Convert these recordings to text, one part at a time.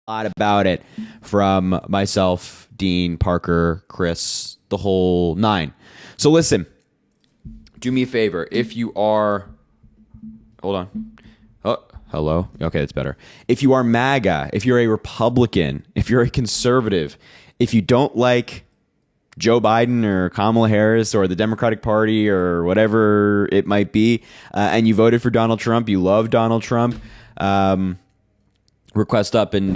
lot about it from myself, Dean, Parker, Chris, the whole nine. So listen, do me a favor. If you are, hold on. Oh, hello. Okay, that's better. If you are MAGA, if you're a Republican, if you're a conservative, if you don't like Joe Biden or Kamala Harris or the Democratic Party or whatever it might be, and you voted for Donald Trump, you love Donald Trump, request up and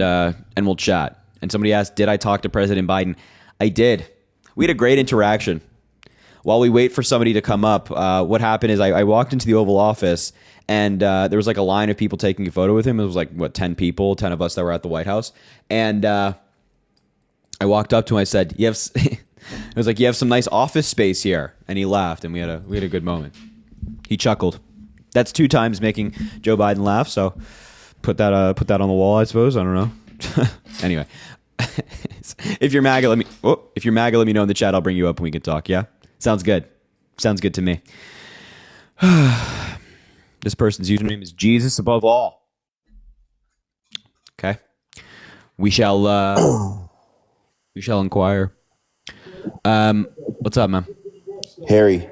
we'll chat. And somebody asked, did I talk to President Biden? I did. We had a great interaction. While we wait for somebody to come up, what happened is I walked into the Oval Office and there was like a line of people taking a photo with him. It was like, 10 people, 10 of us that were at the White House. And I walked up to him. I said, I was like, you have some nice office space here. And he laughed and we had a good moment. He chuckled. That's 2 times making Joe Biden laugh. So put that on the wall, I suppose. I don't know. Anyway, if you're MAGA, let me know in the chat. I'll bring you up and we can talk. Yeah. Sounds good. Sounds good to me. This person's username is Jesus above all. Okay. We shall inquire. What's up, man? Harry.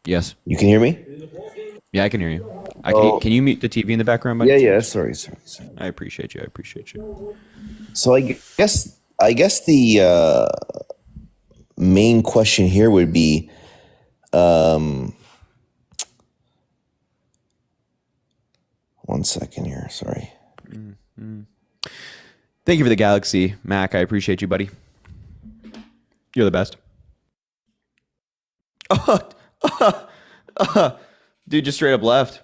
Yes. You can hear me? Yeah, I can hear you. Can you mute the TV in the background? Yeah. Sorry. I appreciate you. So I guess the main question here would be, one second here. Sorry. Thank you for the galaxy, Mac. I appreciate you, buddy. You're the best. Dude just straight up left.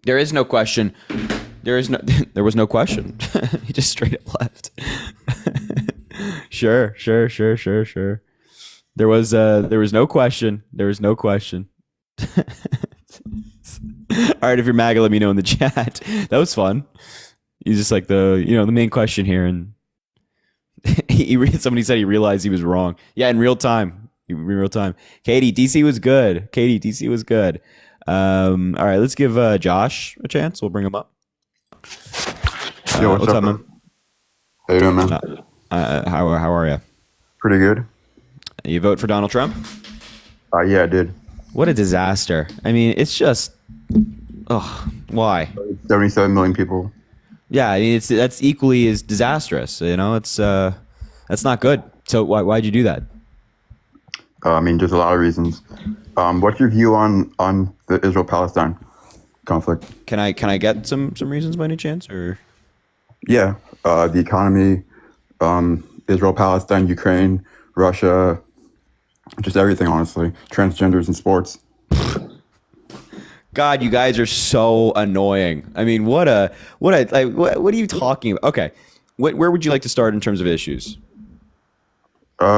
There is no question. There was no question. He just straight up left. Sure. There was no question. All right, if you're MAGA, let me know in the chat. That was fun. He's just like the main question here, and somebody said he realized he was wrong. Yeah, in real time. Katie, DC was good. All right, let's give Josh a chance. We'll bring him up. Yo, what's up, man? How you doing, man? How are you? Pretty good. You vote for Donald Trump? Yeah, I did. What a disaster. I mean, it's just, why? 77 million people. Yeah, I mean, that's equally as disastrous. It's that's not good. So why'd you do that? I mean, there's a lot of reasons. What's your view on the Israel-Palestine conflict? Can I get some reasons by any chance, or? Yeah, the economy, Israel-Palestine, Ukraine, Russia, just everything, honestly. Transgenders in sports. God, you guys are so annoying. I mean, what are you talking about? Okay, where would you like to start in terms of issues?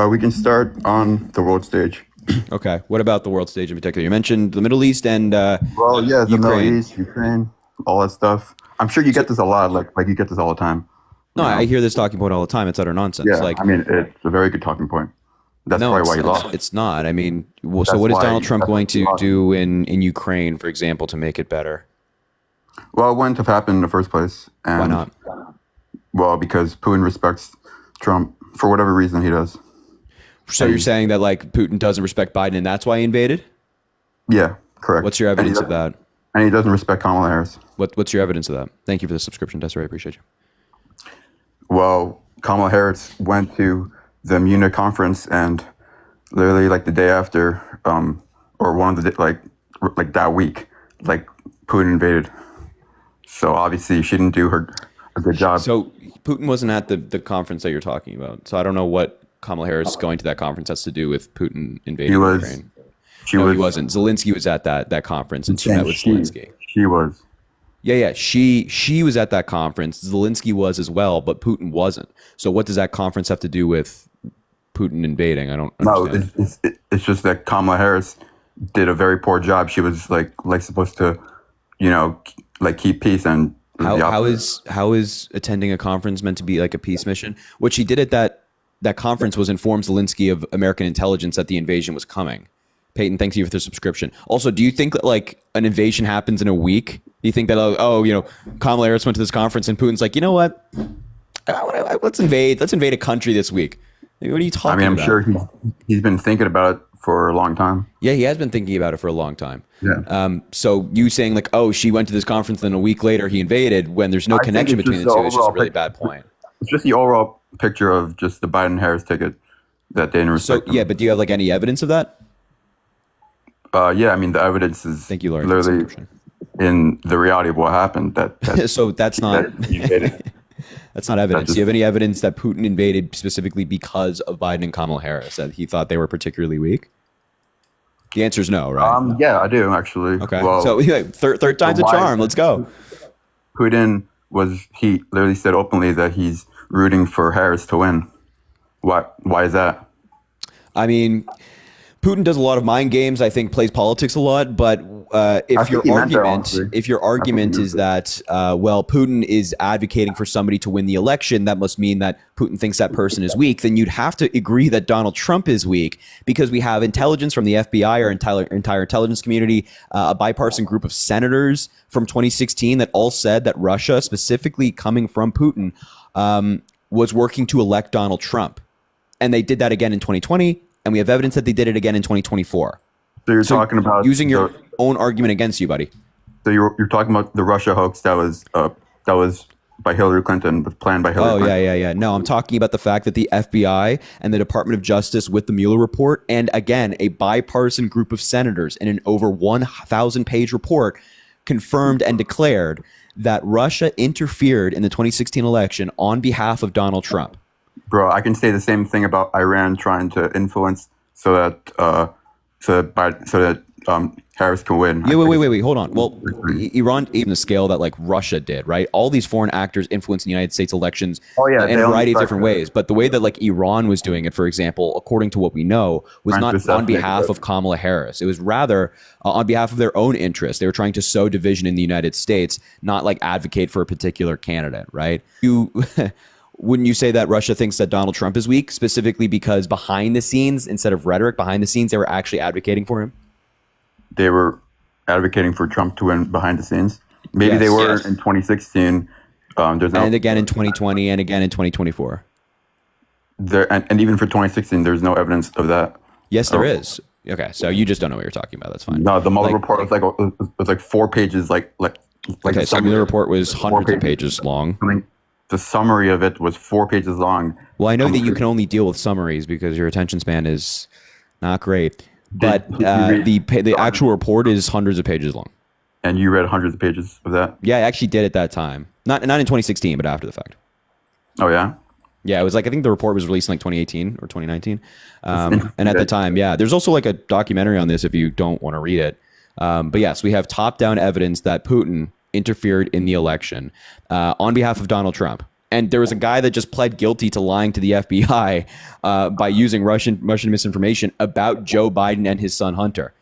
We can start on the world stage. Okay, what about the world stage in particular? You mentioned the Middle East and the Ukraine. Middle East, Ukraine, all that stuff. I'm sure you get this a lot. Like you get this all the time. No, I hear this talking point all the time. It's utter nonsense. Yeah, I mean, it's a very good talking point. That's probably why he lost. It's not. I mean, so what is Donald Trump going to do in Ukraine, for example, to make it better? Well, it wouldn't have happened in the first place. And, why not? Well, because Putin respects Trump for whatever reason he does. So you're saying that like Putin doesn't respect Biden and that's why he invaded? Yeah, correct. What's your evidence of that? And he doesn't respect Kamala Harris. What's your evidence of that? Thank you for the subscription, Desiree. I appreciate you. Well, Kamala Harris went to the Munich conference and literally like the day after, or one of the like that week, like Putin invaded. So obviously she didn't do a good job. So Putin wasn't at the conference that you're talking about. So I don't know what Kamala Harris going to that conference has to do with Putin invading Ukraine. He wasn't. Zelensky was at that conference and she met with Zelensky. She was. Yeah. She was at that conference. Zelensky was as well, but Putin wasn't. So what does that conference have to do with Putin invading? I don't understand. No, it's just that Kamala Harris did a very poor job. She was like supposed to, keep peace and how is attending a conference meant to be like a peace mission? What she did at that conference was inform Zelensky of American intelligence that the invasion was coming. Peyton, thanks you for the subscription. Also, do you think that like an invasion happens in a week? Do you think that, Kamala Harris went to this conference and Putin's like, you know what? Let's invade a country this week. What are you talking about? I'm sure he's been thinking about it for a long time. Yeah, he has been thinking about it for a long time. Yeah. So you saying like, oh, she went to this conference, then a week later he invaded, when there's no connection between the two, is just a really bad point. It's just the overall picture of just the Biden-Harris ticket that they didn't respect. So yeah, but do you have like any evidence of that? Yeah, I mean the evidence is Thank you, Lauren, literally in the reality of what happened. That so that's not that's not evidence. Do you have any evidence that Putin invaded specifically because of Biden and Kamala Harris, that he thought they were particularly weak? The answer is no, right? Yeah, I do actually. Okay, well, so third time's a charm. Let's go. Putin he literally said openly that he's rooting for Harris to win. Why is that? I mean, Putin does a lot of mind games. I think plays politics a lot. But if your argument is that Putin is advocating for somebody to win the election, that must mean that Putin thinks that person is weak. Then you'd have to agree that Donald Trump is weak, because we have intelligence from the FBI, our entire intelligence community, a bipartisan group of senators from 2016 that all said that Russia, specifically coming from Putin, was working to elect Donald Trump, and they did that again in 2020. And we have evidence that they did it again in 2024. So you're talking about using your own argument against you, buddy. So you're talking about the Russia hoax that was by Hillary Clinton, was planned by Hillary Clinton. Yeah. No, I'm talking about the fact that the FBI and the Department of Justice with the Mueller report, and again, a bipartisan group of senators in an over 1,000-page report confirmed and declared that Russia interfered in the 2016 election on behalf of Donald Trump. Bro, I can say the same thing about Iran trying to influence so that Harris can win. Yeah, wait, hold on. Well, Iran, even the scale that like Russia did, right? All these foreign actors influenced the United States elections in a variety of different ways. But the way that like Iran was doing it, for example, according to what we know, was not on behalf of Kamala Harris. It was rather on behalf of their own interests. They were trying to sow division in the United States, not like advocate for a particular candidate, right? Wouldn't you say that Russia thinks that Donald Trump is weak, specifically because behind the scenes, instead of rhetoric, behind the scenes, they were actually advocating for him? They were advocating for Trump to win behind the scenes. Maybe they were in 2016. And again in 2020 and again in 2024. And even for 2016, there's no evidence of that. Yes, there is. Okay, so you just don't know what you're talking about. That's fine. No, the Mueller report was like 4 pages. Okay, so the Mueller report was hundreds of pages long. The summary of it was 4 pages long. Well, I know that you can only deal with summaries because your attention span is not great. But the actual report is hundreds of pages long. And you read hundreds of pages of that? Yeah, I actually did at that time. Not in 2016, but after the fact. Oh, yeah? Yeah, it was like, I think the report was released in like 2018 or 2019. And at the time, yeah. There's also like a documentary on this if you don't want to read it. But yes, we have top-down evidence that Putin interfered in the election on behalf of Donald Trump. And there was a guy that just pled guilty to lying to the FBI by using Russian misinformation about Joe Biden and his son Hunter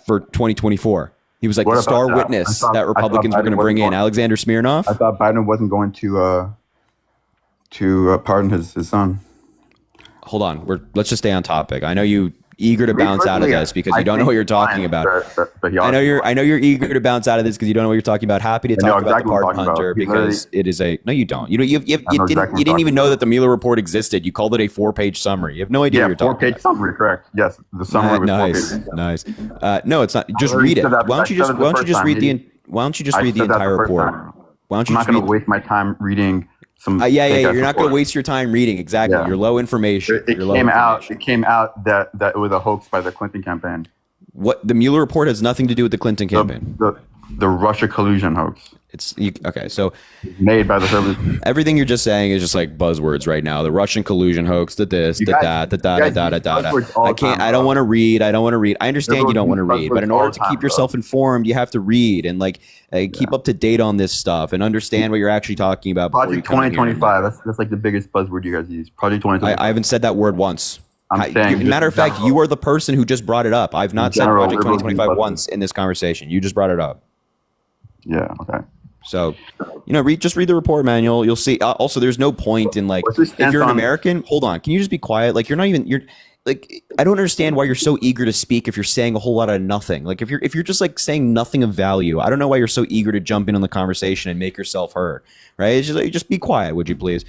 for 2024. He was like the star witness that Republicans were going to bring in. Alexander Smirnov. I thought Biden wasn't going to pardon his son. Hold on. Let's just stay on topic. I know you eager to bounce out of this because you don't know what you're talking about. I know you're eager to bounce out of this because you don't know what you're talking about. Happy to talk about the pardon Hunter because it is a no. You don't. You didn't even know that the Mueller report existed. You called it a 4-page summary. You have no idea what you're talking about. 4-page summary, correct? Yes, the summary was 4 pages. Nice. No, it's not. Just read it. Why don't you just read the entire report? I'm not going to waste my time reading. You're not going to waste your time reading. Exactly. Yeah. You're low information. It came out that it was a hoax by the Clinton campaign. What the Mueller report has nothing to do with the Clinton campaign. The Russia collusion hoax. Okay. So made by the service. Everything you're just saying is just like buzzwords right now. The Russian collusion hoax, the this, the that, the da. I can't. I don't want to read. I understand you don't want to read, but in order to keep yourself informed, you have to read and keep up to date on this stuff and understand what you're actually talking about. Project 2025. That's like the biggest buzzword you guys use. Project 2025. I haven't said that word once. Matter of fact, you are the person who just brought it up. I've not said Project 2025 once in this conversation. You just brought it up. Yeah. Okay. So, just read the report, man. You'll see. Also, there's no point in if you're an American. Hold on. Can you just be quiet? You're like, I don't understand why you're so eager to speak if you're saying a whole lot of nothing. Like if you're just like saying nothing of value, I don't know why you're so eager to jump in on the conversation and make yourself heard. Right? It's just like, just be quiet, would you please?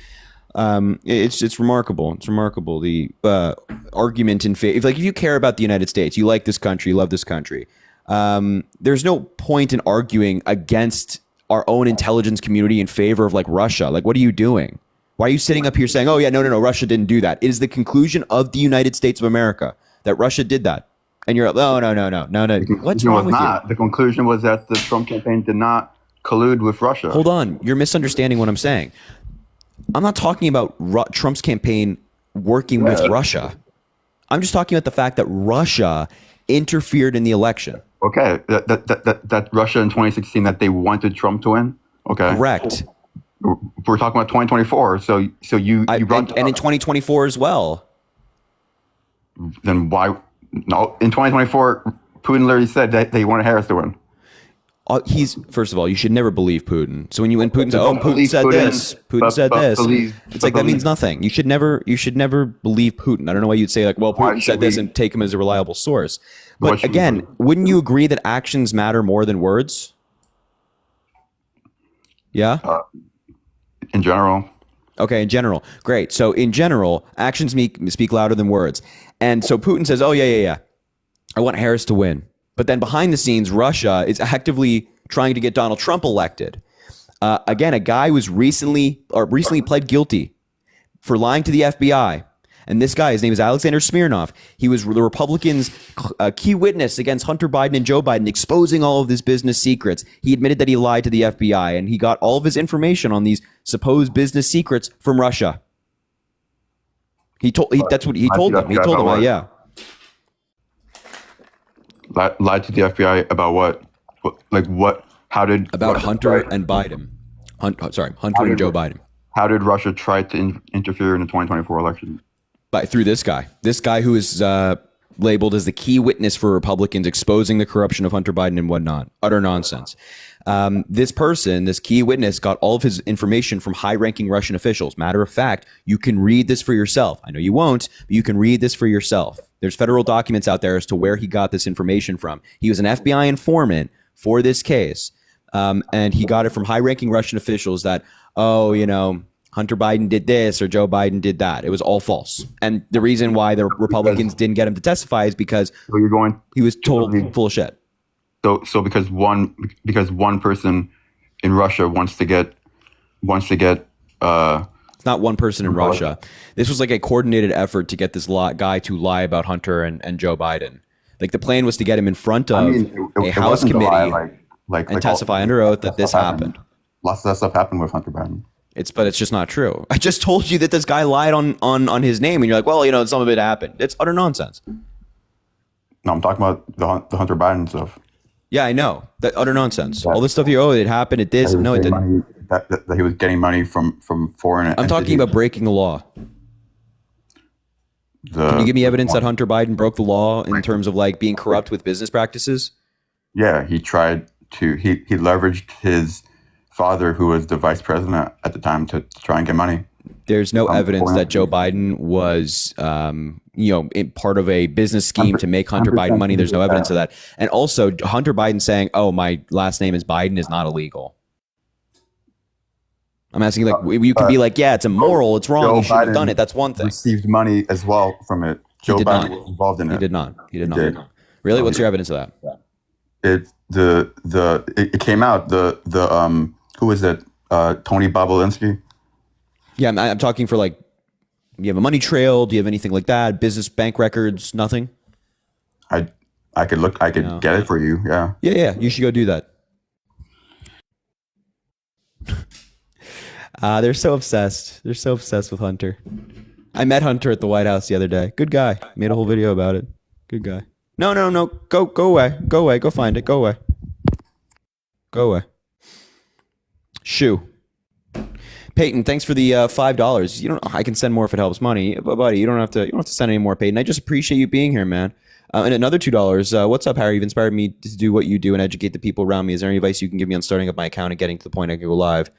It's remarkable. It's remarkable the argument in favor. Like if you care about the United States, you like this country, you love this country. There's no point in arguing against our own intelligence community in favor of like Russia. Like, what are you doing? Why are you sitting up here saying, "Oh yeah, no, Russia didn't do that"? It is the conclusion of the United States of America that Russia did that, and you're like, "Oh no." What's wrong with you? The conclusion was that the Trump campaign did not collude with Russia. Hold on, you're misunderstanding what I'm saying. I'm not talking about Trump's campaign working with Russia. I'm just talking about the fact that Russia interfered in the election. Okay, that Russia in 2016 that they wanted Trump to win. Okay, correct. We're talking about 2024. So you brought and in 2024 as well. Then why? No, in 2024, Putin literally said that they wanted Harris to win. First of all, you should never believe Putin. So when Putin said, Putin said this, Putin said this, it's like that means nothing. You should never believe Putin. I don't know why you'd say like, well, Putin said this and take him as a reliable source. But again, wouldn't you agree that actions matter more than words? Yeah. In general. Okay, in general. Great. So in general, actions speak louder than words. And so Putin says, oh, yeah. I want Harris to win. But then behind the scenes, Russia is actively trying to get Donald Trump elected. Again, a guy was recently pled guilty for lying to the FBI. And this guy, his name is Alexander Smirnov. He was the Republicans' key witness against Hunter Biden and Joe Biden, exposing all of his business secrets. He admitted that he lied to the FBI, and he got all of his information on these supposed business secrets from Russia. That's what he told them. He told them, yeah. Lied to the FBI about what? Like what? How did about Russia Hunter and Biden? Hunter and Joe Biden. How did Russia try to interfere in the 2024 election? Through this guy who is labeled as the key witness for Republicans exposing the corruption of Hunter Biden and whatnot. Utter nonsense. This person, this key witness, got all of his information from high-ranking Russian officials. Matter of fact, you can read this for yourself. I know you won't, but you can read this for yourself. There's federal documents out there as to where he got this information from. He was an FBI informant for this case, and he got it from high-ranking Russian officials that, Hunter Biden did this or Joe Biden did that. It was all false. And the reason why the Republicans didn't get him to testify is because he was told full of shit. So because one person in Russia wants to get it's not one person in Russia. This was like a coordinated effort to get this guy to lie about Hunter and Joe Biden. Like the plan was to get him in front of a House committee and testify under oath that this happened. Lots of that stuff happened with Hunter Biden. But it's just not true. I just told you that this guy lied on his name, and you're like, well, some of it happened. It's utter nonsense. No, I'm talking about the Hunter Biden stuff. Yeah, I know. That utter nonsense. All this stuff it happened, it did. No, it didn't. That he was getting money from foreign entities. I'm talking about breaking the law. Can you give me evidence that Hunter Biden broke the law in terms of like being corrupt with business practices? Yeah, he tried to. He leveraged his father, who was the vice president at the time, to try and get money. There's no evidence that Joe Biden was, part of a business scheme to make Hunter Biden money. There's no evidence of that. And also, Hunter Biden saying, "Oh, my last name is Biden," is not illegal. I'm asking, you could be like, "Yeah, it's immoral. It's wrong. You shouldn't have done it." That's one thing. Received money as well from it. Joe Biden was involved in it. He did not. Really? What's your evidence of that? It came out. Who was it? Tony Bobolinsky. Yeah, I'm talking for like, you have a money trail? Do you have anything like that? Business bank records? Nothing? I could get it for you. Yeah. Yeah. You should go do that. They're so obsessed. They're so obsessed with Hunter. I met Hunter at the White House the other day. Good guy. Made a whole video about it. Good guy. No. Go away. Go away. Go find it. Go away. Go away. Shoe. Peyton, thanks for the $5. I can send more if it helps money, but buddy, you don't have to send any more, Peyton. I just appreciate you being here, man. And another $2. What's up, Harry? You've inspired me to do what you do and educate the people around me. Is there any advice you can give me on starting up my account and getting to the point I can go live?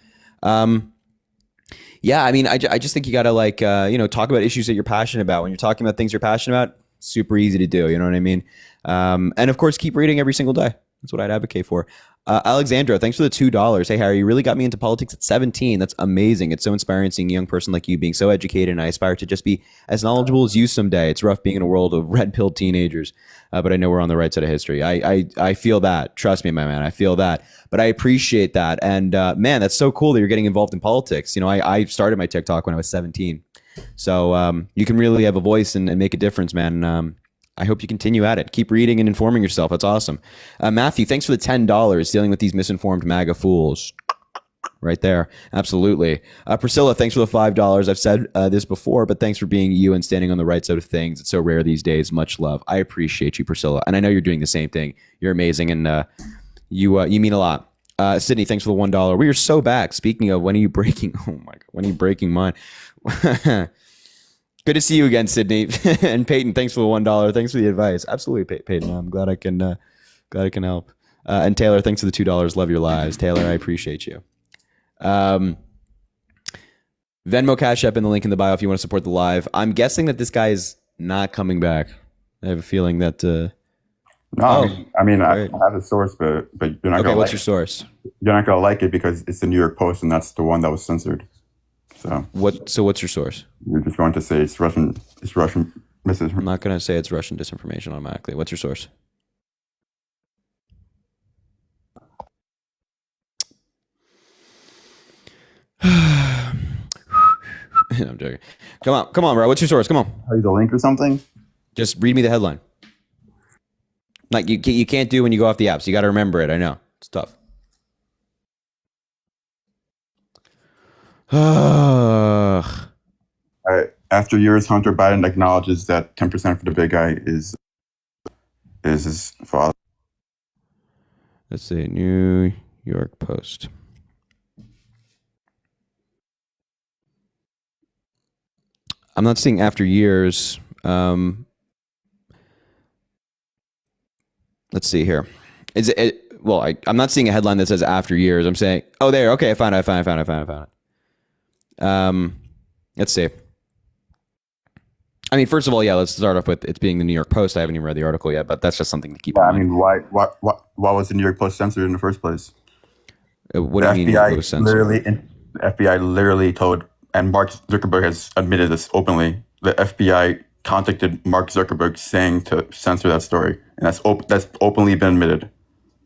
Yeah, I mean, I just think you got to like, talk about issues that you're passionate about. When you're talking about things you're passionate about, super easy to do. You know what I mean? And of course, keep reading every single day. That's what I'd advocate for. Alexandra, thanks for the $2. Hey, Harry, you really got me into politics at 17. That's amazing. It's so inspiring seeing a young person like you being so educated, and I aspire to just be as knowledgeable as you someday. It's rough being in a world of red-pilled teenagers, but I know we're on the right side of history. I feel that. Trust me, my man. I feel that. But I appreciate that. And man, that's so cool that you're getting involved in politics. I started my TikTok when I was 17. So you can really have a voice and make a difference, man. I hope you continue at it. Keep reading and informing yourself. That's awesome. Matthew, thanks for the $10 dealing with these misinformed MAGA fools. Right there. Absolutely. Priscilla, thanks for the $5. I've said this before, but thanks for being you and standing on the right side of things. It's so rare these days. Much love. I appreciate you, Priscilla. And I know you're doing the same thing. You're amazing, and you mean a lot. Sydney, thanks for the $1. We are so back. Speaking of, when are you breaking? Oh my God. When are you breaking mine? Good to see you again, Sydney. And Peyton, thanks for the $1. Thanks for the advice. Absolutely, Peyton. I'm glad I can help. And Taylor, thanks for the $2. Love your lives. Taylor, I appreciate you. Venmo, Cash App in the link in the bio if you want to support the live. I'm guessing that this guy is not coming back. I have a feeling that. No, I have a source, but you're not. Okay, gonna what's like your source? You're not gonna like it because it's the New York Post, and that's the one that was censored. So what's your source? You're just going to say it's Russian. It's Russian misinformation. I'm not going to say it's Russian disinformation automatically. What's your source? I'm joking. Come on, bro. What's your source? Come on. Tell you the link or something. Just read me the headline. Like you can't do when you go off the apps. You got to remember it. I know it's tough. All right. After years, Hunter Biden acknowledges that 10% for the big guy is his father. Let's see. New York Post. I'm not seeing after years. Let's see here. Is it? Well, I'm not seeing a headline that says after years. I'm saying, oh, there. Okay, I found it. Let's see. I mean, first of all, yeah, let's start off with it being the New York Post. I haven't even read the article yet, but that's just something to keep in mind. I mean, why was the New York Post censored in the first place? What do you mean it was censored? The FBI literally told, and Mark Zuckerberg has admitted this openly, the FBI contacted Mark Zuckerberg saying to censor that story. And that's openly been admitted.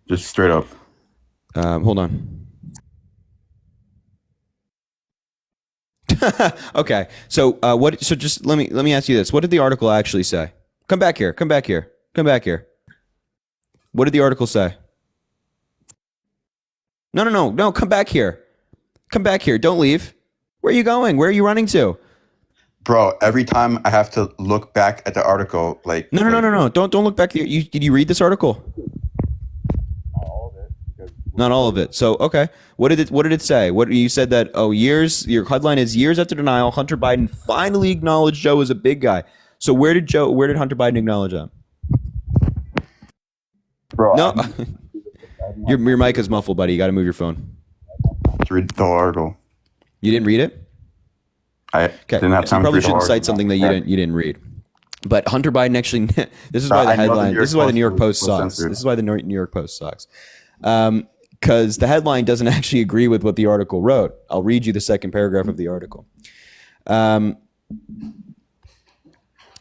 Just straight up. Hold on. Okay. So what? So just let me ask you this. What did the article actually say? Come back here. What did the article say? No. Come back here. Don't leave. Where are you going? Where are you running to? Bro, every time I have to look back at the article, like no. Don't look back there. Did you read this article? Not all of it. So, okay. What did it say? What you said that, your headline is years after denial, Hunter Biden finally acknowledged Joe as a big guy. So where did Hunter Biden acknowledge that? Bro, no. Your mic is muffled, buddy. You got to move your phone. Read the whole article. You didn't read it? I didn't have time. You probably shouldn't cite something that you didn't read. But Hunter Biden actually, this is why the headline, this is why the New York Post sucks. This is why the New York Post sucks. Because the headline doesn't actually agree with what the article wrote. I'll read you the second paragraph of the article. The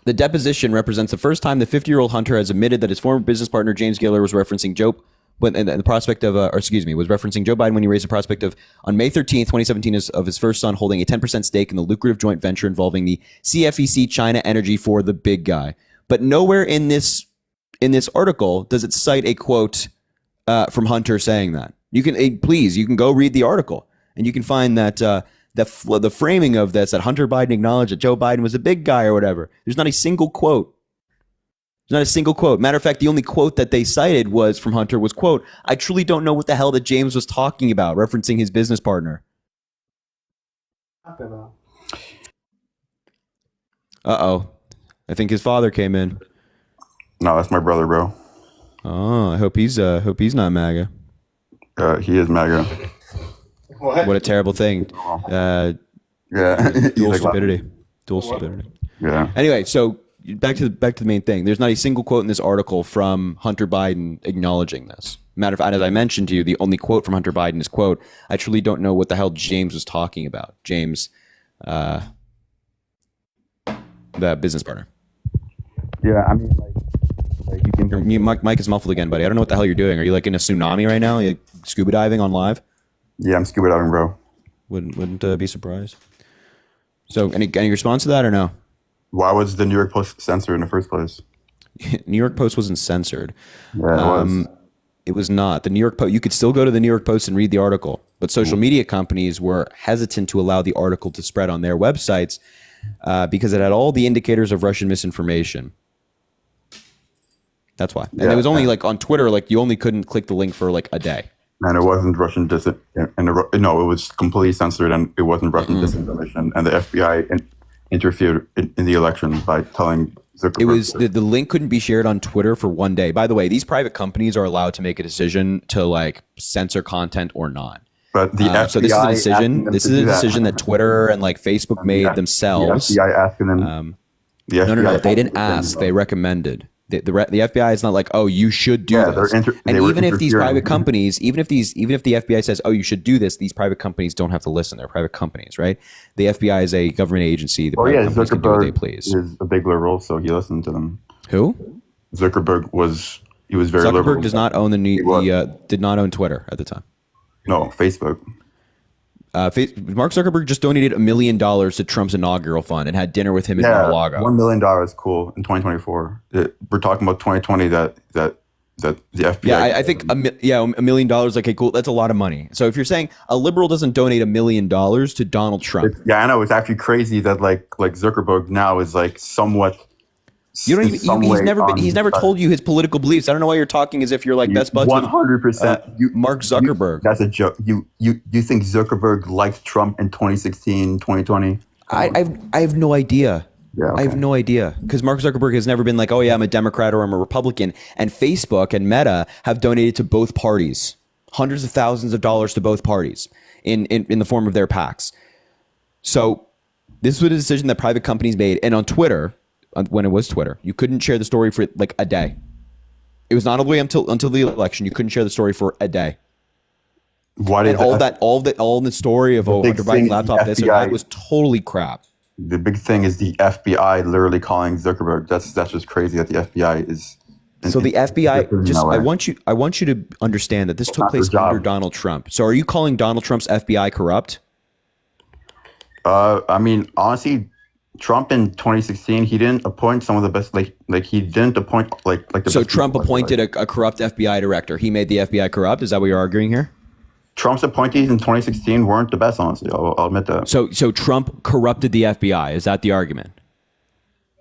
deposition represents the first time the 50-year-old Hunter has admitted that his former business partner James Giller was referencing Joe Biden when he raised the prospect of, on May 13th, 2017, of his first son holding a 10% stake in the lucrative joint venture involving the CFEC China Energy for the big guy. But nowhere in this article does it cite a quote from Hunter saying that. You can go read the article and you can find that the framing of this, that Hunter Biden acknowledged that Joe Biden was a big guy or whatever. There's not a single quote. Matter of fact, the only quote that they cited was from Hunter was, quote, "I truly don't know what the hell that James was talking about," referencing his business partner. Uh-oh. I think his father came in. No, that's my brother, bro. Oh, I hope he's not MAGA. He is MAGA. What a terrible thing. You're Yeah. He's Dual like, stupidity. Dual stupidity. yeah. Anyway, so back to the main thing. There's not a single quote in this article from Hunter Biden acknowledging this. Matter of fact, as I mentioned to you, the only quote from Hunter Biden is, quote, "I truly don't know what the hell James was talking about." James, the business partner. Yeah, I mean, like you can. Your mic is muffled again, buddy. I don't know what the hell you're doing. Are you like in a tsunami right now? Are you like scuba diving on live? Yeah, I'm scuba diving, bro. Wouldn't be surprised. So, any response to that or no? Why was the New York Post censored in the first place? New York Post wasn't censored. Yeah, it was. It was not. The New York Post. You could still go to the New York Post and read the article, but social media companies were hesitant to allow the article to spread on their websites because it had all the indicators of Russian misinformation. That's why. And it was only like on Twitter, like you only couldn't click the link for like a day. And it wasn't Russian no, it was completely censored, and it wasn't Russian disinformation. And the FBI interfered in the election by telling Zuckerberg. It was the link couldn't be shared on Twitter for one day. By the way, these private companies are allowed to make a decision to like censor content or not. But the FBI so this is a decision. This is a decision that Twitter and like Facebook made themselves. The FBI asking them. No. They didn't ask. They recommended. The FBI is not like, oh, you should do this. And even if these private companies, even if the FBI says, oh, you should do this, these private companies don't have to listen. They're private companies, right? The FBI is a government agency. The private companies can do what they please. Is a big liberal, so he listened to them. Who? Zuckerberg was very liberal. Zuckerberg does not own did not own Twitter at the time. No, Facebook. Mark Zuckerberg just donated $1 million to Trump's inaugural fund and had dinner with him in Mar-a-Lago. $1 million, cool. In 2024, we're talking about 2020. That the FBI. Yeah, I think $1 million. Okay, cool. That's a lot of money. So if you're saying a liberal doesn't donate $1 million to Donald Trump, I know it's actually crazy that like Zuckerberg now is like somewhat. You don't even. He's never told you his political beliefs. I don't know why you're talking as if you're like best buds. 100%. Mark Zuckerberg. That's a joke. You think Zuckerberg liked Trump in 2016, 2020? I have no idea. Yeah, okay. I have no idea because Mark Zuckerberg has never been like, oh yeah, I'm a Democrat or I'm a Republican. And Facebook and Meta have donated to both parties, hundreds of thousands of dollars to both parties in the form of their PACs. So this was a decision that private companies made, and on Twitter. When it was Twitter, you couldn't share the story for like a day. It was not all the way until the election. You couldn't share the story for a day. Why did all the story of Hunter Biden's laptop? This and that was totally crap. The big thing is the FBI literally calling Zuckerberg. That's just crazy that the FBI is. So the FBI just I want you to understand that this took place under Donald Trump. So are you calling Donald Trump's FBI corrupt? I mean, honestly. Trump in 2016, he didn't appoint some of the best, like he didn't appoint like the. So best Trump appointed a corrupt FBI director. He made the FBI corrupt. Is that what you're arguing here? Trump's appointees in 2016 weren't the best, honestly. I'll admit that. So Trump corrupted the FBI. Is that the argument?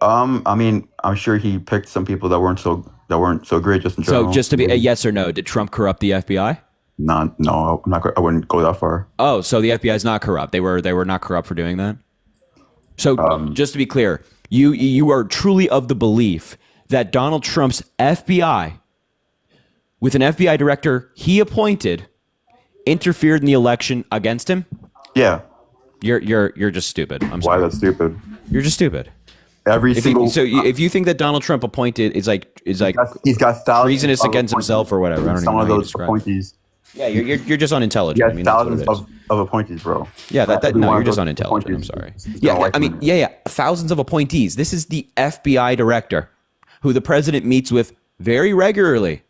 I mean, I'm sure he picked some people that weren't so great just in general. So just to be a yes or no, did Trump corrupt the FBI? No, I'm not. I wouldn't go that far. Oh, so the FBI is not corrupt. They were not corrupt for doing that. So just to be clear, you are truly of the belief that Donald Trump's FBI, with an FBI director he appointed, interfered in the election against him? Yeah. You're just stupid. I'm sorry. Why that's stupid? You're just stupid. If you think that Donald Trump appointed is like he's got thousands treasonous against himself or whatever. I don't some even of know those appointees. Yeah, you're just unintelligent. Yeah, I mean, thousands of appointees, bro. Yeah, no, you're just unintelligent. I'm sorry. Yeah, thousands of appointees. This is the FBI director who the president meets with very regularly.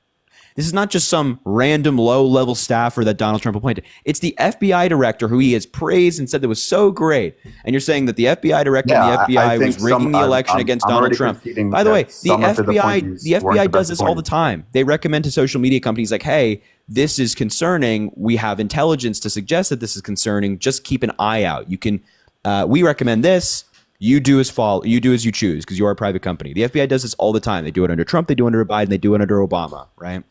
This is not just some random low-level staffer that Donald Trump appointed. It's the FBI director who he has praised and said that was so great. And you're saying that the FBI director and the FBI was rigging the election against Donald Trump. By the way, the FBI does this all the time. They recommend to social media companies like, hey, this is concerning. We have intelligence to suggest that this is concerning. Just keep an eye out. You can. We recommend this. You do as you choose because you are a private company. The FBI does this all the time. They do it under Trump. They do it under Biden. They do it under Obama. Right.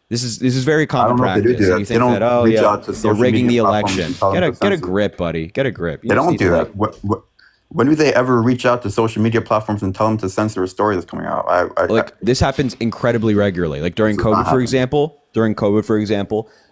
This is very common practice. They you think that they're rigging the election. Get a grip, buddy. Get a grip. They don't do that. When do they ever reach out to social media platforms and tell them to censor a story that's coming out? This happens incredibly regularly. Like during COVID, for example,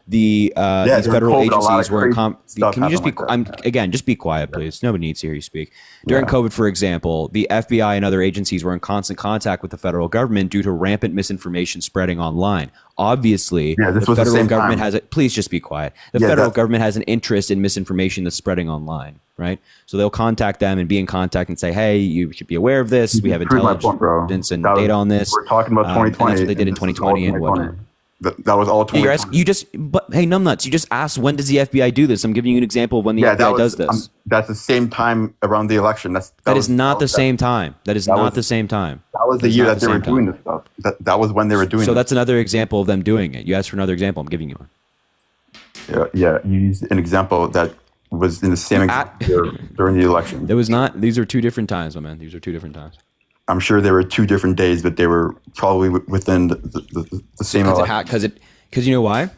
these during federal COVID, a lot of agencies were in crazy stuff can you just be happened like that. again, just be quiet, please. Nobody needs to hear you speak. During COVID, for example, the FBI and other agencies were in constant contact with the federal government due to rampant misinformation spreading online. Obviously, This the was the federal same government time. please just be quiet. The federal government has an interest in misinformation that's spreading online, right? So they'll contact them and be in contact and say, hey, you should be aware of this. We have Prove my point, bro. intelligence and data on this. We're talking about 2020. And that's what they did in this is all 2020 and whatnot. That was all 2020. You're asking, but hey, numbnuts, you just asked when does the FBI do this? I'm giving you an example of when the FBI does this. That's the same time around the election. That is not the same time. That is not the same time. That was the year that they were doing this stuff. That was when they were doing it. So that's another example of them doing it. You asked for another example. I'm giving you one. Yeah. You used an example that was in the same exact year during the election. There was not. These are two different times, my man. These are two different times. I'm sure there were 2 different days, but they were probably within the same election. Because you know why?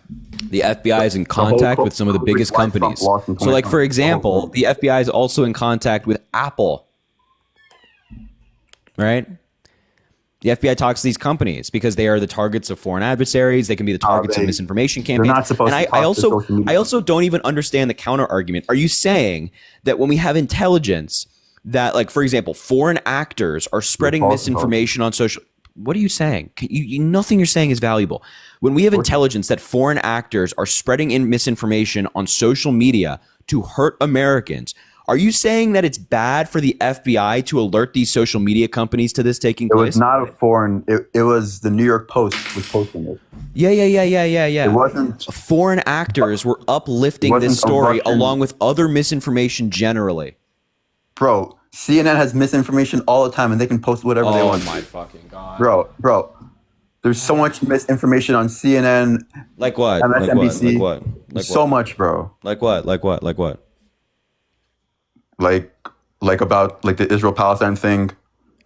The FBI is in contact with some of the biggest companies. So, like, for example, the FBI is also in contact with Apple, right? The FBI talks to these companies because they are the targets of foreign adversaries. They can be the targets of misinformation campaigns. They're not supposed to talk to social media. I also don't even understand the counter argument. Are you saying that when we have intelligence that, like, for example, foreign actors are spreading misinformation on social? What are you saying? Nothing you're saying is valuable. When we have intelligence that foreign actors are spreading in misinformation on social media to hurt Americans, are you saying that it's bad for the FBI to alert these social media companies to this taking place? It was not a foreign. It was the New York Post was posting it. Yeah. It wasn't. Foreign actors were uplifting this story along with other misinformation generally. Bro, CNN has misinformation all the time, and they can post whatever they want. Oh my fucking god, bro. There's so much misinformation on CNN. Like what? MSNBC. Like what? Like so much, bro. Like what? Like about like the Israel-Palestine thing.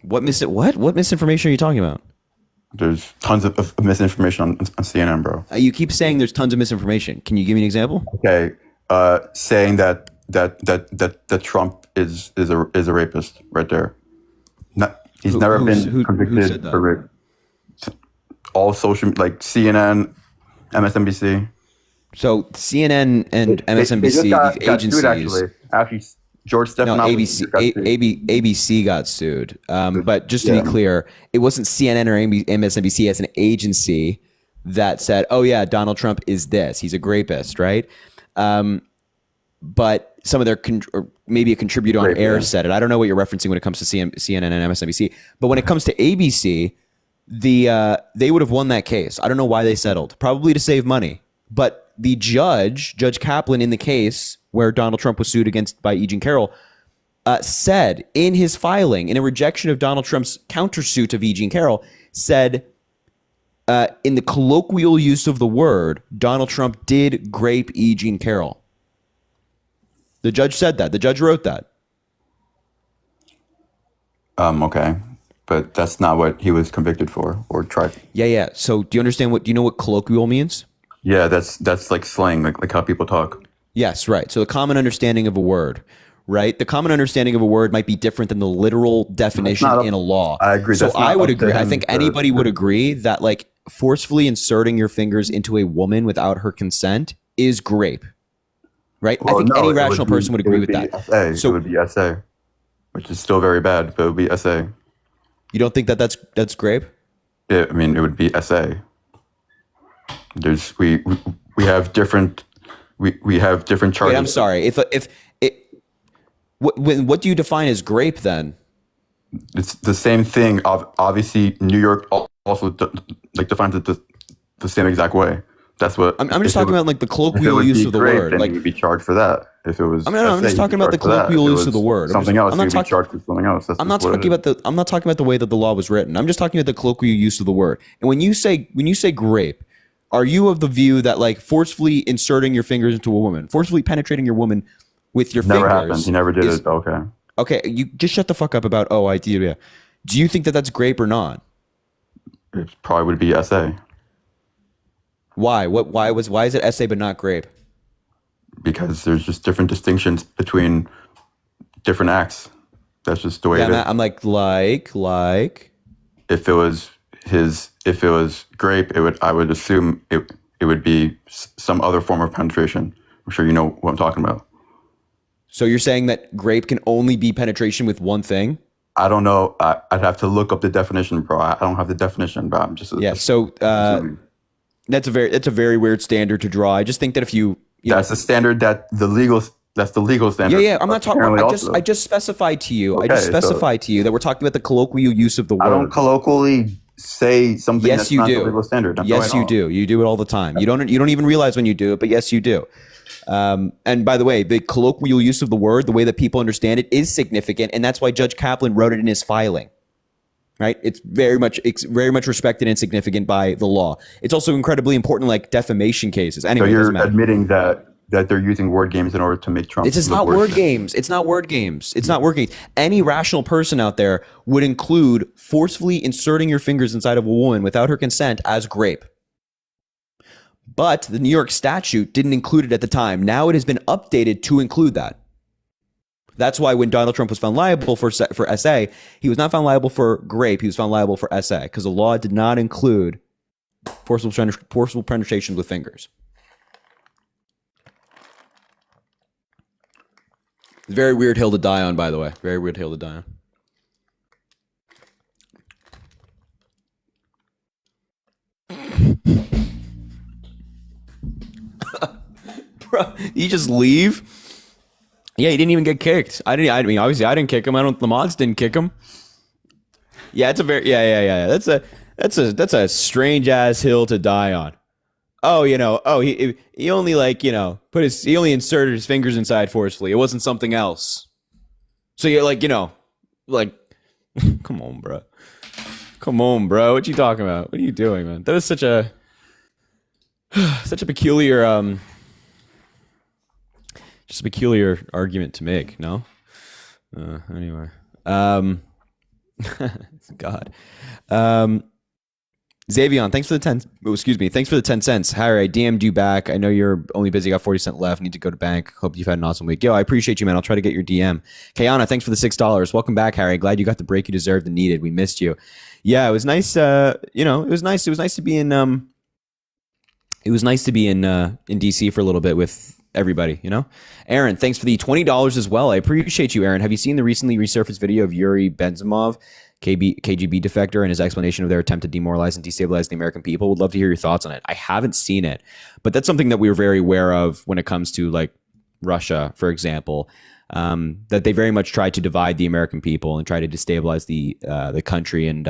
What misinformation are you talking about? There's tons of misinformation on CNN, bro. You keep saying there's tons of misinformation. Can you give me an example? Okay, saying that Trump is a rapist right there. He's never been convicted for rape. All social, like CNN, MSNBC. So CNN and MSNBC, these agencies. Actually, George Stephanopoulos. ABC got sued. But just to be clear, it wasn't CNN or MSNBC as an agency that said, "Oh yeah, Donald Trump is this. He's a rapist," right? But some of their or maybe a contributor on air said it. I don't know what you're referencing when it comes to CNN and MSNBC. But when it comes to ABC, they would have won that case. I don't know why they settled. Probably to save money. But the Judge Kaplan, in the case where Donald Trump was sued by E. Jean Carroll, said in his filing, in a rejection of Donald Trump's countersuit of E. Jean Carroll, said, in the colloquial use of the word, Donald Trump did grape E. Jean Carroll. The judge said that. The judge wrote that. Okay. But that's not what he was convicted for or tried. Yeah. So do you know what colloquial means? Yeah, that's like slang, like how people talk. Yes, right. So the common understanding of a word, right? The common understanding of a word might be different than the literal definition in a law. I agree. So I would agree. I think anybody would agree that, like, forcefully inserting your fingers into a woman without her consent is grape, right? Well, I think any rational person would agree with that. that. So it would be SA, which is still very bad, but it would be SA. You don't think that's grape? Yeah, I mean, it would be SA. We have different charges. Wait, I'm sorry. What do you define as grape then? It's the same thing. Obviously, New York also defines it the same exact way. That's what I'm just talking about, like, the colloquial use of the word. Then like, you'd be charged for that. If it was, I'm just talking about the colloquial use of the word. Something else, you'd be charged for something else. I'm not talking about the way that the law was written. I'm just talking about the colloquial use of the word. And when you say grape, are you of the view that, like, forcefully inserting your fingers into a woman, forcefully penetrating your woman with your fingers? Never happened. He never did it. Okay. Okay, you just shut the fuck up about idea. Do you think that that's grape or not? It probably would be SA. Why? Why is it SA but not grape? Because there's just different distinctions between different acts. That's just the way it is. I'm like if it was grape, I would assume it would be some other form of penetration. I'm sure you know what I'm talking about. So you're saying that grape can only be penetration with one thing? I don't know. I'd have to look up the definition, bro. I don't have the definition, but I'm just Yeah. So that's a very weird standard to draw. I just think that if you that's the standard that's the legal standard. Yeah. I'm not talking. I just specified to you. I just specified to you that we're talking about the colloquial use of the word. I don't colloquially say something that's not the legal standard. Yes, you do. You do it all the time. You don't even realize when you do it, but yes, you do. And by the way, the colloquial use of the word, the way that people understand it, is significant, and that's why Judge Kaplan wrote it in his filing. Right? It's very much respected and significant by the law. It's also incredibly important, like defamation cases. Anyway, so you're admitting that they're using word games in order to make Trump. It's not word games. It's not word games. It's not word games. Any rational person out there would include forcefully inserting your fingers inside of a woman without her consent as grape. But the New York statute didn't include it at the time. Now it has been updated to include that. That's why when Donald Trump was found liable for SA, he was not found liable for grape. He was found liable for SA because the law did not include forcible penetration with fingers. Very weird hill to die on, by the way. Very weird hill to die on. Bro, you just leave? Yeah, he didn't even get kicked. I mean, obviously, I didn't kick him. The mods didn't kick him. Yeah, it's a very That's a strange ass hill to die on. Oh, he only he only inserted his fingers inside forcefully. It wasn't something else. So you're come on, bro. Come on, bro. What you talking about? What are you doing, man? That was such a peculiar just a peculiar argument to make, no? Anyway. God. Xavion, thanks for the 10. Thanks for the 10 cents. Harry, I DM'd you back. I know you're only busy. Got 40 cents left. Need to go to bank. Hope you've had an awesome week. Yo, I appreciate you, man. I'll try to get your DM. Kayana, thanks for the $6. Welcome back, Harry. Glad you got the break you deserved and needed. We missed you. Yeah, it was nice. It was nice. It was nice to be in. It was nice to be in DC for a little bit with everybody. Aaron, thanks for the $20 as well. I appreciate you, Aaron. Have you seen the recently resurfaced video of Yuri Benzimov, KGB defector, and his explanation of their attempt to demoralize and destabilize the American people? Would love to hear your thoughts on it. I haven't seen it, but that's something that we were very aware of when it comes to like Russia, for example, that they very much tried to divide the American people and try to destabilize the country and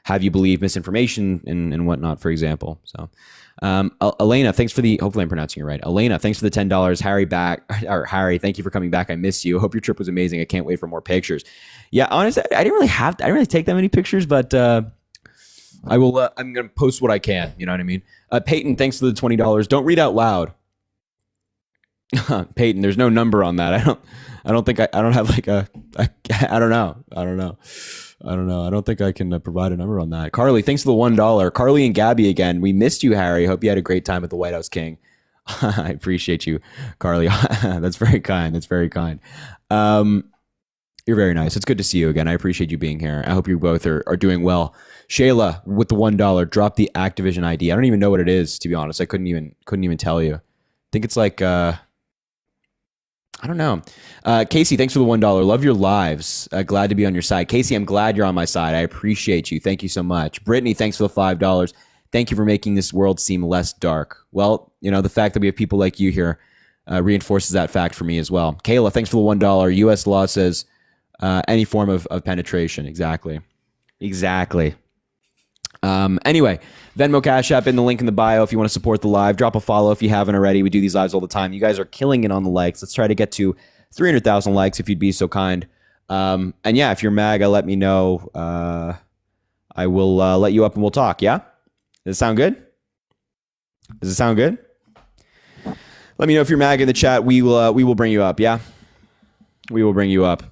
have you believe misinformation and whatnot, for example. So, Elena, thanks for the, hopefully I'm pronouncing it right. Elena, thanks for the $10. Harry, thank you for coming back. I miss you. Hope your trip was amazing. I can't wait for more pictures. Yeah, honestly, I didn't really take that many pictures, but I will. I'm gonna post what I can. You know what I mean? Peyton, thanks for the $20. Don't read out loud. Peyton, there's no number on that. I don't think I don't have like I don't know. I don't think I can provide a number on that. Carly, thanks for the $1. Carly and Gabby again. We missed you, Harry. Hope you had a great time at the White House King. I appreciate you, Carly. That's very kind. That's very kind. You're very nice. It's good to see you again. I appreciate you being here. I hope you both are doing well. Shayla with the $1. Drop the Activision ID. I don't even know what it is, to be honest. I couldn't even tell you. I think it's like I don't know. Casey, thanks for the $1. Love your lives. Glad to be on your side. Casey, I'm glad you're on my side. I appreciate you. Thank you so much. Brittany, thanks for the $5. Thank you for making this world seem less dark. Well, the fact that we have people like you here reinforces that fact for me as well. Kayla, thanks for the $1. U.S. law says any form of penetration. Exactly. Anyway, Venmo, Cash App in the link in the bio if you want to support the live. Drop a follow if you haven't already. We do these lives all the time. You guys are killing it on the likes. Let's try to get to 300,000 likes if you'd be so kind. And yeah, if you're MAGA, let me know. I will let you up and we'll talk. Yeah? Does it sound good? Let me know if you're MAGA in the chat. We will bring you up. Yeah? We will bring you up.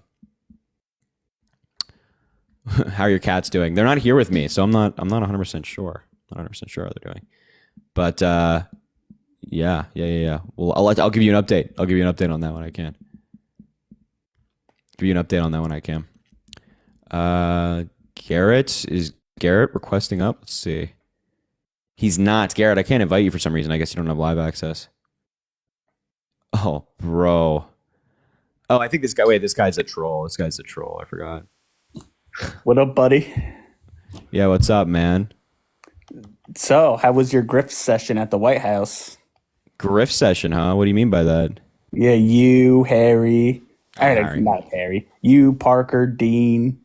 How are your cats doing? They're not here with me, so I'm not 100% sure. Not 100% sure how they're doing. But yeah. Well, I'll give you an update. I'll give you an update on that when I can. Garrett requesting up. Let's see. He's not. Garrett, I can't invite you for some reason. I guess you don't have live access. Oh, bro. Oh, I think this guy. Wait, this guy's a troll. This guy's a troll. I forgot. What up, buddy? Yeah, what's up, man? So, how was your grift session at the White House? Griff session, huh? What do you mean by that? Yeah, you, Harry. Harry. Not Harry. You, Parker, Dean,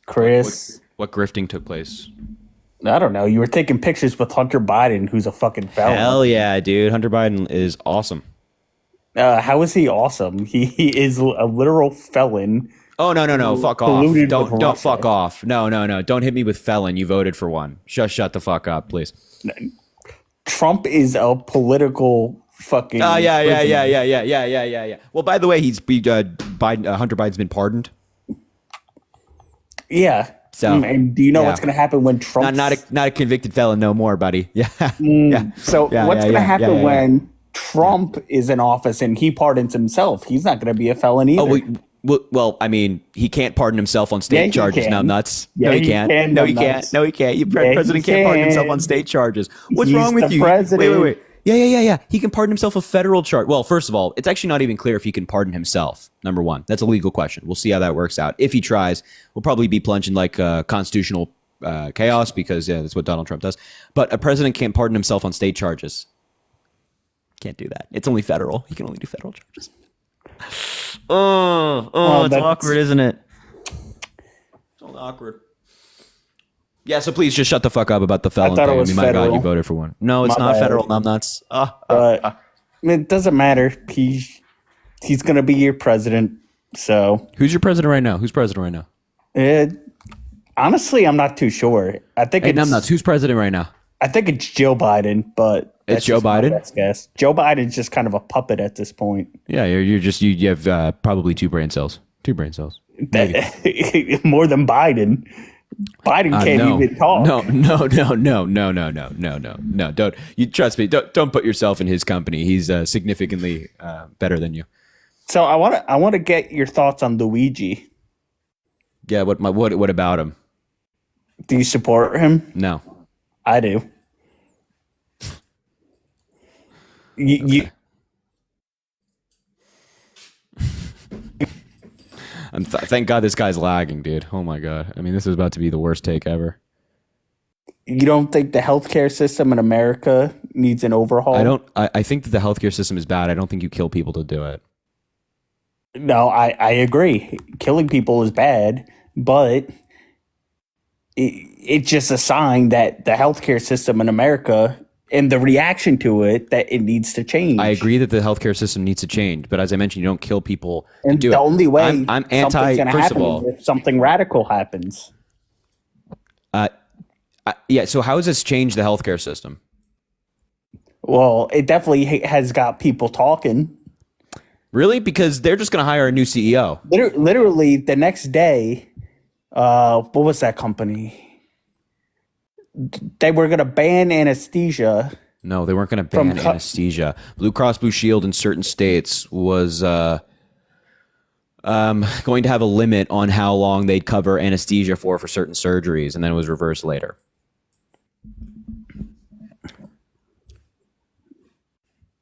Chris. What grifting took place? I don't know. You were taking pictures with Hunter Biden, who's a fucking felon. Hell yeah, dude. Hunter Biden is awesome. How is he awesome? He is a literal felon. Oh, no. Fuck off. Colluded with Don't Russia. fuck off. No. Don't hit me with felon. You voted for one. Shut the fuck up, please. Trump is a political fucking. Oh, yeah. prisoner. Well, by the way, Hunter Biden's been pardoned. Yeah. So, and do you know yeah. what's going to happen when Trump? Not a convicted felon no more, buddy. Yeah. So Yeah, what's going to happen yeah. when Trump is in office and he pardons himself? He's not going to be a felon either. Well, I mean, he can't pardon himself on state Yeah, he charges. can. No, nuts. Yeah, no, he he can't. can, No, he nuts. can't. No, he can't. Yeah, President he can't pardon himself can. on state charges. What's He's wrong with the you? president. Wait. Yeah. He can pardon himself a federal charge. Well, first of all, it's actually not even clear if he can pardon himself. Number one, that's a legal question. We'll see how that works out. If he tries, we'll probably be plunging like constitutional chaos because that's what Donald Trump does. But a president can't pardon himself on state charges. Can't do that. It's only federal. He can only do federal charges. Oh, it's awkward, isn't it? It's all awkward. Yeah, so please just shut the fuck up about the felon thought it thing. was My God, federal. you voted for one. No, it's My not bad. federal. No, I'm nuts. But it doesn't matter. He's going to be your president. So Who's your president right now? Who's president right now? honestly, I'm not too sure. I think Hey, it's I'm nuts. Who's president right now? I think it's Joe Biden, but It's Joe just my Biden? best guess. Joe Biden's just kind of a puppet at this point. Yeah, you have probably two brain cells. More than Biden. Biden can't even talk. No. Don't you trust me? Don't put yourself in his company. He's significantly better than you. So I want to get your thoughts on Luigi. Yeah. What about him? Do you support him? No. I do. You Thank God this guy's lagging, dude. Oh my God. I mean, this is about to be the worst take ever. you don't think the healthcare system in America needs an overhaul? I think that the healthcare system is bad. I don't think you kill people to do it. No, I agree. Killing people is bad, but it's just a sign that the healthcare system in America and the reaction to it, that it needs to change. I agree that the healthcare system needs to change, but as I mentioned, you don't kill people to And do the it. only way I'm something's anti. gonna First of happen all, is if something radical happens. yeah. So how has this changed the healthcare system? Well, it definitely has got people talking. Really? Because they're just going to hire a new CEO. Literally, the next day, what was that company? They were going to ban anesthesia. No, they weren't going to ban From anesthesia. Blue Cross Blue Shield in certain states was going to have a limit on how long they'd cover anesthesia for certain surgeries, and then it was reversed later.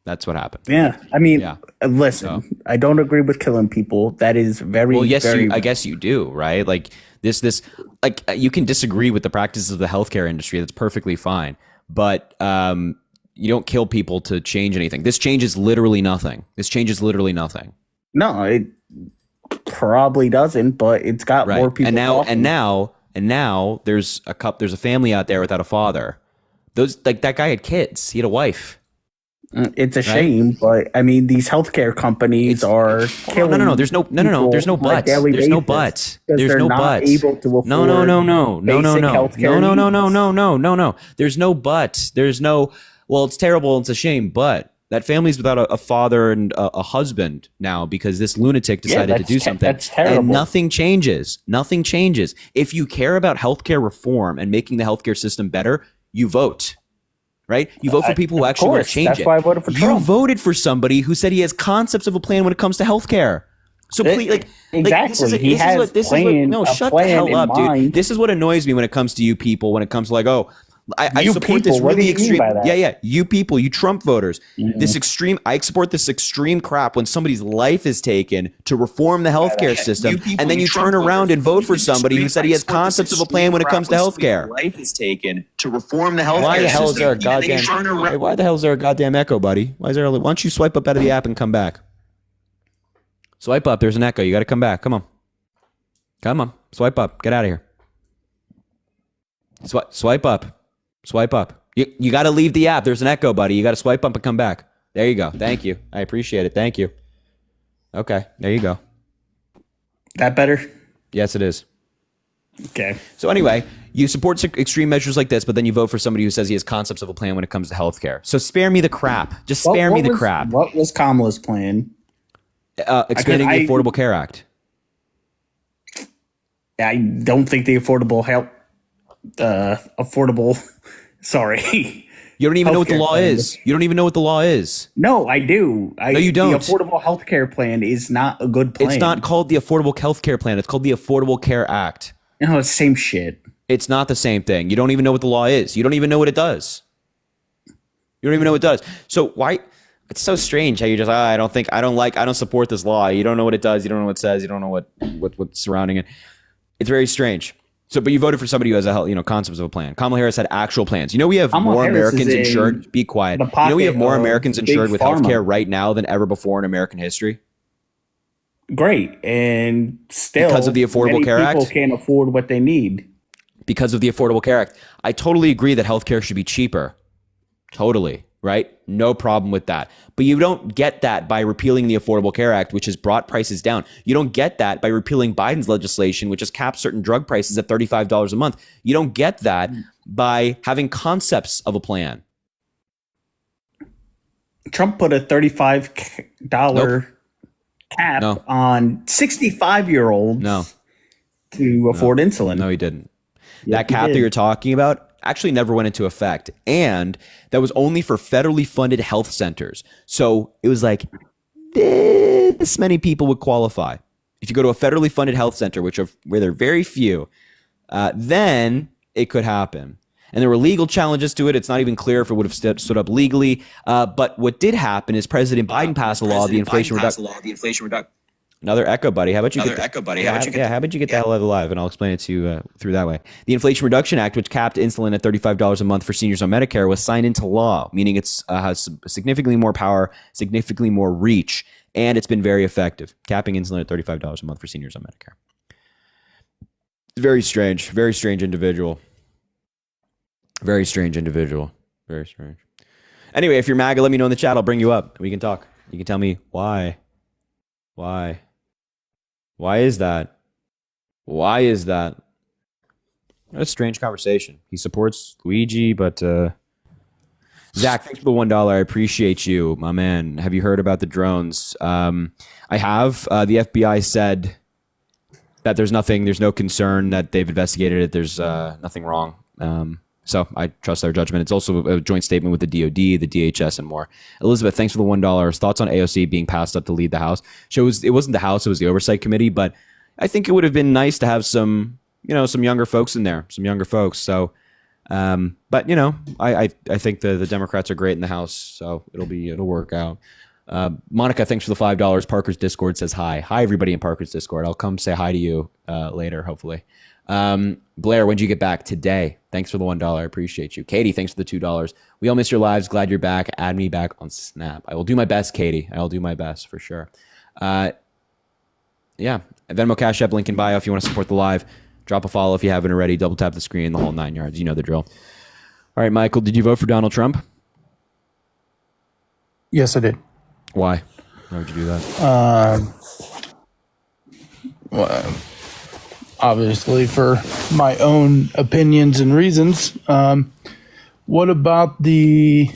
That's what happened. Yeah, I mean, Yeah. listen, I don't agree with killing people. That is very Well, yes, very I guess you do, right? Like this, like you can disagree with the practices of the healthcare industry. That's perfectly fine, but you don't kill people to change anything. This changes literally nothing. No, it probably doesn't, but it's got Right. more people. And now there's a family out there without a father. That guy had kids. He had a wife. It's a shame, but I mean, these healthcare companies are killing. No. There's no people on a but. daily There's no basis but. because There's they're no not but. able to afford No. basic healthcare No. There's no but. There's no. Well, it's terrible. It's a shame, but that family's without a father and a husband now because this lunatic decided to do something. That's terrible. And nothing changes. Nothing changes. If you care about healthcare reform and making the healthcare system better, you vote. Right? You vote for people who actually want to change That's it. why I voted for You Trump. voted for somebody who said he has concepts of a plan when it comes to healthcare. So please, exactly. He has no, a shut the plan hell in up, dude. mind. This is what annoys me when it comes to you people. When it comes to like, oh, I You support people, this what do really you mean extreme. by that? Yeah. You people, you Trump voters. This extreme. I support this extreme crap when somebody's life is taken to reform the healthcare system, and then you turn around and vote for somebody who said he has concepts of a plan when it comes to healthcare. Life is taken to reform the healthcare Why the hell is there a system, and then you turn goddamn? around- Hey, why the hell is there a goddamn echo, buddy? Why don't you swipe up out of the app and come back? Swipe up. There's an echo. You got to come back. Come on. Swipe up. Get out of here. Swipe up. Swipe up. You got to leave the app. There's an echo, buddy. You got to swipe up and come back. There you go. Thank you. I appreciate it. Thank you. Okay. There you go. That better? Yes, it is. Okay. So anyway, you support extreme measures like this, but then you vote for somebody who says he has concepts of a plan when it comes to healthcare. So spare me the crap. Just spare me the crap. What was Kamala's plan? Expanding the Affordable Care Act. I don't think the sorry. You don't even know what the Healthcare law plan. is. You don't even know what the law is. No, I do. No, you don't. The Affordable Health Care Plan is not a good plan. It's not called the Affordable Health Care Plan. It's called the Affordable Care Act. No, it's the same shit. It's not the same thing. You don't even know what the law is. You don't even know what it does. You don't even know what it does. So why? It's so strange how you just, I don't support this law. You don't know what it does. You don't know what it says. You don't know what's surrounding it. It's very strange. So, but you voted for somebody who has concepts of a plan. Kamala Harris had actual plans. We have Kamala more Harris Americans is insured. Be quiet. the We have more pocket of Americans big insured with pharma. healthcare right now than ever before in American history. Great, and still Because of the Affordable many Care people Act? can't afford what they need. Because of the Affordable Care Act. I totally agree that healthcare should be cheaper. Totally. Right? No problem with that. But you don't get that by repealing the Affordable Care Act, which has brought prices down. You don't get that by repealing Biden's legislation, which has capped certain drug prices at $35 a month. You don't get that by having concepts of a plan. Trump put a $35 cap No. on 65-year-olds No. to afford insulin. No, he didn't. Yes, That he cap that did. you're talking about actually never went into effect. And that was only for federally funded health centers. So it was like this many people would qualify. If you go to a federally funded health center, where there are very few, then it could happen. And there were legal challenges to it. It's not even clear if it would have stood up legally. But what did happen is President Biden passed a law, the Inflation Reduction. Another echo, buddy. How about you get how about you get the hell out of the live, and I'll explain it to you through that way. The Inflation Reduction Act, which capped insulin at $35 a month for seniors on Medicare, was signed into law, meaning it's has significantly more power, significantly more reach, and it's been very effective, capping insulin at $35 a month for seniors on Medicare. Very strange individual. Very strange individual. Very strange. Anyway, if you're MAGA, let me know in the chat. I'll bring you up. We can talk. You can tell me why. Why is that? Why is that? What a strange conversation. He supports Luigi, but Zach, thanks for the $1. I appreciate you, my man. Have you heard about the drones? I have. The FBI said that there's no concern, that they've investigated it. There's nothing wrong. So I trust their judgment. It's also a joint statement with the DOD, the DHS, and more. Elizabeth, thanks for the $1. Thoughts on AOC being passed up to lead the House? It wasn't the House, it was the Oversight Committee, but I think it would have been nice to have some younger folks in there, So, but I think the Democrats are great in the House, so it'll work out. Monica, thanks for the $5. Parker's Discord says hi. Hi, everybody in Parker's Discord. I'll come say hi to you later, hopefully. Blair, when did you get back? Today. Thanks for the $1. I appreciate you. Katie, thanks for the $2. We all miss your lives. Glad you're back. Add me back on Snap. I will do my best, Katie. I'll do my best for sure. Yeah. Venmo, Cash App, link in bio if you want to support the live. Drop a follow if you haven't already. Double tap the screen, the whole 9 yards. You know the drill. All right, Michael, did you vote for Donald Trump? Yes, I did. Why? Why would you do that? Well, obviously, for my own opinions and reasons. What about the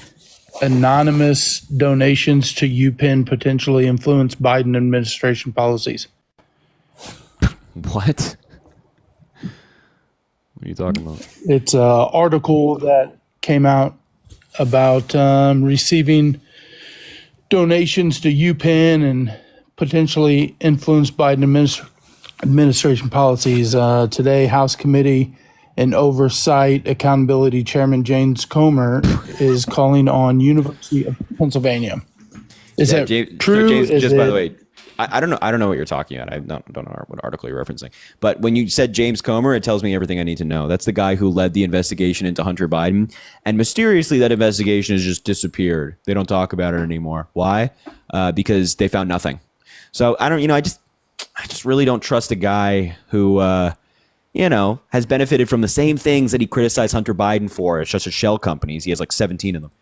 anonymous donations to UPenn potentially influence Biden administration policies? What? What are you talking about? It's an article that came out about receiving donations to UPenn and potentially influence Biden administration policies. Today, House Committee and Oversight Accountability Chairman James Comer is calling on University of Pennsylvania. Is that true? So James, Is just by the it- way, I don't know. I don't know what you're talking about. I don't know what article you're referencing. But when you said James Comer, it tells me everything I need to know. That's the guy who led the investigation into Hunter Biden, and mysteriously that investigation has just disappeared. They don't talk about it anymore. Why? Because they found nothing. So I don't. I just really don't trust a guy who has benefited from the same things that he criticized Hunter Biden for, such as shell companies. He has like 17 of them.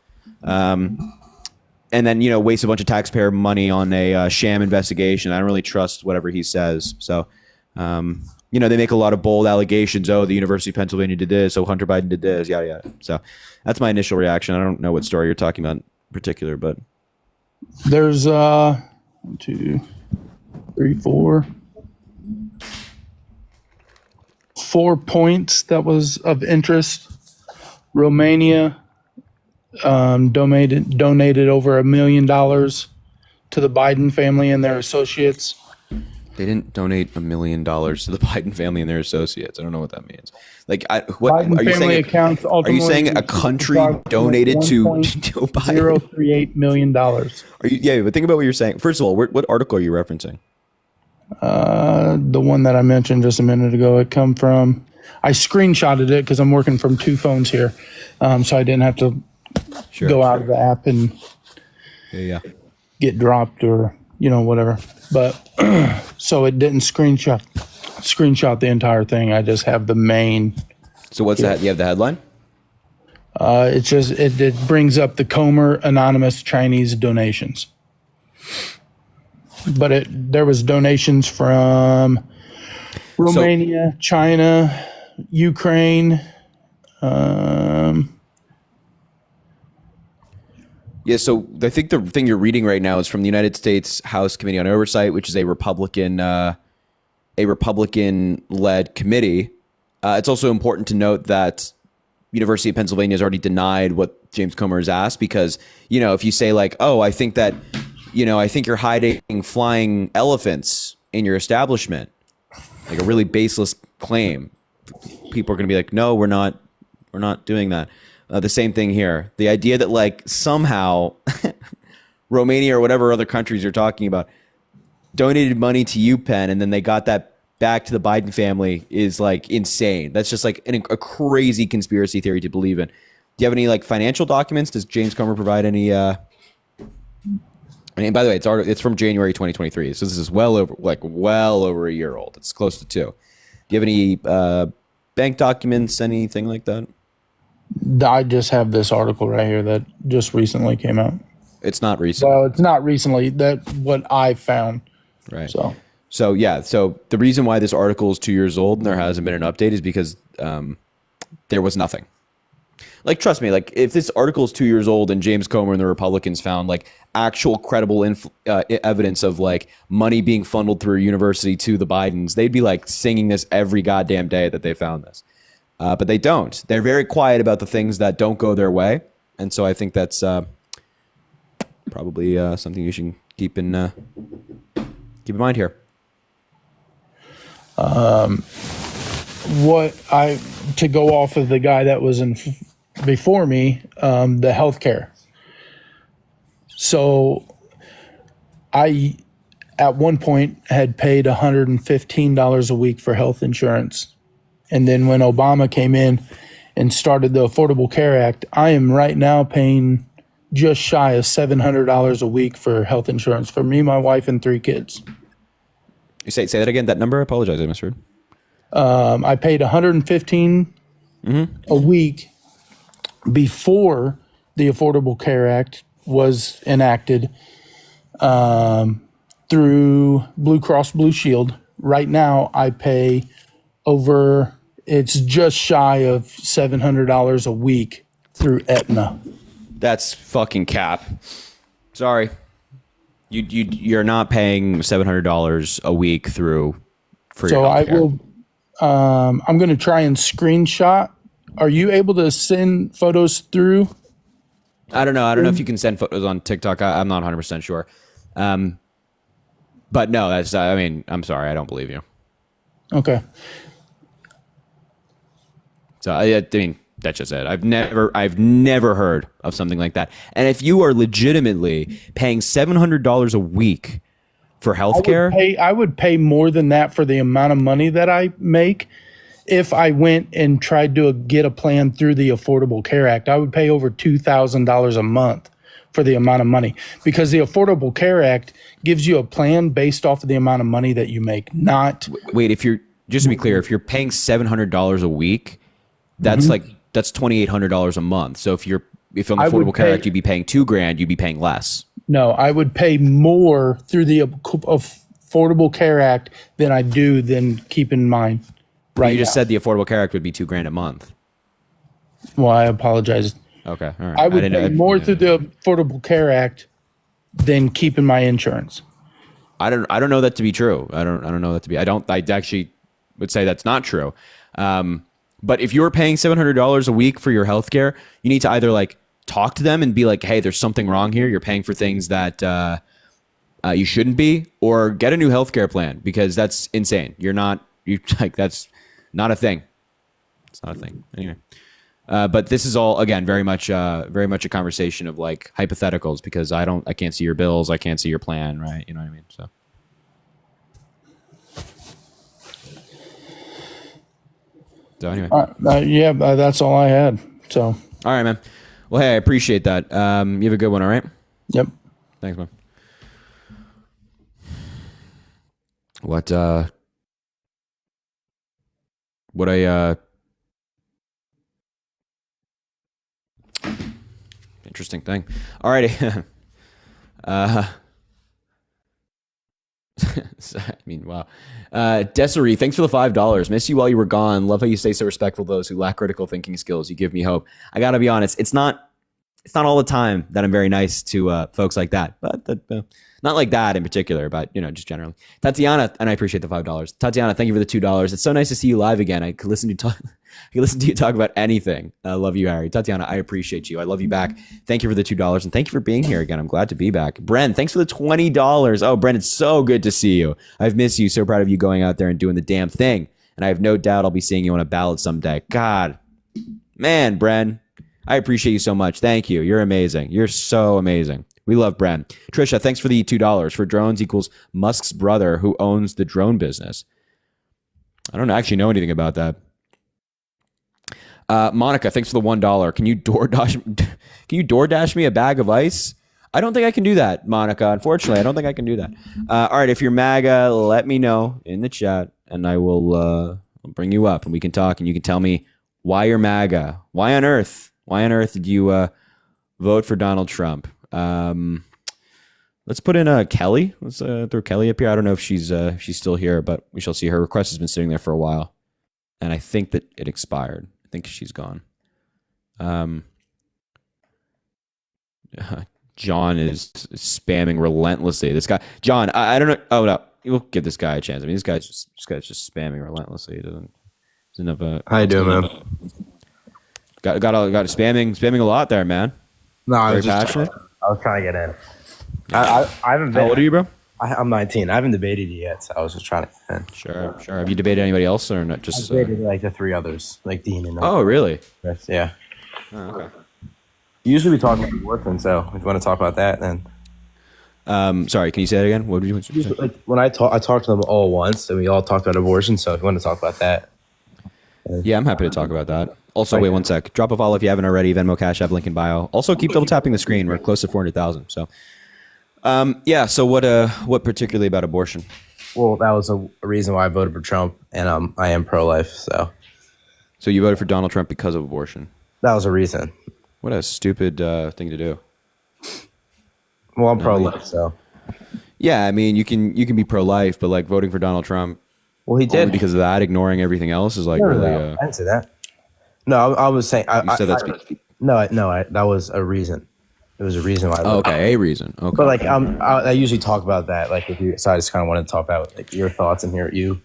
And then, waste a bunch of taxpayer money on a sham investigation. I don't really trust whatever he says. So, they make a lot of bold allegations. Oh, the University of Pennsylvania did this. Oh, Hunter Biden did this. Yada, yada. So that's my initial reaction. I don't know what story you're talking about in particular, but. There's 1, 2, 3, 4. 4 points that was of interest. Romania donated over $1 million to the Biden family and their associates. They didn't donate $1 million to the Biden family and their associates. I don't know what that means. Like, Biden are you family saying? accounts Are you saying a country donated to Joe Biden? $0.038 million. But think about what you're saying. First of all, what article are you referencing? The one that I mentioned just a minute ago. It come from. I screenshotted it because I'm working from 2 phones here, so I didn't have to go out of the app and get dropped or whatever. But so it didn't screenshot the entire thing. I just have the main. So what's that? You have the headline? It brings up the Comer anonymous Chinese donations. But there was donations from Romania, China, Ukraine. So I think the thing you're reading right now is from the United States House Committee on Oversight, which is a Republican-led committee. It's also important to note that University of Pennsylvania has already denied what James Comer has asked because, if you say like, oh, I think that, I think you're hiding flying elephants in your establishment, like a really baseless claim, people are going to be like, no, we're not doing that. The same thing here. The idea that like somehow Romania or whatever other countries you're talking about donated money to UPenn and then they got that back to the Biden family is like insane. That's just like a crazy conspiracy theory to believe in. Do you have any like financial documents? Does James Comer provide any? And by the way, it's from January 2023, so this is well over a year old. It's close to 2. Do you have any bank documents, anything like that? I just have this article right here that just recently came out. It's not recent. Well, it's not recently. That's what I found. Right. So the reason why this article is 2 years old and there hasn't been an update is because there was nothing. Like, trust me, like if this article is 2 years old and James Comer and the Republicans found like actual credible evidence of like money being funneled through a university to the Bidens, they'd be like singing this every goddamn day that they found this. But they don't. They're very quiet about the things that don't go their way. And so I think that's probably something you should keep in mind here. To go off of the guy that was in before me, the healthcare. So I, at one point, had paid $115 a week for health insurance. And then when Obama came in and started the Affordable Care Act, I am right now paying just shy of $700 a week for health insurance for me, my wife, and 3 kids. You say that again, that number? I apologize, I misheard. I paid $115 a week before the Affordable Care Act was enacted through Blue Cross Blue Shield. Right now, I pay it's just shy of $700 a week through Aetna. That's fucking cap. Sorry. You're not paying $700 a week for your healthcare. I will. I'm going to try and screenshot. Are you able to send photos through? I don't know. I don't know if you can send photos on TikTok. I'm not 100% sure. But no, I'm sorry. I don't believe you. Okay. So I mean, that's just it. I've never heard of something like that. And if you are legitimately paying $700 a week for healthcare, I would pay more than that for the amount of money that I make. If I went and tried to get a plan through the Affordable Care Act, I would pay over $2,000 a month for the amount of money, because the Affordable Care Act gives you a plan based off of the amount of money that you make. Not wait, just to be clear, if you're paying $700 a week, that's that's $2,800 a month. So if on the Affordable Care Act, you'd be paying $2,000, you'd be paying less. No, I would pay more through the Affordable Care Act than I do. Then keep in mind, right? You just said the Affordable Care Act would be $2,000 a month. Well, I apologize. Okay, all right. I would pay more through the Affordable Care Act than keeping my insurance. I don't know that to be true. I don't know that to be. I actually would say that's not true. But if you're paying $700 a week for your healthcare, you need to either like talk to them and be like, hey, there's something wrong here. You're paying for things that you shouldn't be, or get a new healthcare plan, because that's insane. That's not a thing. It's not a thing. Anyway. But this is all, again, very much a conversation of like hypotheticals, because I can't see your bills. I can't see your plan. Right. You know what I mean? So anyway. That's all I had. So. All right, man. Well, hey, I appreciate that. You have a good one. All right. Yep. Thanks, man. Interesting thing. All righty. I mean, wow. Desiree, thanks for the $5. Miss you while you were gone. Love how you stay so respectful of those who lack critical thinking skills. You give me hope. I gotta be honest. It's not all the time that I'm very nice to folks like that, but not like that in particular, but just generally. Tatiana, and I appreciate the $5. Tatiana, thank you for the $2. It's so nice to see you live again. I could listen to you talk about anything. I love you, Harry. Tatiana, I appreciate you. I love you back. Thank you for the $2, and thank you for being here again. I'm glad to be back. Bren, thanks for the $20. Oh, Bren, it's so good to see you. I've missed you. So proud of you going out there and doing the damn thing. And I have no doubt I'll be seeing you on a ballot someday. God, man, Bren, I appreciate you so much. Thank you. You're amazing. You're so amazing. We love Bren. Trisha, thanks for the $2. For drones equals Musk's brother who owns the drone business. I don't actually know anything about that. Monica, thanks for the $1. Can you DoorDash me a bag of ice? I don't think I can do that, Monica. Unfortunately, I don't think I can do that. All right, if you're MAGA, let me know in the chat, and I will I'll bring you up, and we can talk, and you can tell me why you're MAGA. Why on earth did you vote for Donald Trump? Let's put in Kelly. Let's throw Kelly up here. I don't know if she's still here, but we shall see. Her request has been sitting there for a while, and I think that it expired. I think she's gone. John is spamming relentlessly. This guy, John, I don't know. Oh no, we'll give this guy a chance. I mean, this guy's just spamming relentlessly. He doesn't have a. How you doing, man? Got spamming a lot there, man. No, I was just passionate. I was trying to get in. I haven't been. How old are you, bro? I'm 19. I haven't debated you yet, so I was just trying to get in. Sure. Have you debated anybody else or not? Just I debated like the three others, like Dean and. Oh, really? Yeah. Oh, okay. Usually we talk about abortion, so if you want to talk about that, then. Sorry, can you say that again? What did you say? Like when I talked to them all once, and we all talked about abortion. So if you want to talk about that. Yeah, I'm happy to talk about that. Also, wait one sec. Drop a follow if you haven't already. Venmo, Cash App, link in bio. Also, keep double tapping the screen. We're close to 400,000. So, yeah. So, what particularly about abortion? Well, that was a reason why I voted for Trump, and I am pro-life. So you voted for Donald Trump because of abortion? That was a reason. What a stupid thing to do. Well, I'm pro-life, so. Yeah, I mean, you can be pro-life, but like voting for Donald Trump. Well, he did because of that. Ignoring everything else is like really. No. I didn't say that. No, I was saying. You said that's. That was a reason. It was a reason why. Okay, a reason. Okay. But like, I usually talk about that. Like, if you, so I just kind of wanted to talk about like your thoughts and hear you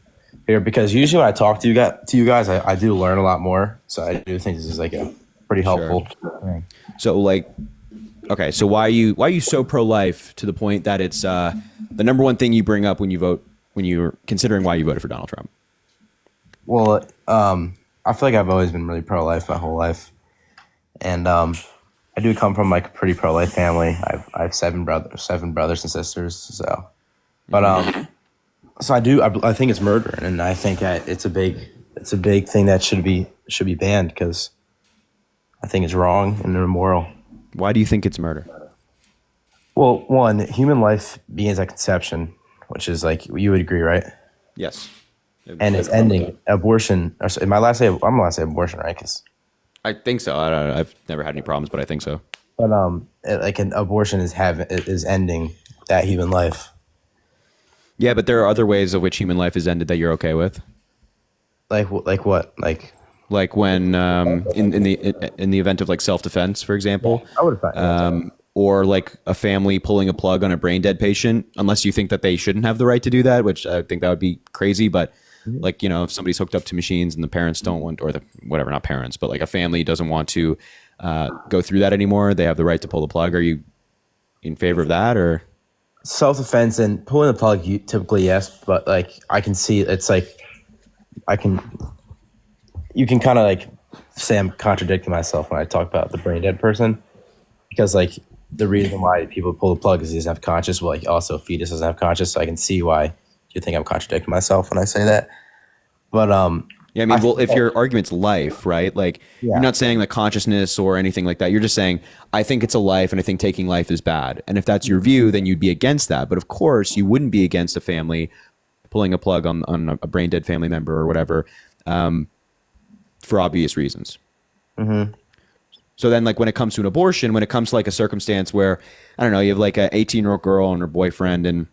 here, because usually when I talk to you guys, I do learn a lot more. So I do think this is like a pretty helpful thing. So like, okay, so why are you so pro-life to the point that it's the number one thing you bring up when you're considering why you voted for Donald Trump? Well, I feel like I've always been really pro-life my whole life, and I do come from like a pretty pro-life family. I have seven brothers and sisters. So, but so I think it's murder, and I think that it's a big thing that should be banned because I think it's wrong and immoral. Why do you think it's murder? Well, one, human life begins at conception, which is like you would agree, right? Yes. And it's ending. Abortion. Or, am I allowed to say? I'm allowed to say abortion, right? Cause, I think so. I don't know. I've never had any problems, but I think so. but like an abortion is ending that human life. Yeah, but there are other ways of which human life is ended that you're okay with. Like what? Like when in the event of like self-defense, for example. I would have Or like a family pulling a plug on a brain dead patient, unless you think that they shouldn't have the right to do that, which I think that would be crazy. But like, you know, if somebody's hooked up to machines and the parents don't want, or the whatever, not parents, but like a family doesn't want to go through that anymore, they have the right to pull the plug. Are you in favor of that, or? Self-defense and pulling the plug, typically yes, but like I can see it's like you can kind of like say I'm contradicting myself when I talk about the brain dead person, because like the reason why people pull the plug is he doesn't have conscious. Well, like also fetus doesn't have conscious, so I can see why you think I'm contradicting myself when I say that. But yeah, I mean, well, if your argument's life, right? Like you're not saying like consciousness or anything like that. You're just saying I think it's a life, and I think taking life is bad. And if that's your view, then you'd be against that. But of course, you wouldn't be against a family pulling a plug on a brain dead family member or whatever, for obvious reasons. Mm-hmm. So then, like when it comes to an abortion, when it comes to like a circumstance where, I don't know, you have like an 18-year-old girl and her boyfriend, and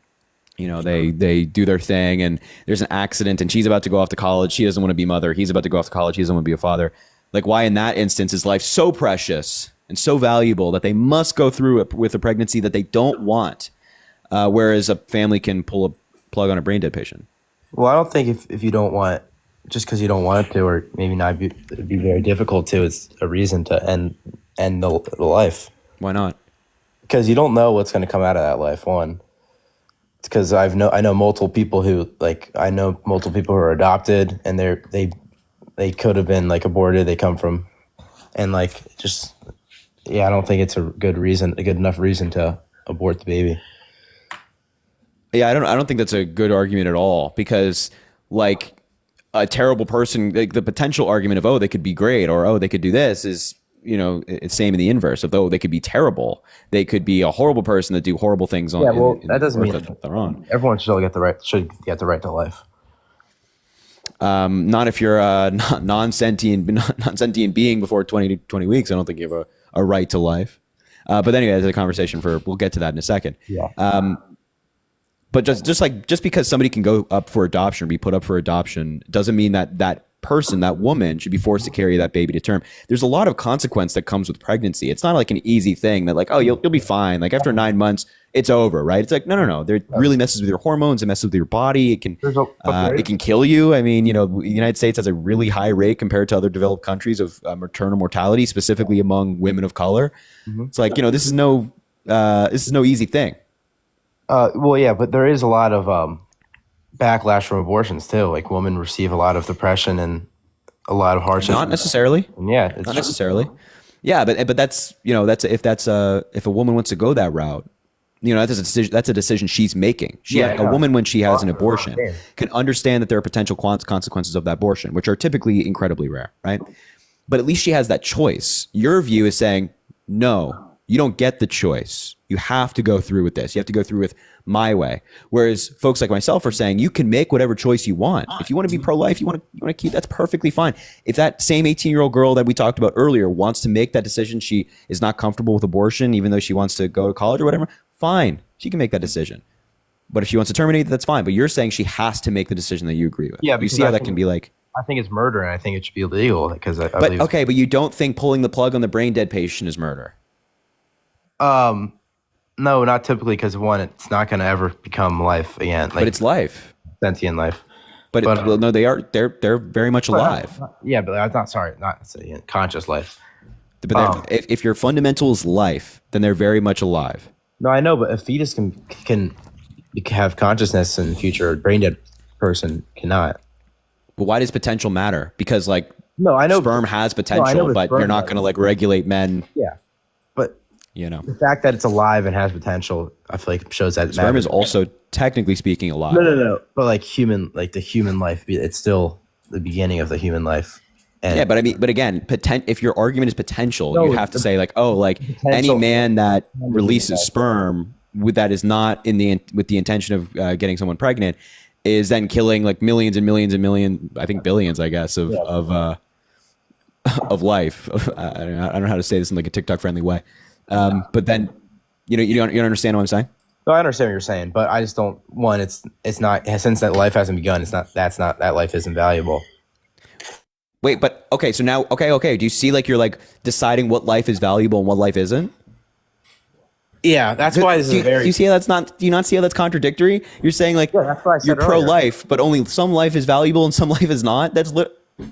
you know they do their thing, and there's an accident, and she's about to go off to college. She doesn't want to be mother. He's about to go off to college. He doesn't want to be a father. Like, why in that instance is life so precious and so valuable that they must go through it with a pregnancy that they don't want, whereas a family can pull a plug on a brain dead patient? well, I don't think if you don't want, just because you don't want it to, or maybe not, it'd be very difficult to. It's a reason to end the life. Why not? Because you don't know what's going to come out of that life. One, because I know multiple people who who are adopted, and they could have been like aborted. They come from, and like just I don't think it's a good enough reason to abort the baby. Yeah, I don't think that's a good argument at all, because like a terrible person, like the potential argument of, oh, they could be great, or, oh, they could do this, is, you know, it's same in the inverse of, oh, they could be terrible. They could be a horrible person that do horrible things on. Yeah, well, that doesn't mean that they're on. Everyone should get the right to life. Not if you're a non-sentient being before 20 weeks. I don't think you have a right to life. But anyway, that's a conversation we'll get to that in a second. Yeah. But just because somebody can go up for adoption or be put up for adoption doesn't mean that person, that woman, should be forced to carry that baby to term. There's a lot of consequence that comes with pregnancy. It's not like an easy thing that like, oh, you'll be fine. Like after 9 months, it's over, right? It's like, no. It really messes with your hormones. It messes with your body. It can kill you. I mean, you know, the United States has a really high rate compared to other developed countries of maternal mortality, specifically among women of color. Mm-hmm. It's like, you know, this is no easy thing. Well, yeah, but there is a lot of backlash from abortions too. Like women receive a lot of depression and a lot of hardship. Not necessarily. And yeah, not necessarily. Yeah, but that's, you know, if a woman wants to go that route, you know, that's a decision she's making. A woman, when she has an abortion, can understand that there are potential consequences of that abortion, which are typically incredibly rare, right? But at least she has that choice. Your view is saying, no, you don't get the choice. You have to go through with this. You have to go through with my way. Whereas folks like myself are saying you can make whatever choice you want. If you want to be pro-life, you want to keep, that's perfectly fine. If that same 18-year-old girl that we talked about earlier wants to make that decision, she is not comfortable with abortion, even though she wants to go to college or whatever, fine. She can make that decision. But if she wants to terminate, that's fine. But you're saying she has to make the decision that you agree with. Yeah, you see how that can be like. I think it's murder, and I think it should be illegal because I believe. Okay, but you don't think pulling the plug on the brain dead patient is murder? No, not typically, because one, it's not going to ever become life again. Like, but it's life, sentient life. But no, they're very much alive. But I'm not sentient, conscious life. But if your fundamental is life, then they're very much alive. No, I know, but a fetus can have consciousness in the future. A brain dead person cannot. But why does potential matter? Because like No, I know sperm has potential, with but sperm you're not has- going to like regulate men. Yeah, but You know, the fact that it's alive and has potential, I feel like shows that sperm is also technically speaking alive. no. But like the human life, it's still the beginning of the human life. And Yeah, but I mean, but again, if your argument is potential, No, you have to say like, oh, like any potential- man that releases sperm that is not with the intention of getting someone pregnant is then killing like millions and millions and millions, I think billions, I guess, of life. I don't know how to say this in like a TikTok friendly way, but then you don't understand what I'm saying. No, I understand what you're saying, but I just don't. One, it's not since that life hasn't begun. That life isn't valuable. Wait, but okay, so now, okay. Do you see like you're like deciding what life is valuable and what life isn't? Yeah, that's why this is very. Do you see how that's not? Do you not see how that's contradictory? You're saying like that's what I said you're earlier. pro-life, but only some life is valuable and some life is not. That's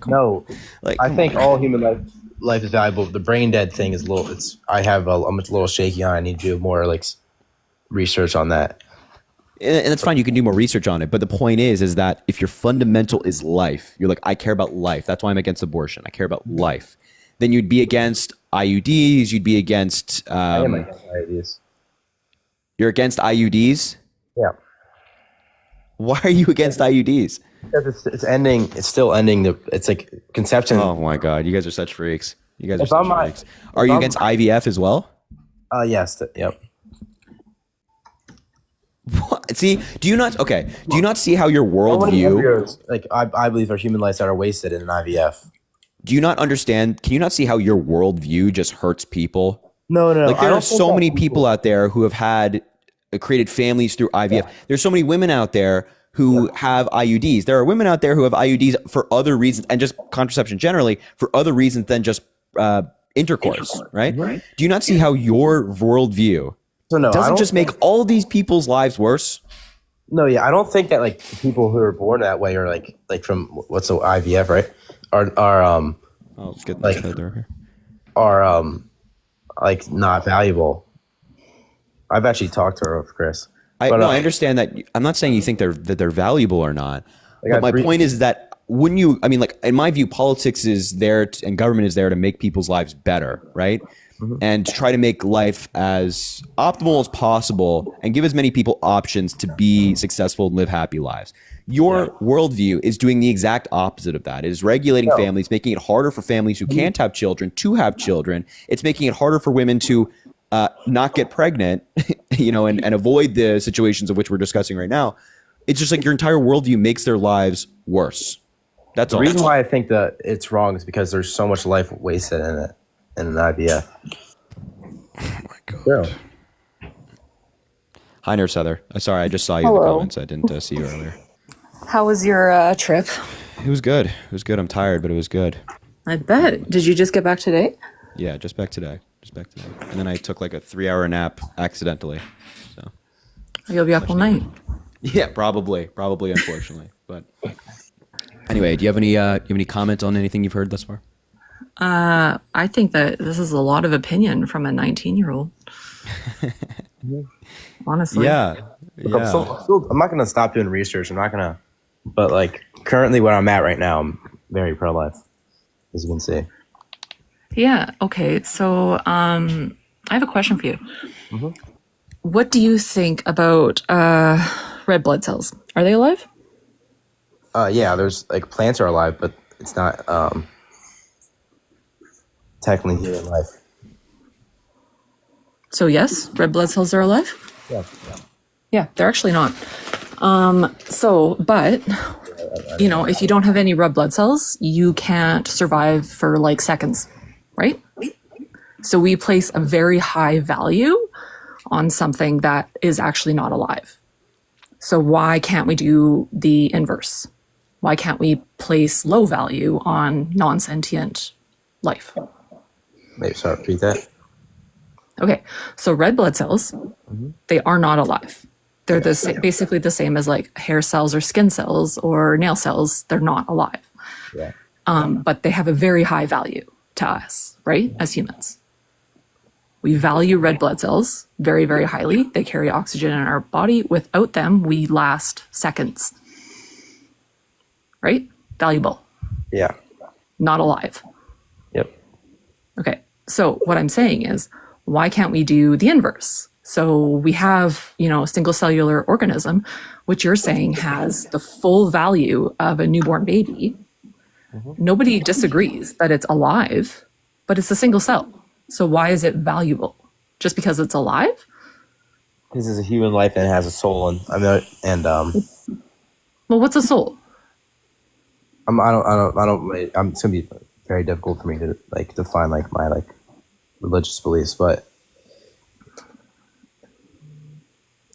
No, like I think all human life is valuable. The brain dead thing is a little. I'm a little shaky on. I need to do more like research on that. and that's fine. You can do more research on it. But the point is that if your fundamental is life, you're like, I care about life. That's why I'm against abortion. I care about life. Then you'd be against IUDs. You'd be against. I am against IUDs. You're against IUDs. Yeah. Why are you against IUDs? Because it's ending. It's still ending. It's like conception. Oh my God, you guys are such freaks. You guys are If such I'm- freaks. Are you against IVF as well? Yes. Yep. What? See, do you not see how your worldview? Embryos, like I believe are human lives that are wasted in an IVF. Do you not understand? Can you not see how your worldview just hurts people? No. Like I there don't are think so that many people out there who have had created families through IVF. There's so many women out there who have IUDs. There are women out there who have IUDs for other reasons and just contraception generally for other reasons than just intercourse, right? Do you not see how your worldview So no, I doesn't don't just make all these people's lives worse? No, yeah, I don't think that like people who are born that way are like from what's the IVF, right? Are Oh, let's get Like- here. are like not valuable. I've actually talked to her, Chris. I But, understand that. I'm not saying you think they're valuable or not. Like, But my I've point is that wouldn't you? I mean, like in my view, politics is there and government is there to make people's lives better, right? And to try to make life as optimal as possible and give as many people options to be successful and live happy lives. Your worldview is doing the exact opposite of that. It is regulating families, making it harder for families who can't have children to have children. It's making it harder for women to not get pregnant, and avoid the situations of which we're discussing right now. It's just like your entire worldview makes their lives worse. That's The all. reason why I think that it's wrong is because there's so much life wasted in it in an IVF. Oh my God. Yeah. Hi, Nurse Heather. Sorry, I just saw you in the Hello. comments. I didn't see you earlier. How was your trip? It was good. It was good. I'm tired, but it was good. I bet. Did you just get back today? Yeah, just back today. And then I took like a 3-hour nap accidentally. So You'll be up all night. yeah, probably, unfortunately. But anyway, do you have any comment on anything you've heard thus far? I think that this is a lot of opinion from a 19-year-old. Honestly. Yeah. Look, I'm not gonna stop doing research. But like currently where I'm at right now, I'm very pro-life, as you can see. Yeah. Okay. So I have a question for you. What do you think about red blood cells? Are they alive? Yeah, there's like plants are alive, but it's not technically human life. So yes, red blood cells are alive? Yeah. Yeah, they're actually not. But if you don't have any red blood cells, you can't survive for like seconds, right? So we place a very high value on something that is actually not alive. So why can't we do the inverse? Why can't we place low value on non-sentient life? Maybe sorry, repeat that. Okay, so red blood cells, they are not alive. They're basically the same as like hair cells or skin cells or nail cells. They're not alive. Yeah. But they have a very high value to us, right? As humans. We value red blood cells very, very highly. They carry oxygen in our body. Without them, we last seconds. Right? Valuable. Yeah. not alive. Yep. Okay. So what I'm saying is, why can't we do the inverse? So we have, a single cellular organism, which you're saying has the full value of a newborn baby. Nobody disagrees that it's alive, but it's a single cell. So why is it valuable? Just because it's alive? This is a human life and it has a soul, and Well, what's a soul? It's gonna be very difficult for me to define my religious beliefs, but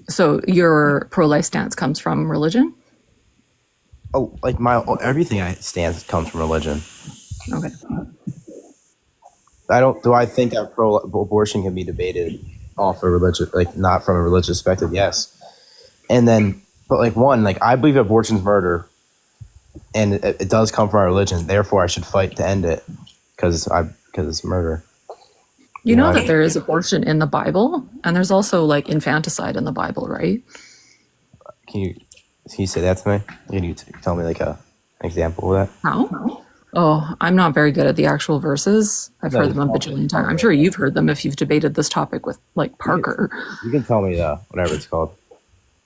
So your pro-life stance comes from religion? everything I stand comes from religion. Okay. Do I think that abortion can be debated off a religious, not from a religious perspective? Yes. And then, but I believe abortion's murder, and it does come from our religion. Therefore, I should fight to end it because it's murder. You know that there is abortion in the Bible, and there's also infanticide in the Bible, right? Can you say that to me? Can you tell me an example of that? How? Oh, I'm not very good at the actual verses. I've heard them a bajillion times. I'm sure you've heard them if you've debated this topic with Parker. You can tell me whatever it's called.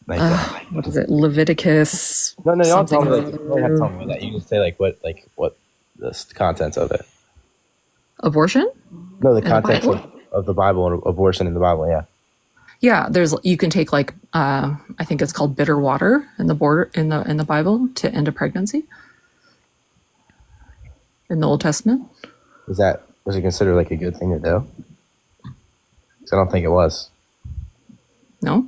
What is it? Leviticus. No, you don't tell me. something or You don't have to tell me that. You can say what the contents of it. Abortion? No, the the contents Bible? of the Bible and abortion in the Bible. Yeah. Yeah, you can take I think it's called bitter water in the Bible to end a pregnancy. In the Old Testament. Was it considered a good thing to do? 'Cause I don't think it was. No.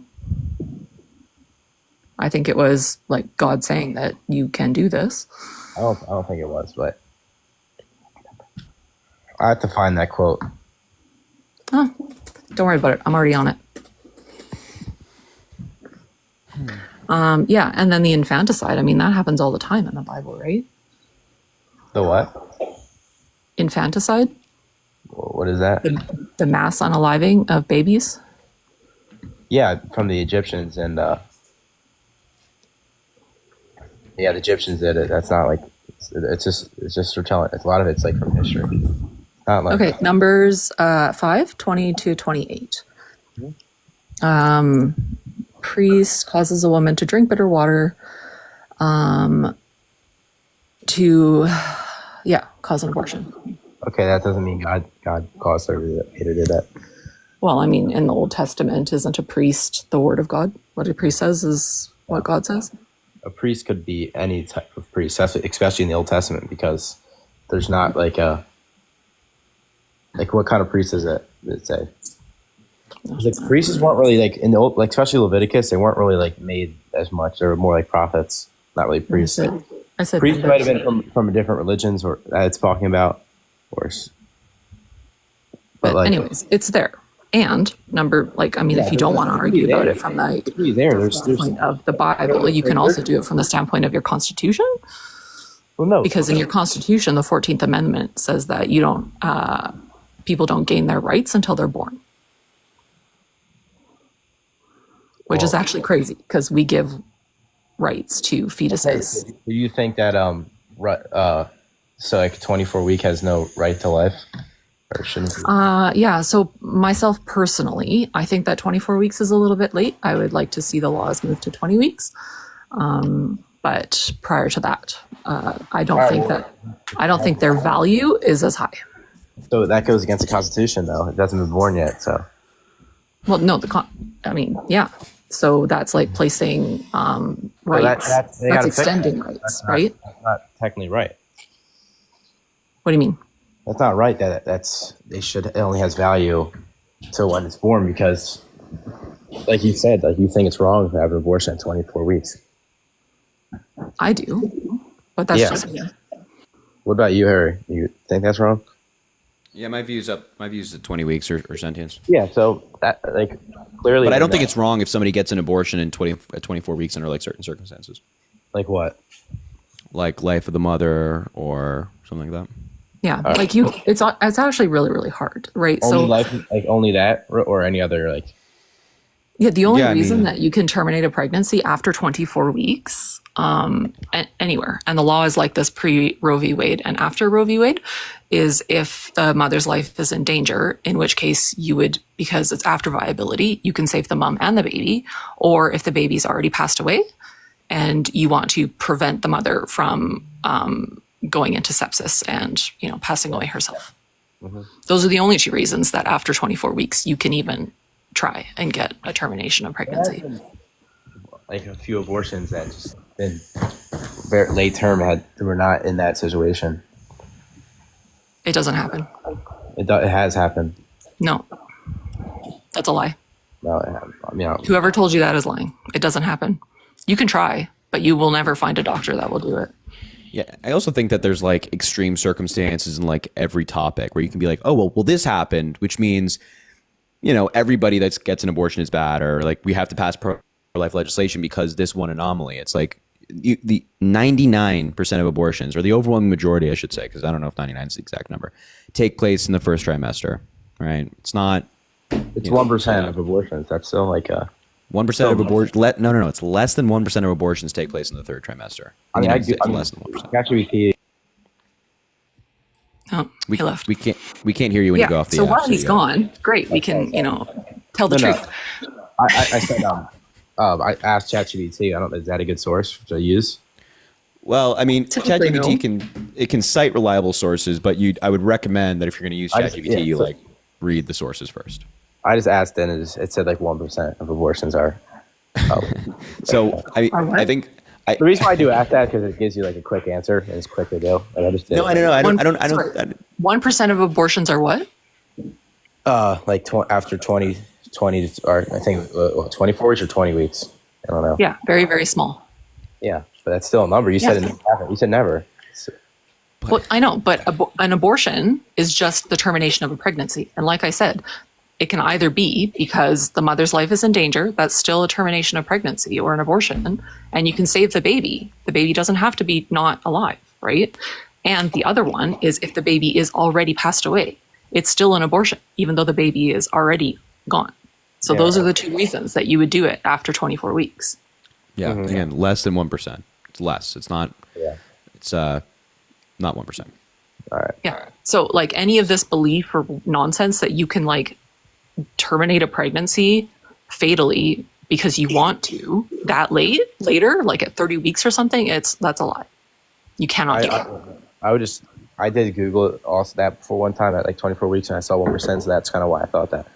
I think it was God saying that you can do this. I don't think it was, but I have to find that quote. Oh, don't worry about it. I'm already on it. Yeah, and then the infanticide. I mean, that happens all the time in the Bible, right? The what? Infanticide, What is that? the mass unaliving of babies. Yeah, from the Egyptians, and the Egyptians did it. That's not it's just retelling. A lot of it's from history. Not Okay, Numbers 5:20 to 28. Priest causes a woman to drink bitter water to cause an abortion. Okay, that doesn't mean God caused her to do that. Well, I mean, in the Old Testament, isn't a priest the word of God? What a priest says is what God says. A priest could be any type of priest, especially in the Old Testament, because there's not what kind of priest is it? Did it say? Priests weren't really in the old, especially Leviticus. They weren't really made as much. They were more like prophets, not really priests. I said Priests might have been from different religions, or that it's talking about, or. But anyways, it's there. And if you don't want to argue about it from the standpoint of the Bible, you can also do it from the standpoint of your Constitution. Well, no, because in your Constitution, the 14th Amendment says that you don't people don't gain their rights until they're born, which is actually crazy because we give rights to fetuses. Do you think that 24 week has no right to life? Or shouldn't be? Yeah. So myself personally, I think that 24 weeks is a little bit late. I would like to see the laws move to 20 weeks. But prior to that, I don't think their value is as high. So that goes against the Constitution, though. It hasn't been born yet, so. Well, no, yeah. So that's placing rights. That's extending rights, right? That's not technically right. What do you mean? That's not right. It only has value till when it's born, because, like you said, you think it's wrong to have an abortion at 24 weeks. I do, but that's just me. What about you, Harry? You think that's wrong? Yeah, my view's at 20 weeks or sentence. Yeah, so that clearly. But I don't think it's wrong if somebody gets an abortion at 24 weeks under certain circumstances. Like what? Like life of the mother or something like that. Yeah, it's actually really, really hard, right? Only life, only that, or any other Yeah, the only Yeah, I reason mean- that you can terminate a pregnancy after 24 weeks anywhere, and the law is like this pre-Roe v. Wade and after Roe v. Wade, is if the mother's life is in danger, in which case you would, because it's after viability, you can save the mom and the baby, or if the baby's already passed away and you want to prevent the mother from going into sepsis and, passing away herself. Mm-hmm. Those are the only two reasons that after 24 weeks you can even try and get a termination of pregnancy. Like a few abortions that just been very late term were not in that situation. It doesn't happen. It has happened. No, that's a lie. No, Whoever told you that is lying. It doesn't happen. You can try, but you will never find a doctor that will do it. Yeah, I also think that there's like extreme circumstances in like every topic where you can be like, oh, well, this happened, which means, everybody that gets an abortion is bad, or like we have to pass pro-life legislation because this one anomaly. It's like the 99% of abortions, or the overwhelming majority, I should say, because I don't know if 99 is the exact number, take place in the first trimester, right? It's not. It's 1% of abortions. That's still like a 1% of abortions. No. It's less than 1% of abortions take place in the third trimester. Less than 1%. ChatGPT. Oh, he left. We can't hear you when you go off the so app. while he's gone, great. We can, tell the truth. I said, I asked ChatGPT. Is that a good source to use? Well, I mean, Typically, ChatGPT can cite reliable sources, but I would recommend that if you're going to use ChatGPT, you read the sources first. I just asked, and it said like 1% of abortions are. So I think. The reason why I do ask that because it gives you like a quick answer and it's quick to do. Like I just did. No, I don't know. I don't. 1% of abortions are what? After 20, or I think 24 weeks or 20 weeks. I don't know. Yeah, very, very small. Yeah, but that's still a number. You said never. So. Well, I know, but an abortion is just the termination of a pregnancy. And like I said, it can either be because the mother's life is in danger, that's still a termination of pregnancy or an abortion, and you can save the baby. The baby doesn't have to be not alive, right? And the other one is if the baby is already passed away, it's still an abortion, even though the baby is already gone. So those are the two reasons that you would do it after 24 weeks. Yeah, again, less than 1%. It's less. It's not. Yeah. It's not 1%. All right. Yeah. So like any of this belief or nonsense that you can like terminate a pregnancy fatally because you want to that later, like at 30 weeks or something, that's a lie. You cannot do it. I did Google it also that before one time at like 24 weeks and I saw 1%, so that's kind of why I thought that.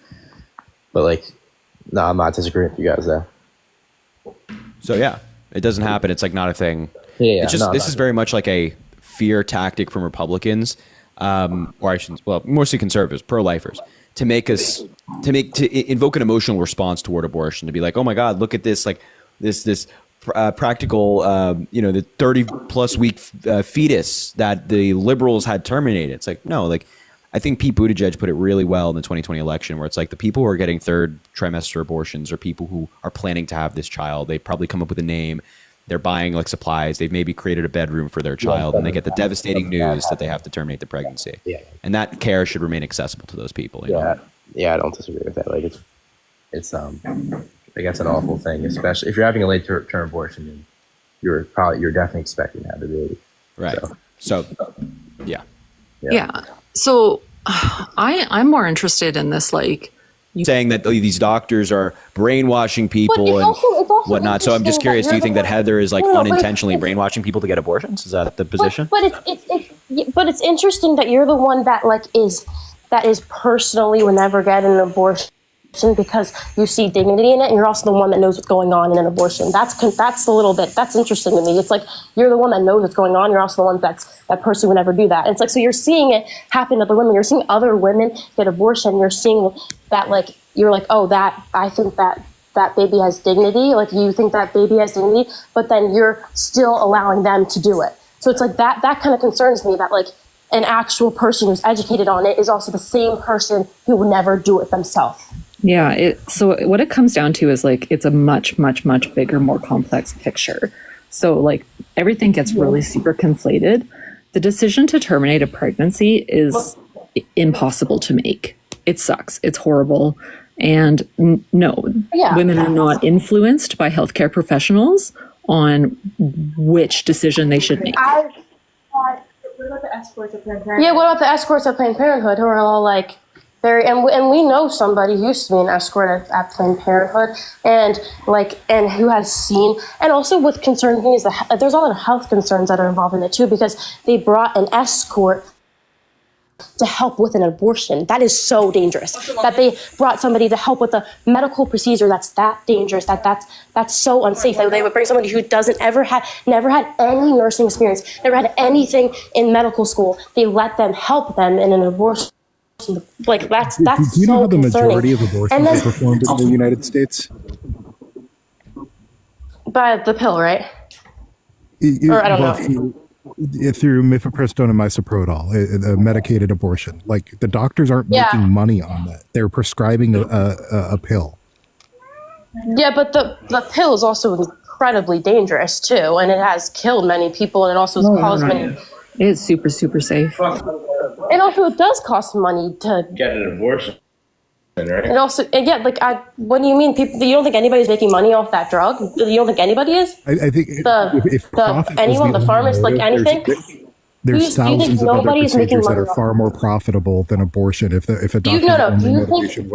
But like, no, I'm not disagreeing with you guys though. So yeah, it doesn't happen. It's like not a thing. Yeah. It's just, this is very much like a fear tactic from Republicans, or I shouldn't, well, mostly conservatives, pro-lifers, to invoke an emotional response toward abortion, to be like, oh my God, look at this, like this practical, the 30 plus week fetus that the liberals had terminated. It's like, no, like I think Pete Buttigieg put it really well in the 2020 election, where it's like the people who are getting third trimester abortions are people who are planning to have this child. They probably come up with a name. They're buying like supplies. They've maybe created a bedroom for their child, and they get the devastating news that they have to terminate the pregnancy. Yeah. And that care should remain accessible to those people. You know? Yeah, I don't disagree with that. Like it's like that's an awful thing, especially if you're having a late term abortion, and you're definitely expecting to have a baby. Right. So yeah. So I'm more interested in this, like, saying that these doctors are brainwashing people and whatnot. So I'm just curious, do you think that Heather is like unintentionally brainwashing people to get abortions? Is that the position? But it's interesting that you're the one that is personally would never get an abortion because you see dignity in it, and you're also the one that knows what's going on in an abortion. That's a little bit, that's interesting to me. It's like you're the one that knows what's going on. You're also the one that person would never do that. And it's like, so you're seeing it happen to other women. You're seeing other women get abortion. You're seeing that, like, you're like, oh, I think that baby has dignity. Like, you think that baby has dignity, but then you're still allowing them to do it. So it's like that kind of concerns me, that like an actual person who's educated on it is also the same person who would never do it themselves. Yeah. So what it comes down to is like, it's a much, much, much bigger, more complex picture. So like everything gets really super conflated. The decision to terminate a pregnancy is impossible to make. It sucks. It's horrible. And no, women are not influenced by healthcare professionals on which decision they should make. What about the escorts of Planned Parenthood? Yeah, what about the escorts of Planned Parenthood who are all like very, and we know somebody who used to be an escort at Planned Parenthood, and who has seen, and also with concerning things, there's a lot of health concerns that are involved in it too, because they brought an escort to help with an abortion. That is so dangerous. That they brought somebody to help with a medical procedure that's that dangerous. That's so unsafe. That they would bring somebody who never had any nursing experience, never had anything in medical school. They let them help them in an abortion. Like that's Do you know how the majority of abortions are performed in the United States? By the pill, right? Or I don't know. Through mifepristone and misoprostol, a medicated abortion. Like the doctors aren't making money on that; they're prescribing a pill. Yeah, but the pill is also incredibly dangerous too, and it has killed many people, and it also has caused many. It is super, super safe. And also, it does cost money to Get an abortion, right? And also, what do you mean? People, you don't think anybody's making money off that drug? You don't think anybody is? I think if anyone, the pharmacist, like anything. There's thousands of other procedures that are far more profitable than abortion. If a doctor's only motivation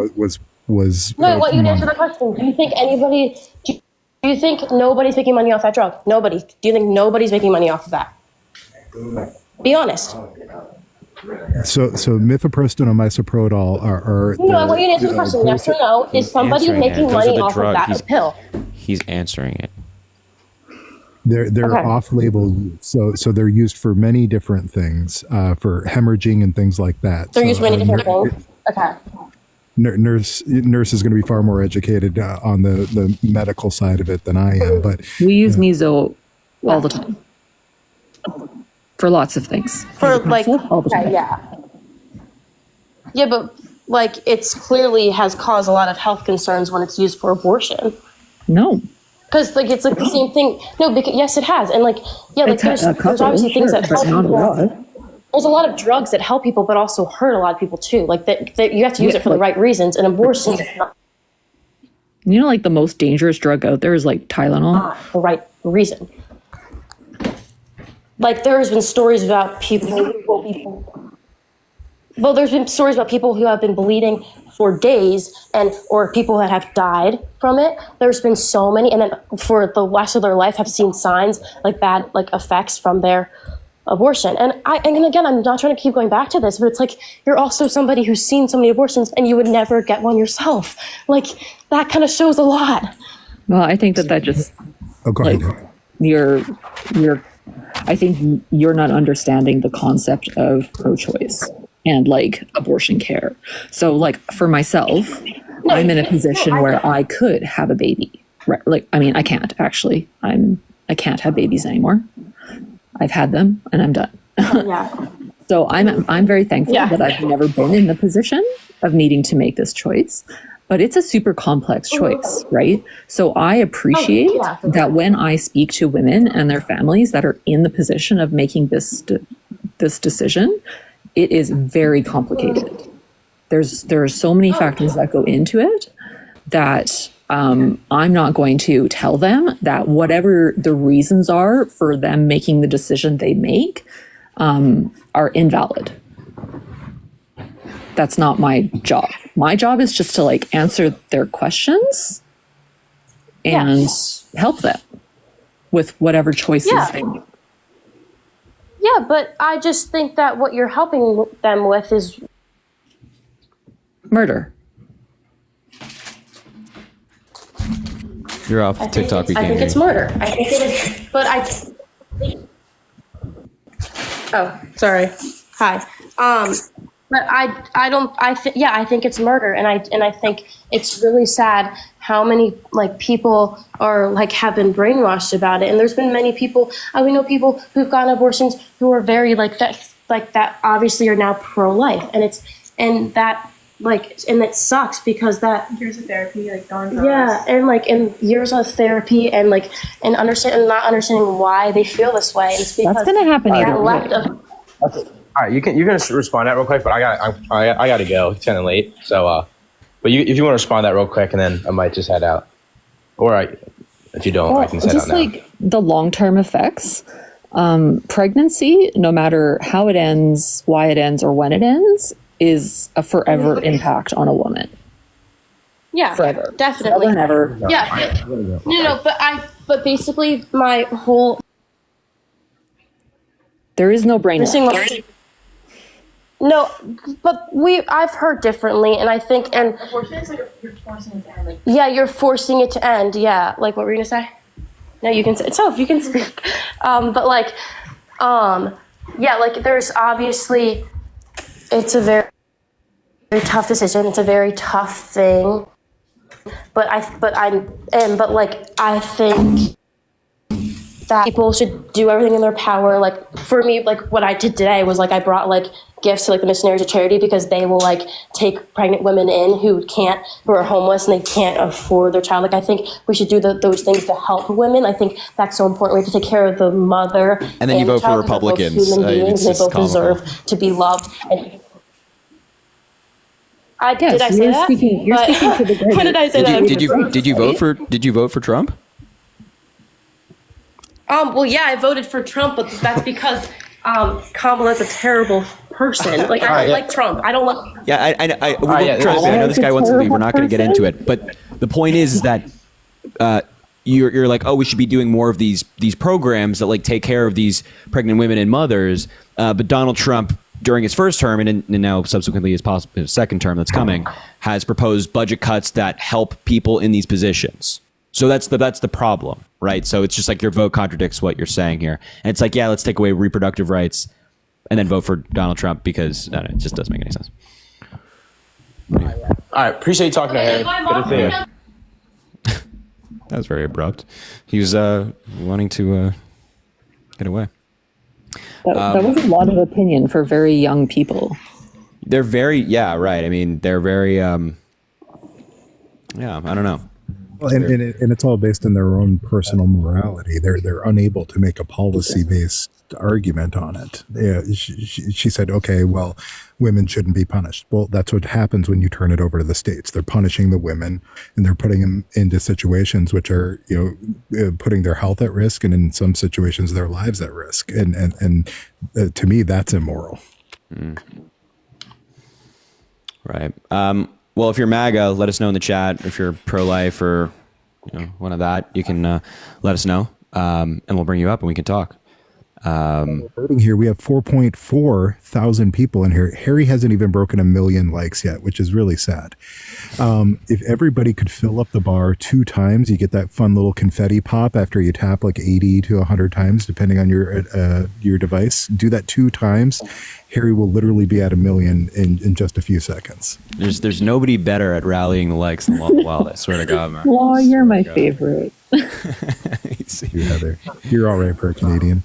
was no, I want you to answer the question. Do you think anybody? Do you think nobody's making money off that drug? Nobody. Do you think nobody's making money off of that? Be honest. So mifepristone and misoprostol are no, I want you to answer the question. Yes or no? Is somebody making money off of that pill? He's answering it. They're off-label use, so they're used for many different things, for hemorrhaging and things like that. They're used for many different things. Okay. Nurse is going to be far more educated on the medical side of it than I am, but we use meso all the time for lots of things. For like all the time. Yeah, but like it's clearly has caused a lot of health concerns when it's used for abortion. No. Because like it's like the same thing. No, because yes, it has, and like there's obviously things that help people. There's a lot of drugs that help people, but also hurt a lot of people too. Like that you have to use it for the right reasons, and abortion is not. You know, like the most dangerous drug out there is like Tylenol. The right reason. Like there's been stories about there's been stories about people who have been bleeding for days or people that have died from it. There's been so many, and then for the rest of their life have seen signs like bad effects from their abortion. And again, I'm not trying to keep going back to this, but it's like you're also somebody who's seen so many abortions and you would never get one yourself. Like that kind of shows a lot. Well, I think that just go ahead. I think you're not understanding the concept of pro-choice and like abortion care. So like for myself, I'm in a position where I could have a baby. Right? Like, I mean, I can't actually. I can't have babies anymore. I've had them and I'm done. So I'm very thankful that I've never been in the position of needing to make this choice. But it's a super complex choice, right? So I appreciate that when I speak to women and their families that are in the position of making this decision, it is very complicated. There are so many factors that go into it that I'm not going to tell them that whatever the reasons are for them making the decision they make are invalid. That's not my job. My job is just to like answer their questions and help them with whatever choices they make. Yeah, but I just think that what you're helping them with is murder. You're off TikTok. I think it's murder. I think it is, but oh, sorry. Hi. But I think it's murder, and I think it's really sad how many people are have been brainwashed about it. And there's been many people. We know people who've gotten abortions who are very that obviously are now pro-life, and that sucks because that years of therapy gone. And years of therapy and not understanding why they feel this way. And it's because that's gonna happen either way. All right, you can respond to that real quick, but I got to go. It's kind of late, so But if you want to respond to that real quick, and then I might just head out. If you don't, I can head out now. Like the long-term effects, pregnancy, no matter how it ends, why it ends, or when it ends, is a forever impact on a woman. Yeah, forever, definitely. Never. Yeah, but basically my whole. There is no brain. No, but I've heard differently, and I think, and you're forcing it to end. Yeah, you're forcing it to end. Yeah, like what were you gonna say? No, you can say. So if you can speak, but like, yeah, like there's obviously, it's a very, very tough decision. It's a very tough thing, but I think that people should do everything in their power. Like for me, like what I did today was like I brought like gifts to like the Missionaries of Charity because they will like take pregnant women in who are homeless and they can't afford their child. Like I think we should do those things to help women. I think that's so important. We have to take care of the mother. And then you vote for Republicans. Both human beings. They both deserve to be loved. And did I say that? You're speaking to the when did I say that? Did you vote for Trump? Well, yeah, I voted for Trump, but that's because Kamala's a terrible person. Like, I don't like Trump. I don't like. Yeah, I know this guy wants to leave. We're not going to get into it, but the point is that you're like, oh, we should be doing more of these programs that like take care of these pregnant women and mothers. But Donald Trump, during his first term and now subsequently his second term that's coming, has proposed budget cuts that help people in these positions. So that's the problem, right? So it's just like your vote contradicts what you're saying here. And it's like, yeah, let's take away reproductive rights and then vote for Donald Trump because it just doesn't make any sense. All right. Appreciate you talking to Harry. Good to see you. That was very abrupt. He was wanting to get away. That was a lot of opinion for very young people. They're very, right. I mean, they're very, I don't know. Well, and it's all based on their own personal morality. They're unable to make a policy-based argument on it. Yeah, she said, okay, well, women shouldn't be punished. Well, that's what happens when you turn it over to the states. They're punishing the women, and they're putting them into situations which are, putting their health at risk, and in some situations, their lives at risk. And to me, that's immoral. Right. Well, if you're MAGA, let us know in the chat. If you're pro-life or one of that, you can let us know, and we'll bring you up and we can talk. Voting here, we have 4.4 thousand people in here. Harry hasn't even broken 1 million likes yet, which is really sad. If everybody could fill up the bar 2 times, you get that fun little confetti pop after you tap like 80 to 100 times, depending on your device. Do that 2 times. Harry will literally be at 1 million in just a few seconds. There's nobody better at rallying the likes than Lawful Wild. I swear to God, man. Oh, you're my favorite. You, Heather. You're all right for a Canadian.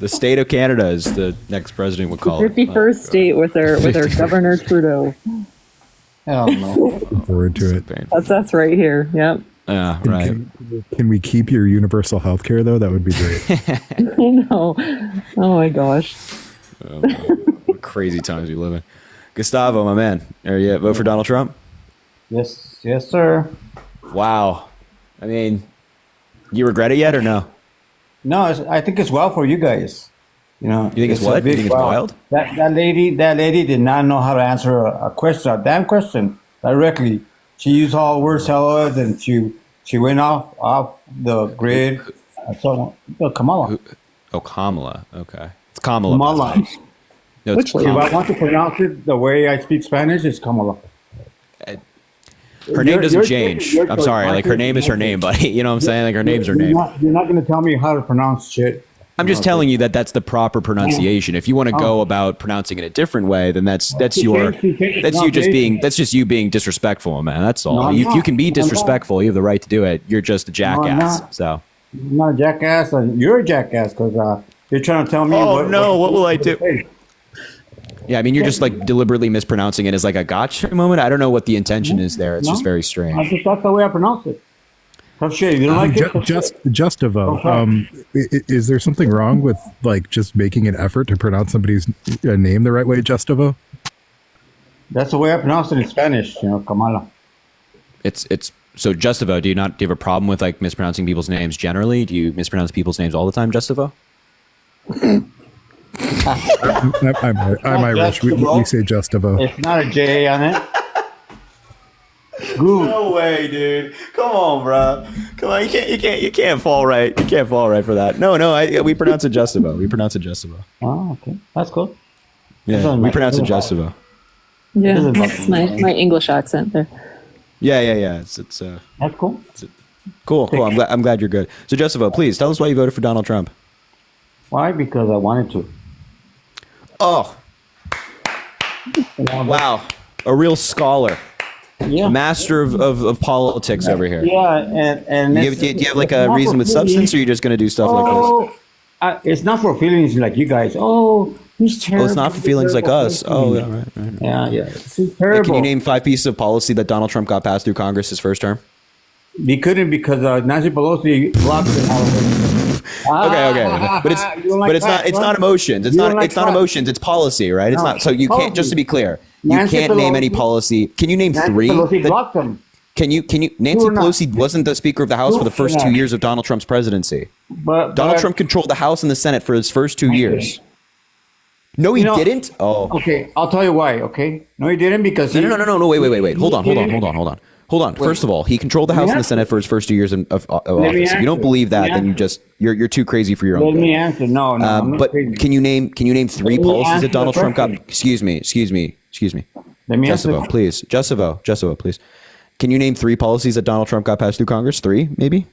The state of Canada is the next president would call it. 51st state with their Governor Trudeau. Hell no. Looking forward to it. That's us right here. Yep. Yeah, right. Can we keep your universal health care, though? That would be great. I know. Oh, my gosh. What crazy times we live in. Gustavo, my man. Are you vote for Donald Trump? Yes, sir. Wow. I mean, you regret it yet or no? No, I think it's well for you guys. You think it's what? You think it's wild? That lady did not know how to answer a damn question directly. She used all words, hellos, and she went off the grid. So Kamala. Kamala. Okay, it's Kamala. Kamala. No, it's If I want to pronounce it the way I speak Spanish, it's Kamala. Her name doesn't change. I'm sorry. Like, her name is her name, buddy. You know what I'm saying? Like, her name's her name. You're not going to tell me how to pronounce shit. I'm just telling you that that's the proper pronunciation. If you want to go about pronouncing it a different way, then that's just you being disrespectful, man. That's all. No, you can be disrespectful. You have the right to do it. You're just a jackass. So I'm not a jackass. You're a jackass because you're trying to tell me. Oh no! What will I do? Yeah, I mean, you're just like deliberately mispronouncing it as like a gotcha moment. I don't know what the intention is there. It's just very strange. That's the way I pronounce it. Tough shit. You don't like it? Justivo. Is there something wrong with like just making an effort to pronounce somebody's name the right way, Justivo? That's the way I pronounce it in Spanish. Kamala. It's so Justivo. Do you have a problem with like mispronouncing people's names generally? Do you mispronounce people's names all the time, Justivo? I'm Irish. We say Justivo. It's not a J on it. Good. No way, dude. Come on, bro. Come on, you can't fall right. You can't fall right for that. No, we pronounce it Justivo. We pronounce it Justivo. Oh, okay, that's cool. Yeah, we pronounce it Justivo. Yeah, that's my English accent there. Yeah. It's that's cool. Cool. I'm glad you're good. So Justivo, please tell us why you voted for Donald Trump. Why? Because I wanted to. Oh, wow, a real scholar. Yeah. Master of politics over here. Yeah, and do you have like a reason with substance, or are you just going to do stuff like this? It's not for feelings like you guys. Oh, he's terrible. Oh, it's not for feelings like us. Oh, yeah, right. Yeah. It's terrible. Hey, can you name 5 pieces of policy that Donald Trump got passed through Congress his first term? He couldn't because Nancy Pelosi blocked it. Okay. But it's not emotions. It's not emotions. It's policy, right? It's not. So you can't. Just to be clear, you can't name any policy. Can you name 3? Pelosi blocked them. Can you? Nancy Pelosi wasn't the Speaker of the House for the first 2 years of Donald Trump's presidency. But Donald Trump controlled the House and the Senate for his first 2 years. No, he didn't. Oh. Okay, I'll tell you why. Okay, no, he didn't because no. Wait. Hold on. First of all, he controlled the House and the Senate for his first 2 years of office. If you don't believe that, then you're too crazy for your own. Let me answer. No. But can you name 3 policies that Donald Trump got? Excuse me. Let me answer. Justivo, please. Justivo, please. Can you name 3 policies that Donald Trump got passed through Congress? 3, maybe.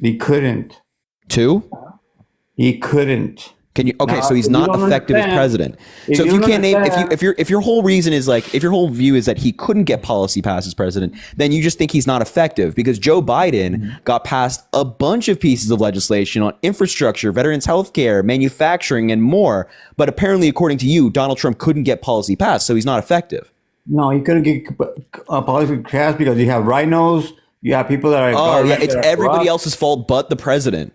He couldn't. 2. He couldn't. Can you? Okay, so he's not effective as president. So if you can't name, if your whole reason is like, if your whole view is that he couldn't get policy passed as president, then you just think he's not effective because Joe Biden got passed a bunch of pieces of legislation on infrastructure, veterans health care, manufacturing, and more. But apparently, according to you, Donald Trump couldn't get policy passed, so he's not effective. No, he couldn't get policy passed because you have rhinos, you have people that are. Oh yeah, it's everybody else's fault but the president.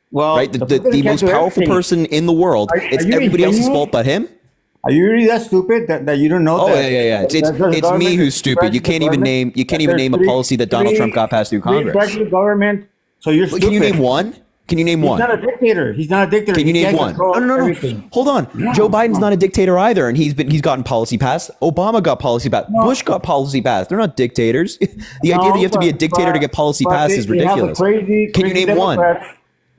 Well, right, the most powerful person in the world. It's everybody else's fault but him. Are you really that stupid that you don't know? Oh yeah. It's me who's stupid. You can't even name a policy that Donald Trump got passed through Congress. Government. So you're stupid. Can you name one? He's not a dictator. Can you name one? No. Hold on. No. Joe Biden's not a dictator either, and he's gotten policy passed. Obama got policy passed. No. Bush got policy passed. They're not dictators. The idea that you have to be a dictator to get policy passed is ridiculous. Can you name one?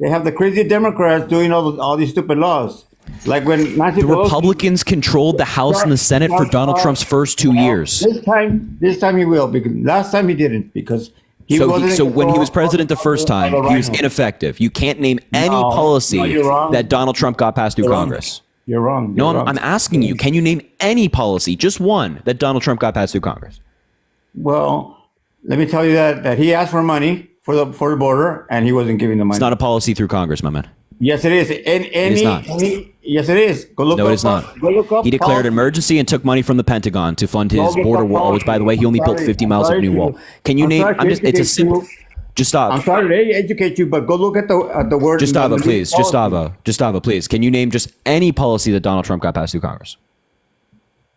They have the crazy Democrats doing all these stupid laws. Like when Nancy the Pelosi, Republicans controlled the House and the Senate for Donald Trump's first 2 years. This time he will, because last time he didn't, because so when he was president the first time, he was ineffective. You can't name any policy that Donald Trump got passed through Congress. You're wrong. I'm asking you, can you name any policy, just one, that Donald Trump got passed through Congress? Well, let me tell you that he asked for money for the border, and he wasn't giving the money. It's not a policy through Congress, my man. Yes, it is. It's not. Yes, it is. Go look up. No, it is not. Go look up. He declared an emergency and took money from the Pentagon to fund his border wall, which, by the way, he only built 50 miles of new wall. Can you name? It's a simple. Just stop. I'm sorry to educate you, but go look at the word. Gustavo, please. Gustavo, please. Can you name just any policy that Donald Trump got passed through Congress?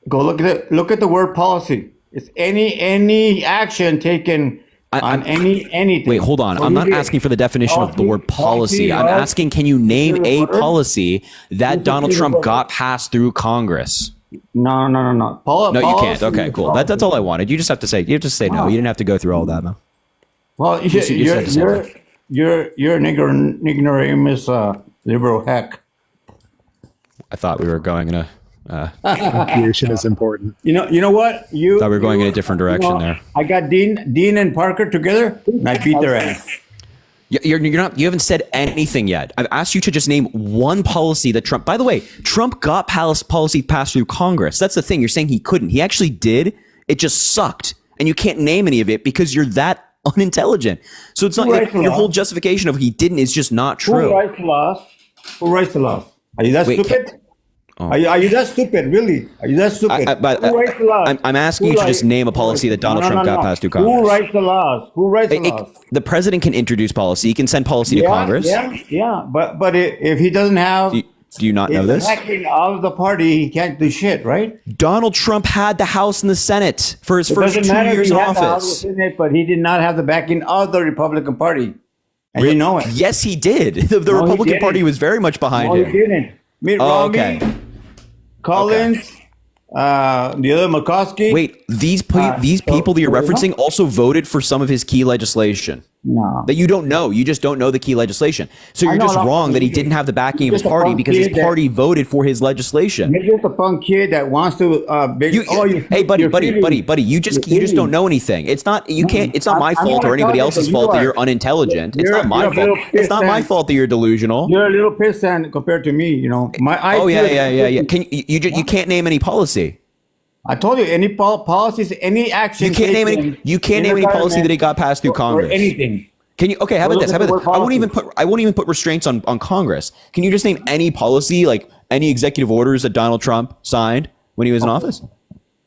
Go look at the word policy. It's any action taken on anything. Wait, hold on. I'm not asking for the definition of the word policy. I'm asking, can you name a policy that Donald Trump got passed through Congress? No. No, you can't. Okay, cool. That's all I wanted. You just have to say. You have to say no. You didn't have to go through all that, man. Well, you're an ignoramus liberal hack. I thought we were going in a. Creation is important. You know what? Thought we were going in a different direction there. I got Dean and Parker together, and I beat their ass. You're not. You haven't said anything yet. I've asked you to just name one policy that Trump. By the way, Trump got policy passed through Congress. That's the thing. You're saying he couldn't. He actually did. It just sucked, and you can't name any of it because you're that unintelligent. So it's not your whole justification of he didn't is just not true. Who writes the laws? Are you that stupid? Are you that stupid? Really? Are you that stupid? Who writes the laws? I'm asking you to just name a policy that Donald Trump got passed through Congress. Who writes the laws? The president can introduce policy. He can send policy to Congress. Yeah. But if he doesn't have Do you not know If this? backing of the party, he can't do shit, right? Donald Trump had the House and the Senate for his It first doesn't 2 matter if years he in had the House office. and Senate, but he did not have the backing of the Republican Party. And you know it. Yes, he did. The No, he Republican didn't. Party was very much behind No, he him. didn't. Mitt Oh, Romney, okay. Collins, the other McCoskey. Wait, these people that you're referencing also voted for some of his key legislation No. that you don't know. You just don't know the key legislation. So I you're know just a lot wrong of that he people. didn't have the backing of He's his just a party punk because his kid that- party voted for his legislation. You're just a punk kid that wants to Hey, buddy, you just don't know anything. It's not you can't. It's not my I'm fault not or anybody intelligent, else's you fault that are. you're unintelligent. It's You're- not my you're a fault. little It's not my pissant. fault that you're delusional. You're a little pissant compared to me, you know. My IQ Oh yeah. is- Can you can't name any policy. I told you any policies, any action. You can't name taken any. You can't in name the any policy government that he got passed through or Congress. anything. Can you? Okay, how about Well, this? How look at about the this? word I won't even put restraints on Congress. Can you just name any policy, like any executive orders that Donald Trump signed when he was in office?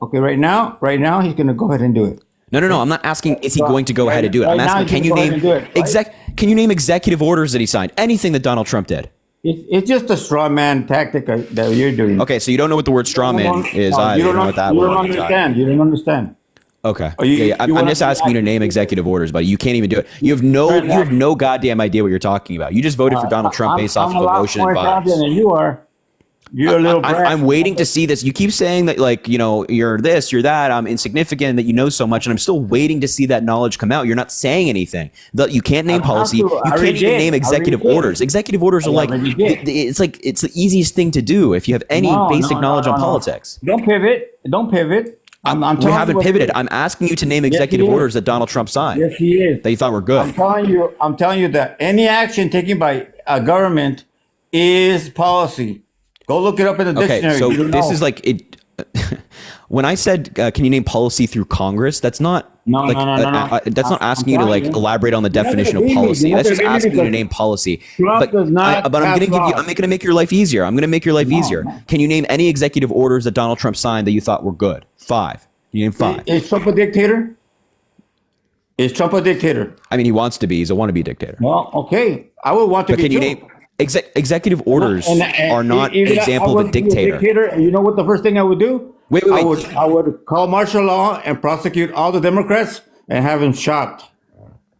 Okay, right now, he's going to go ahead and do it. No. I'm not asking is he going to go ahead and do it. I'm Right now, asking can he's you gonna name go ahead and do it, right? Can you name executive orders that he signed? Anything that Donald Trump did. It's just a straw man tactic that you're doing. Okay, so you don't know what the word straw man is either. You don't know what that You word don't is either. understand. You don't understand. Okay. Or you- I'm you wanna just be asking you to name active. executive orders, but you can't even do it. You have no goddamn idea what you're talking about. You just voted for Donald Trump based off I'm of a lot emotion more and intelligent vibes. than you are. You're a little brat. I'm waiting to see this. You keep saying that, like, you know, you're this, you're that, I'm insignificant, that you know so much, and I'm still waiting to see that knowledge come out. You're not saying anything. You can't name I have policy. to. You I can't already even did. name I executive already did. orders. Executive orders are I like, already did. it's the easiest thing to do if you have any basic knowledge on politics. Don't pivot. Don't pivot. I'm We telling you haven't what it pivoted. is. I'm asking you to name he executive is. orders that Donald Trump signed Yes, he is. that you thought were good. I'm telling you that any action taken by a government is policy. Go look it up in the Okay, dictionary. so You don't this know. is like it. When I said, "Can you name policy through Congress?" That's not No, like no. that's not I'm asking you to telling like you. elaborate on the You're not definition of gonna beat me. policy. You're not That's just gonna beat me asking you to because name policy. Trump does not But I'm pass going to give you. laws. I'm going to make your life easier. I'm going to make your life easier. no. Can you name any executive orders that Donald Trump signed that you thought were good? 5. You name 5. Is Trump a dictator? Is Trump a dictator? I mean, he wants to be. He's a wannabe dictator. Well, okay. I would want to But be can you too. name executive orders And are not an if I example of a was to be dictator. And you know what the first thing I would do? Wait. I would call martial law and prosecute all the Democrats and have them shot.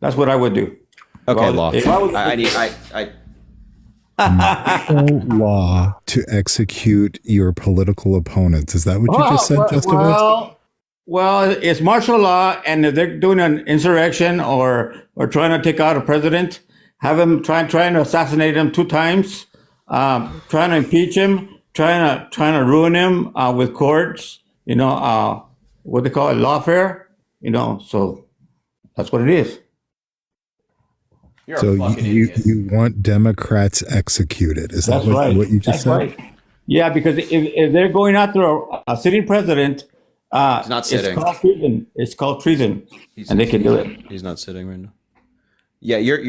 That's what I would do. Okay, Well, law. if I was- Law to execute your political opponents. Is that what you just said, Justin? Well, it's martial law, and if they're doing an insurrection or trying to take out a president, have him trying to assassinate him 2 times, trying to impeach him, trying to ruin him with courts. You know, what they call it, lawfare. You know, so that's what it is. So you want Democrats executed? Is That's that right. what you just That's said? right. Yeah, because if they're going after a sitting president, not sitting. It's called treason. It's called treason, and they can do it. He's not sitting right now. Yeah, you're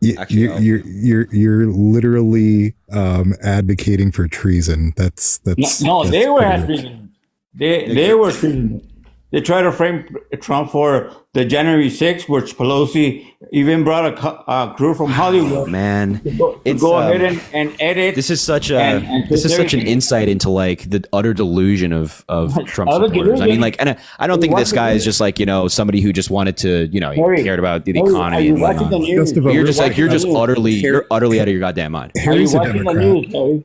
You're literally advocating for treason. That's No, they were pretty at much- treason. They were treason. They tried to frame Trump for the January 6th, which Pelosi even brought a crew from Hollywood man. to go ahead and edit. This is such a and this is such an everything. insight into like the utter delusion of Trump Utter supporters. I delusion. mean, like, and I don't think this guy is watching- just like, you know, somebody who just wanted to, you know, he Harry, cared about the Harry, are economy you and watching whatnot. the news? Just about- You're just like watching the news? you're utterly out of your goddamn mind. Are you Harry's a watching the Democrat. news, Harry?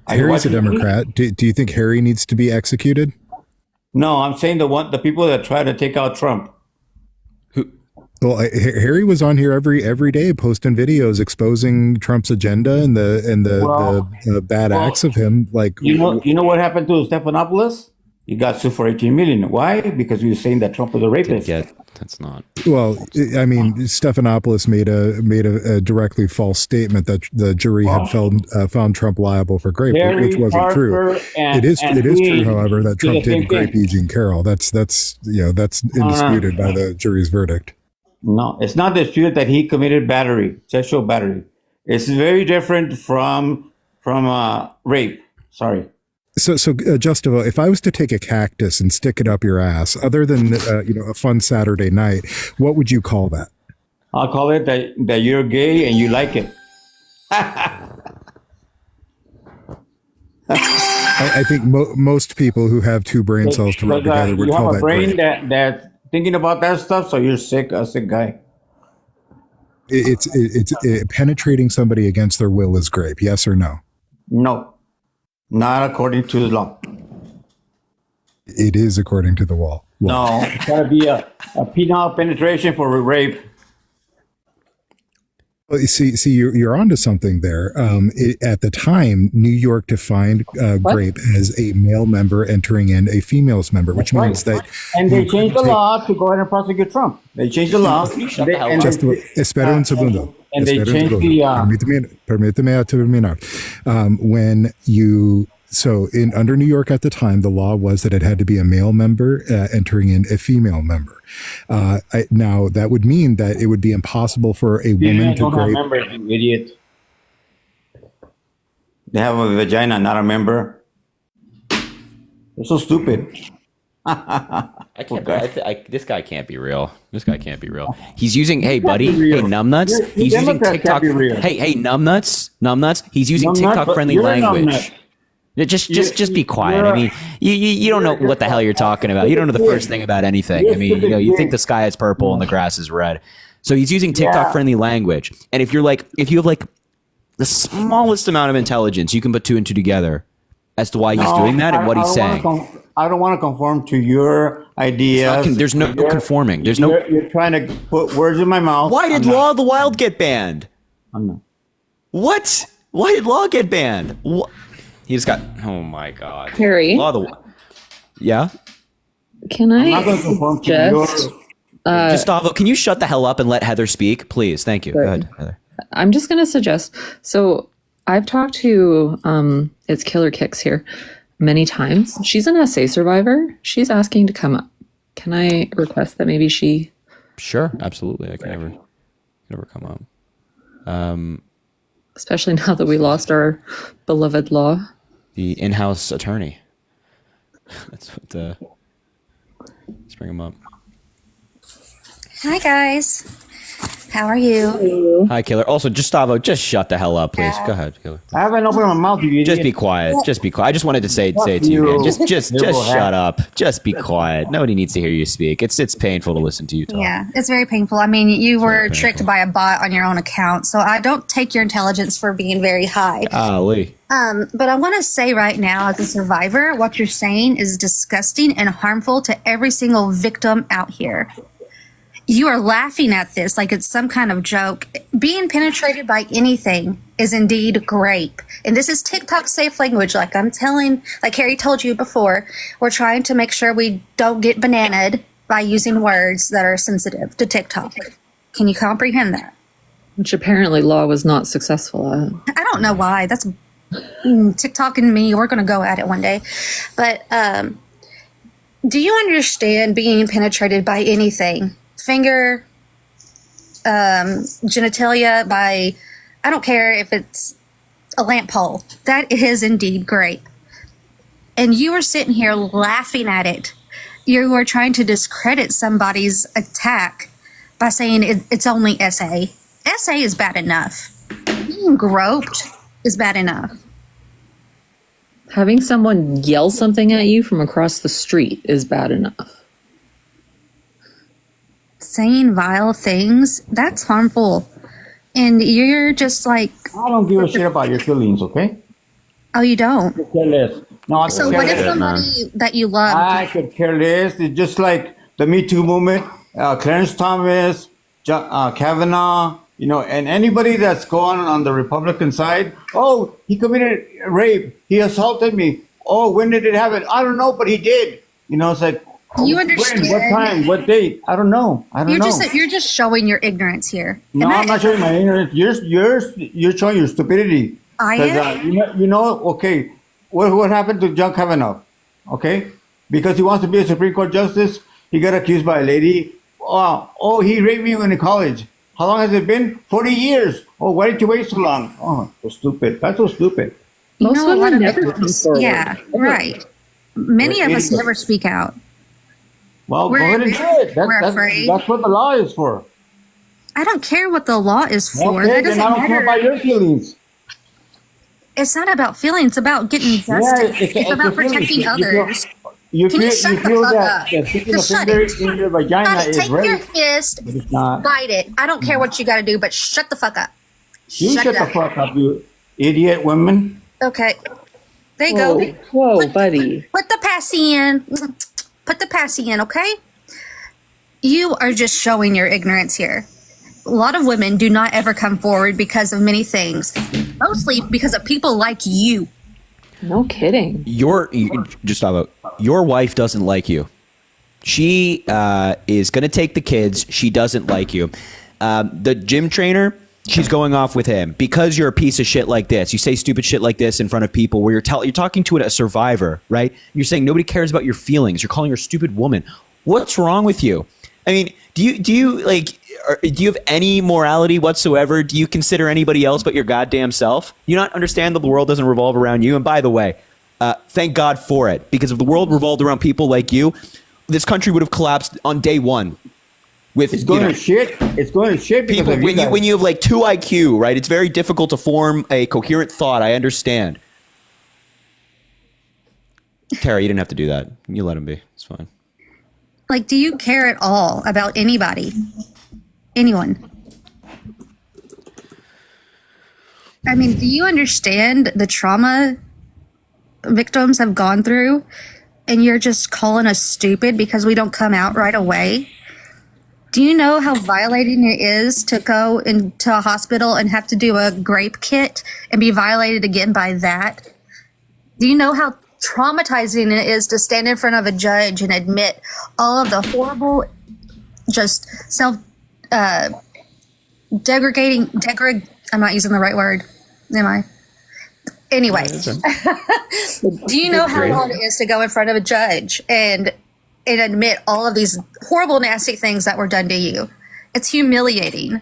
Are you Harry's a watching the news? Democrat. Do you think Harry needs to be executed? No, I'm saying the people that try to take out Trump. Well, Harry was on here every day posting videos exposing Trump's agenda and the bad acts of him. Like, You know what happened to Stephanopoulos? He got sued for 18 million. Why? Because he was saying that Trump was a rapist. That's not. well, I mean, Stephanopoulos made a directly false statement that the jury had found Trump liable for rape, Harry, which wasn't true. Harper, and- It is and true, Dean however, that did the Trump same did rape thing. Eugene Carroll. That's indisputed by the jury's verdict. No, it's not disputed that he committed battery, sexual battery. It's very different from rape. Sorry. So, Justivo, if I was to take a cactus and stick it up your ass, other than a fun Saturday night, what would you call that? I'll call it that you're gay and you like it. I think most people who have two brain cells to rub together would you call have a that brain great. that's thinking about that stuff, so you're sick, a sick guy. It's penetrating somebody against their will is grape. Yes or no? No, not according to the law. It is according to the law. No, it's got to be a penile penetration for rape. Well, see, you're onto something there. At the time, New York defined grape as a male member entering in a female's member, which means that. And they changed the law to go ahead and prosecute Trump. They changed the law. Espera un segundo. And they changed the. Permíteme terminar. When you. So under New York at the time, the law was that it had to be a male member entering in a female member. Now that would mean that it would be impossible for a woman to grape. Members, you idiot. They have a vagina, not a member. They're so stupid. I can't. This guy can't be real. This guy can't be real. He's using. Hey, buddy. Hey, numbnuts. He's using TikTok. Hey, numbnuts. Numbnuts. He's using TikTok-friendly language. Just be quiet. I mean, you don't know what the hell you're talking about. You don't know the first thing about anything. I mean, you think the sky is purple and the grass is red. So he's using TikTok-friendly language. And if you have like the smallest amount of intelligence, you can put two and two together as to why he's doing that and what he's saying. I don't want to conform to your ideas. There's no conforming. You're trying to put words in my mouth. Why did Law of the Wild get banned? I'm not. What? Why did Law get banned? What? He just got. Oh my God. Harry. Yeah. Can I just Gustavo? Can you shut the hell up and let Heather speak, please? Thank you. Go ahead, Heather. I'm just going to suggest. So I've talked to it's Killer Kicks here many times. She's an SA survivor. She's asking to come up. Can I request that maybe she? Sure, absolutely. I can never come up. Especially now that we lost our beloved Law. The in-house attorney. That's what. Let's bring him up. Hi guys, how are you? Hi, Killer. Also, Gustavo, just shut the hell up, please. Go ahead, Killer. I haven't opened my mouth, you idiot. Just be quiet. Just be quiet. I just wanted to say it to you, man. Just shut up. Just be quiet. Nobody needs to hear you speak. It's painful to listen to you talk. Yeah, it's very painful. I mean, you were tricked by a bot on your own account, so I don't take your intelligence for being very high. Golly. But I want to say right now, as a survivor, what you're saying is disgusting and harmful to every single victim out here. You are laughing at this like it's some kind of joke. Being penetrated by anything is indeed grape. And this is TikTok safe language, like Harry told you before. We're trying to make sure we don't get bananaed by using words that are sensitive to TikTok. Can you comprehend that? Which apparently Law was not successful at. I don't know why. That's TikTok and me. We're going to go at it one day. But do you understand being penetrated by anything? Finger, genitalia, by, I don't care if it's a lamp pole. That is indeed grape. And you are sitting here laughing at it. You are trying to discredit somebody's attack by saying it's only SA. SA is bad enough. Being groped is bad enough. Having someone yell something at you from across the street is bad enough. Saying vile things, that's harmful. And you're just like... I don't give a shit about your feelings, okay? Oh, you don't? I could care less. No, I so what if somebody that you love... I could care less. It's just like the Me Too movement, Clarence Thomas, Kavanaugh, and anybody that's going on the Republican side. Oh, he committed rape. He assaulted me. Oh, when did it happen? I don't know, but he did. It's like... You understand? When, what time? What date? I don't know. You're just showing your ignorance here. No, I'm not showing my ignorance. You're showing your stupidity. I am. Okay. What happened to John Kavanaugh? Okay, because he wants to be a Supreme Court justice, he got accused by a lady. Oh, he raped me when in college. How long has it been? 40 years. Oh, why did you wait so long? Oh, so stupid. That's so stupid. Most women never come forward. Yeah, right. Many of us never speak out. Well, go ahead and do it. That's what the law is for. I don't care what the law is for. Okay, that doesn't then I don't matter. care about your feelings. It's not about feelings. It's about getting justice. It's about protecting others. Can you shut the fuck up? Just shut it. In your vagina is Take rape. your fist, bite it. I don't care what you got to do, but shut the fuck up. You shut the fuck up, you idiot woman. Okay. There you go. Whoa, buddy. Put the passy in. Put the passy in, okay? You are just showing your ignorance here. A lot of women do not ever come forward because of many things, mostly because of people like you. No kidding. Just stop it. Your wife doesn't like you. She is going to take the kids. She doesn't like you. The gym trainer, she's going off with him because you're a piece of shit like this. You say stupid shit like this in front of people where you're talking to a survivor, right? You're saying nobody cares about your feelings. You're calling her a stupid woman. What's wrong with you? I mean, do you have any morality whatsoever? Do you consider anybody else but your goddamn self? You not understand that the world doesn't revolve around you? And by the way, thank God for it, because if the world revolved around people like you, this country would have collapsed on day one. It's going to shit. It's going to shit. People, when you have like 2 IQ, right? It's very difficult to form a coherent thought. I understand. Tara, you didn't have to do that. You let him be. It's fine. Like, do you care at all about anybody? Anyone? I mean, do you understand the trauma victims have gone through, and you're just calling us stupid because we don't come out right away? Do you know how violating it is to go into a hospital and have to do a grape kit and be violated again by that? Do you know how traumatizing it is to stand in front of a judge and admit all of the horrible, just degrading, I'm not using the right word, am I? Anyway, do you know how hard it is to go in front of a judge and admit all of these horrible, nasty things that were done to you? It's humiliating.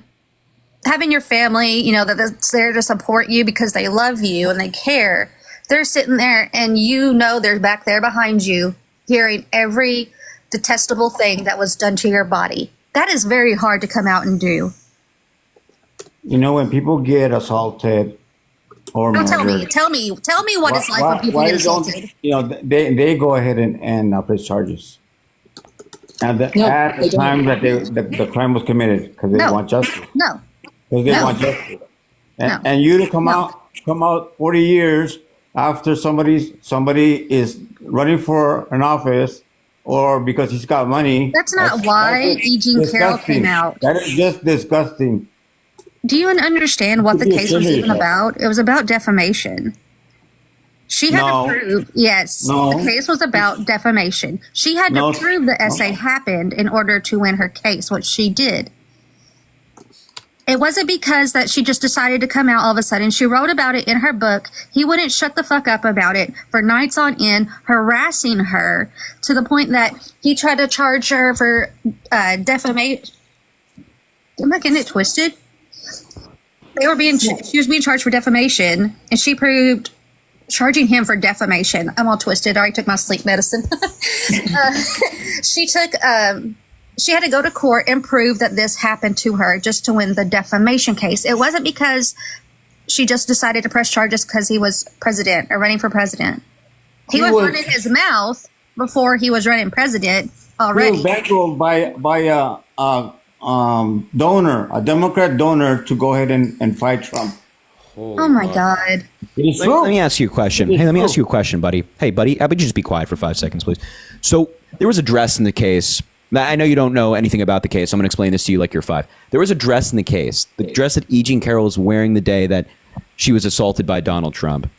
Having your family, you know, that's there to support you because they love you and they care, they're sitting there and you know they're back there behind you hearing every detestable thing that was done to your body. That is very hard to come out and do. You know, when people get assaulted or murdered, tell me what it's like when people get assaulted. You know, they go ahead and press charges. And at the time that the crime was committed, because they want justice. No. Because they want justice. And you to come out 40 years after somebody is running for an office, or because he's got money. That's not why E. Jean Carroll came out. That is just disgusting. Do you understand what the case was even about? It was about defamation. She had to prove, the case was about defamation. She had to prove the essay happened in order to win her case, which she did. It wasn't because that she just decided to come out all of a sudden. She wrote about it in her book. He wouldn't shut the fuck up about it for nights on end, harassing her to the point that he tried to charge her for defamation. Am I getting it twisted? She was being charged for defamation, and she proved charging him for defamation. I'm all twisted. I already took my sleep medicine. She had to go to court and prove that this happened to her just to win the defamation case. It wasn't because she just decided to press charges because he was president or running for president. He was running his mouth before he was running president already. He was bankrolled by a donor, a Democrat donor, to go ahead and fight Trump. Oh my God. Let me ask you a question. Hey, let me ask you a question, buddy. Hey, buddy, how about you just be quiet for 5 seconds, please? So there was a dress in the case. I know you don't know anything about the case. So I'm going to explain this to you like you're 5. There was a dress in the case. The dress that E. Jean Carroll was wearing the day that she was assaulted by Donald Trump.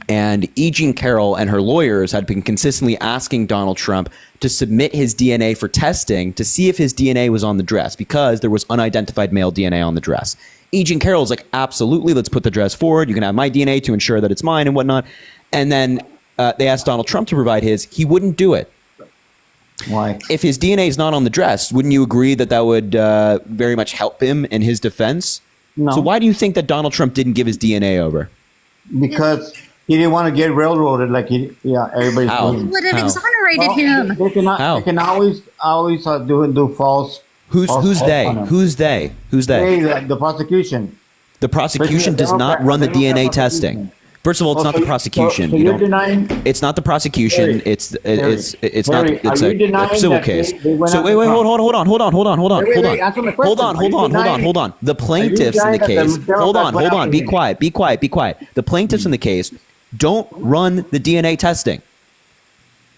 And E. Jean Carroll and her lawyers had been consistently asking Donald Trump to submit his DNA for testing to see if his DNA was on the dress because there was unidentified male DNA on the dress. E. Jean Carroll was like, absolutely, let's put the dress forward. You can have my DNA to ensure that it's mine and whatnot. And then they asked Donald Trump to provide his. He wouldn't do it. Why? If his DNA is not on the dress, wouldn't you agree that that would very much help him in his defense? No. So why do you think that Donald Trump didn't give his DNA over? Because he didn't want to get railroaded like everybody's How? doing. He would have exonerated him. They can always do false. Who's they? Who's they? The prosecution. The prosecution does not run the DNA testing. First of all, it's not the prosecution. So You you're don't. denying. It's not the prosecution. Harry, It's not. Harry, It's are you a denying civil that case. they went So after wait, Trump? hold on. Wait, answer my question. Hold on. The plaintiffs in the denying that case. the Hold Democrats on. went after Be him? quiet. The plaintiffs in the case don't run the DNA testing.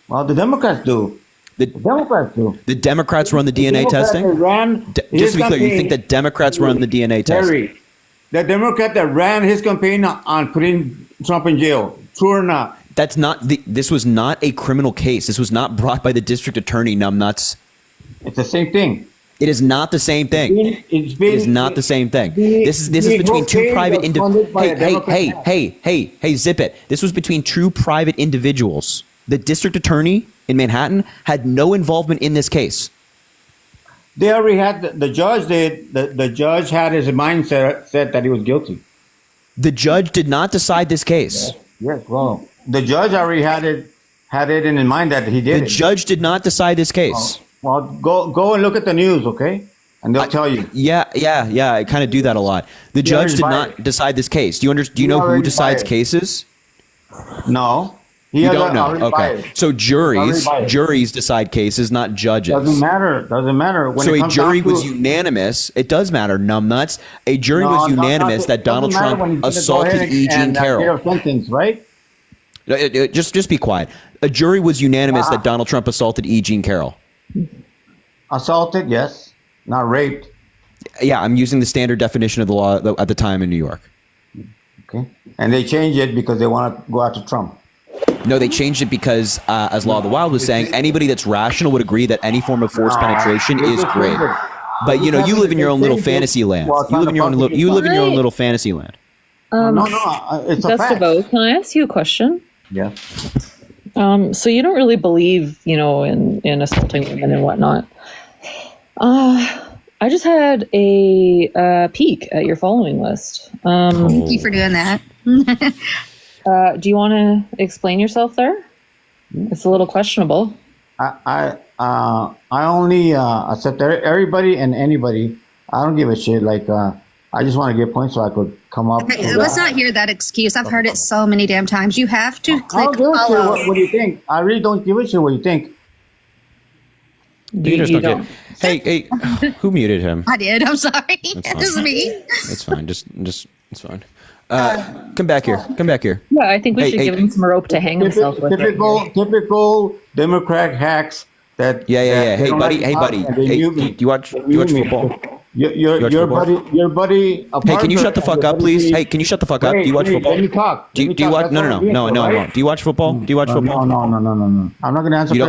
Well, the Democrats do. The Democrats do. The Democrats run the DNA Democrats testing. that ran Just to be his clear, you campaign- think that Democrats run the DNA testing? Harry, the Democrat that ran his campaign on putting Trump in jail. True or not? That's not this was not a criminal case. This was not brought by the district attorney, numbnuts. It's the same thing. It is not the same thing. It's been, It is not the same thing. the- This is the between whole two thing private was funded by a Democrat. hey, zip it. This was between two private individuals. The district attorney in Manhattan had no involvement in this case. They already had the judge did. The judge had his mindset set that he was guilty. The judge did not decide this case. Yes, well, the judge already had it in his mind that he did The it. judge did not decide this case. Well, go and look at the news, okay? And they'll tell you. Yeah. I kind of do that a lot. The judge did not decide this case. Do you know who already decides biased. cases? No, You don't know. already Okay. biased. So Already biased. juries decide cases, not judges. Doesn't matter. When So it a comes jury down to- was unanimous. It does matter, numbnuts. A jury No, was no, unanimous no, that Donald doesn't matter when Trump he's gonna go assaulted ahead E. Jean and, Carroll. get a sentence, right? Just be quiet. A jury was unanimous that Donald Trump assaulted E. Jean Carroll. Assaulted, yes, not raped. Yeah, I'm using the standard definition of the law at the time in New York. Okay, and they changed it because they want to go after Trump. No, they changed it because, as Law of the Wild was saying, anybody that's rational would agree that any form of forced penetration they is just great. changed it. But you know, you live in your own little They changed it fantasy land. while You live in your own trying to you live in your own Right. little fantasy land. No, it's a fact. Gustavo, can I ask you a question? Yeah. So you don't really believe, in assaulting women and whatnot. I just had a peek at your following list. Thank you for doing that. Do you want to explain yourself there? It's a little questionable. I only accept everybody and anybody. I don't give a shit. Like I just want to get points so I could come up. Okay, let's not hear that excuse. I've heard it so many damn times. You have to I click don't give a shit. follow. What do you think? I really don't give a shit what you think. You just you don't get- Hey, who muted him? I did. I'm sorry. fine. It was me. It's fine. Just it's fine. Come back here. Yeah, I think we Hey, should hey, give him some rope to hang himself with. Typical Democrat hacks that. Yeah. that they Hey, don't buddy. like Hey, to buddy. talk and they Hey, mute do me. you watch They mute me. football? Your watch football? your buddy. Hey, can you shut the fuck up, please? Hey, can you shut the fuck up? Do you watch football? Let me talk. Do you watch? No, I won't. Do you watch football? Do you watch football? No. I'm not gonna answer. You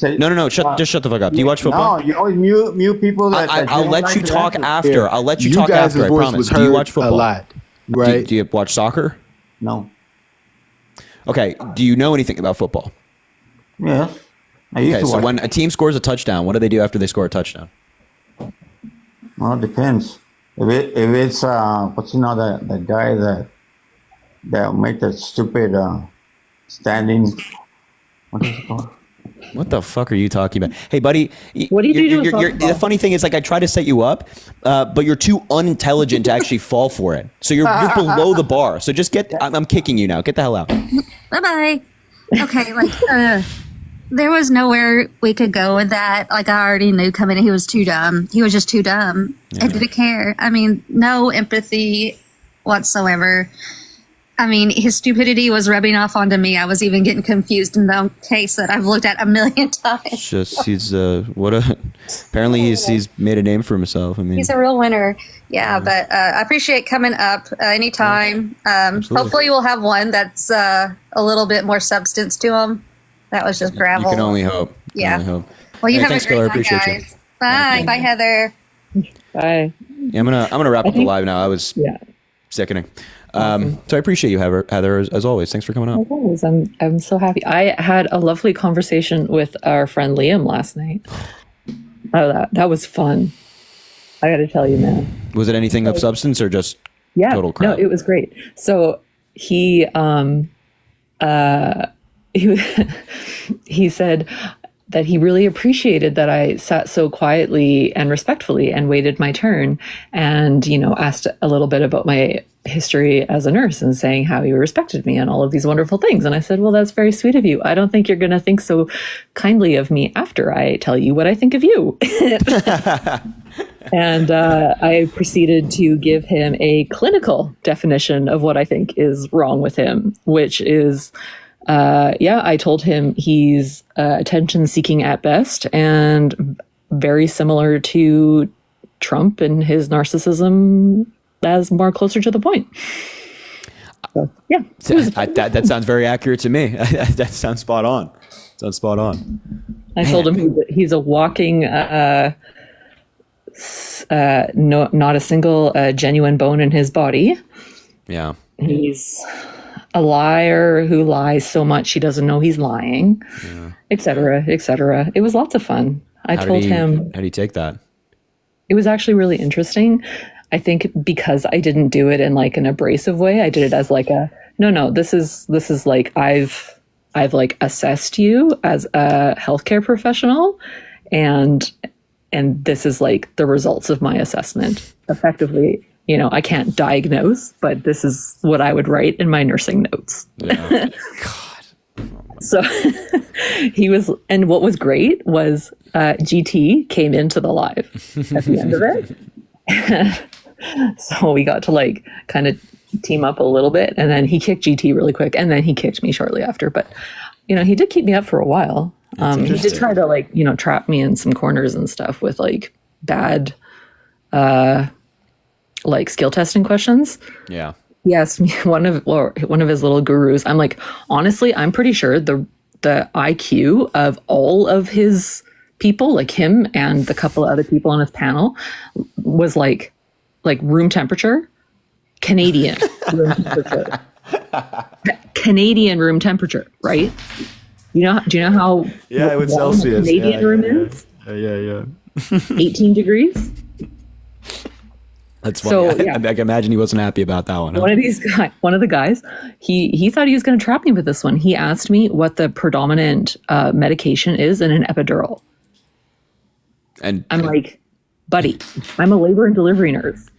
don't. No. Just shut the fuck up. Do you watch football? No, you always mute people. That I'll don't let like you to talk answer. after. I'll let you talk guys' after. I voice promise. was Do you heard watch football? a lot, right? Do you watch soccer? No. Okay. Do you know anything about football? Yes. I used Okay. to So watch. when a team scores a touchdown, what do they do after they score a touchdown? Well, it depends. If it's what's the guy that make the stupid standing. What is it called? What the fuck are you talking about? Hey, buddy. What do you do to football? The funny thing is, like, I try to set you up, but you're too unintelligent to actually fall for it. So you're below the bar. So just get. I'm kicking you now. Get the hell out. Bye bye. Okay, there was nowhere we could go with that. Like I already knew coming in, he was too dumb. He was just too dumb. I didn't care. I mean, no empathy whatsoever. I mean, his stupidity was rubbing off onto me. I was even getting confused in the case that I've looked at a million times. He's apparently he's made a name for himself. I mean, He's a real winner. Yeah, but I appreciate coming up anytime. Hopefully we'll have one that's a little bit more substance to him. That was just gravel. you can only hope. Yeah. Well, Well, you have thanks, a great Keller. I time, appreciate you. guys. Bye. Bye, Heather. Bye. Yeah, I'm gonna wrap up the live now. I was sickening. So I appreciate you, Heather, as always. Thanks for coming up. As always, I'm so happy. I had a lovely conversation with our friend Liam last night. Oh, that was fun. I got to tell you, man. Was it anything of substance or just total crap? No, it was great. So he he said, that he really appreciated that I sat so quietly and respectfully and waited my turn and, asked a little bit about my history as a nurse and saying how he respected me and all of these wonderful things. And I said, well, that's very sweet of you. I don't think you're going to think so kindly of me after I tell you what I think of you. And I proceeded to give him a clinical definition of what I think is wrong with him, which is, I told him he's attention seeking at best and very similar to Trump and his narcissism as more closer to the point. So, yeah. That sounds very accurate to me. That sounds spot on. I told him he's a walking, not a single genuine bone in his body. Yeah. He's a liar who lies so much he doesn't know he's lying, et cetera, et cetera. It was lots of fun. I told him. How do you take that? It was actually really interesting. I think because I didn't do it in like an abrasive way, I did it as like no, this is like I've like assessed you as a healthcare professional and this is like the results of my assessment. Effectively, I can't diagnose, but this is what I would write in my nursing notes. Yeah. God. So he was, and what was great was GT came into the live at the end of it. So we got to like kind of team up a little bit, and then he kicked GT really quick, and then he kicked me shortly after. But he did keep me up for a while. He did try to like trap me in some corners and stuff with like bad like skill testing questions. Yeah. He asked me one of his little gurus. I'm like, honestly, I'm pretty sure the IQ of all of his people, like him and the couple of other people on his panel, was like room temperature, Canadian room temperature. Canadian room temperature, right? Do you know how with warm Celsius. a Canadian room is? Yeah. 18 degrees. That's funny. So, yeah. I can imagine he wasn't happy about that one. Huh? One of the guys, he thought he was going to trap me with this one. He asked me what the predominant medication is in an epidural. And I'm like, buddy, I'm a labor and delivery nurse.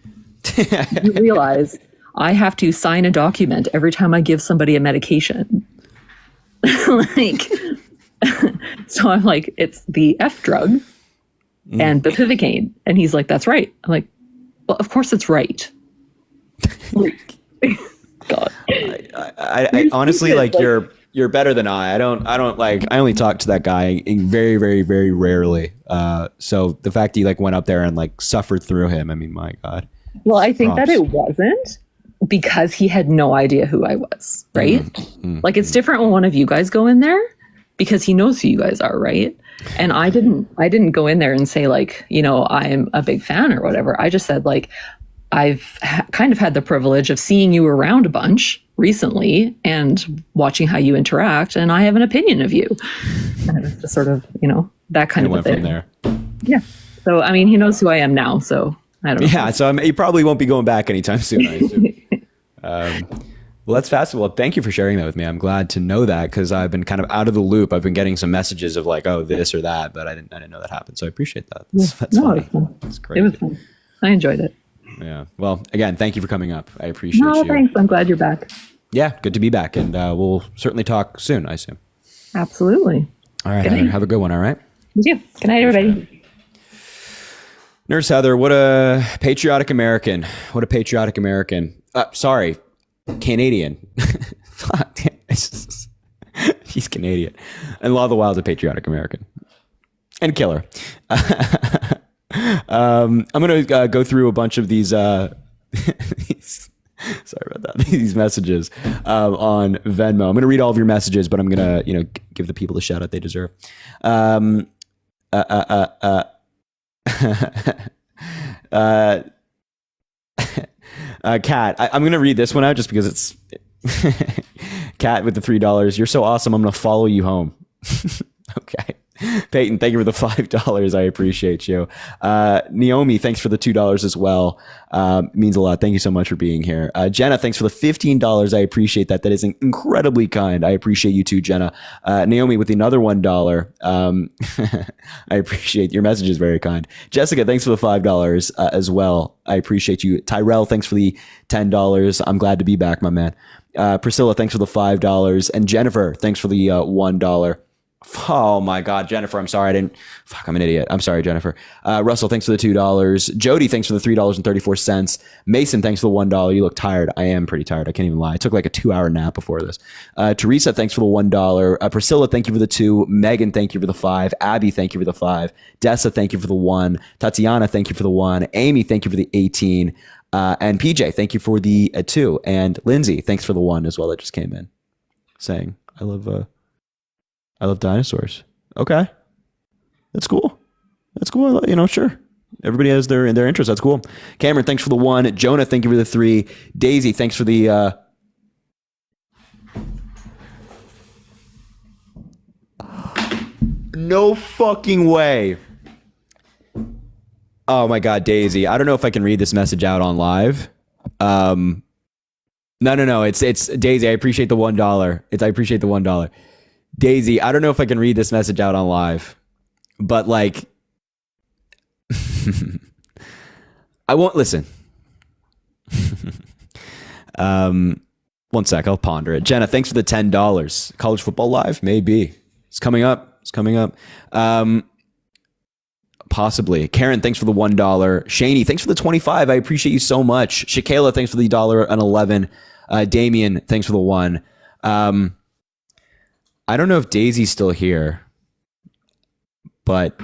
You realize I have to sign a document every time I give somebody a medication. So I'm like, it's the F drug and bupivacaine. And he's like, that's right. I'm like, well, of course it's right. God. I honestly you're better than I only talk to that guy very, very, very rarely. So the fact he went up there and suffered through him, I mean, my God. Well, I think that it wasn't because he had no idea who I was, right? It's different when one of you guys go in there because he knows who you guys are, right? And I didn't go in there and say I'm a big fan or whatever. I just said I've kind of had the privilege of seeing you around a bunch recently and watching how you interact, and I have an opinion of you. And it was just sort of, that kind of a thing. From there. Yeah. So, I mean, he knows who I am now, so I don't know. Yeah, so he probably won't be going back anytime soon, I assume. Well, that's fast. Well, thank you for sharing that with me. I'm glad to know that because I've been kind of out of the loop. I've been getting some messages of oh, this or that, but I didn't know that happened. So I appreciate that. That's funny. It was fun. That's great. It was fun. I enjoyed it. Yeah. Well, again, thank you for coming up. I appreciate you. Thanks. I'm glad you're back. Yeah, good to be back, and we'll certainly talk soon, I assume. Absolutely. All right, Heather, have a good one. All right. You too. Good night, everybody. Nurse Heather, what a patriotic American. What a patriotic American. Sorry, Canadian. Fuck. She's Canadian. And Law of the Wild's a patriotic American. And killer. I'm going to go through a bunch of these, sorry about that, these messages on Venmo. I'm going to read all of your messages, but I'm going to, give the people the shout out they deserve. Kat, I'm going to read this one out just because it's Kat with the $3. You're so awesome. I'm going to follow you home. Okay. Peyton, thank you for the $5. I appreciate you. Naomi, thanks for the $2 as well. Means a lot. Thank you so much for being here. Jenna, thanks for the $15. I appreciate that. That is incredibly kind. I appreciate you too, Jenna. Naomi with another $1. I appreciate your message is very kind. Jessica, thanks for the $5 as well. I appreciate you. Tyrell, thanks for the $10. I'm glad to be back, my man. Priscilla, thanks for the $5. And Jennifer, thanks for the $1. Oh my God, Jennifer, I'm sorry. I'm an idiot. I'm sorry, Jennifer. Russell, thanks for the $2. Jody, thanks for the $3.34. Mason, thanks for the $1. You look tired. I am pretty tired. I can't even lie. I took like a 2-hour nap before this. Teresa, thanks for the $1. Priscilla, thank you for the 2. Megan, thank you for the 5. Abby, thank you for the 5. Dessa, thank you for the 1. Tatiana, thank you for the 1. Amy, thank you for the 18. And PJ, thank you for the 2. And Lindsay, thanks for the 1 as well that just came in saying, I love dinosaurs. Okay. That's cool. That's cool. Sure. Everybody has their interests. That's cool. Cameron, thanks for the 1. Jonah, thank you for the 3. Daisy, thanks for the no fucking way. Oh my God, Daisy. I don't know if I can read this message out on live. No. It's Daisy. I appreciate the $1. I appreciate the $1. Daisy, I don't know if I can read this message out on live, but like, I won't listen. 1 sec, I'll ponder it. Jenna, thanks for the $10. College football live? Maybe. It's coming up. Possibly. Karen, thanks for the $1. Shaney, thanks for the 25. I appreciate you so much. Shakayla, thanks for the $1.11. Damien, thanks for the 1. I don't know if Daisy's still here, but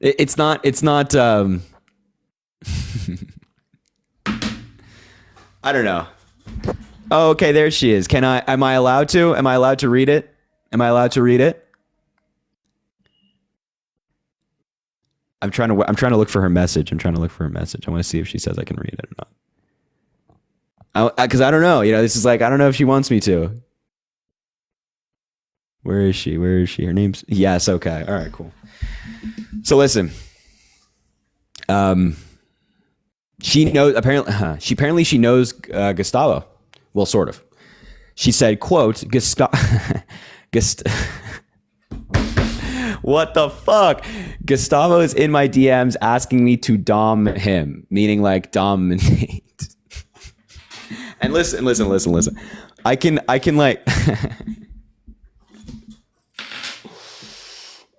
it's not, I don't know. Oh, okay. There she is. Am I allowed to read it? I'm trying to look for her message. I want to see if she says I can read it or not. Because I don't know. This is like, I don't know if she wants me to. Where is she? Her name's... Yes, okay. All right, cool. So listen. She knows... Apparently she knows Gustavo. Well, sort of. She said, quote, what the fuck? Gustavo is in my DMs asking me to dom him. Meaning like dominate. And listen. I can like,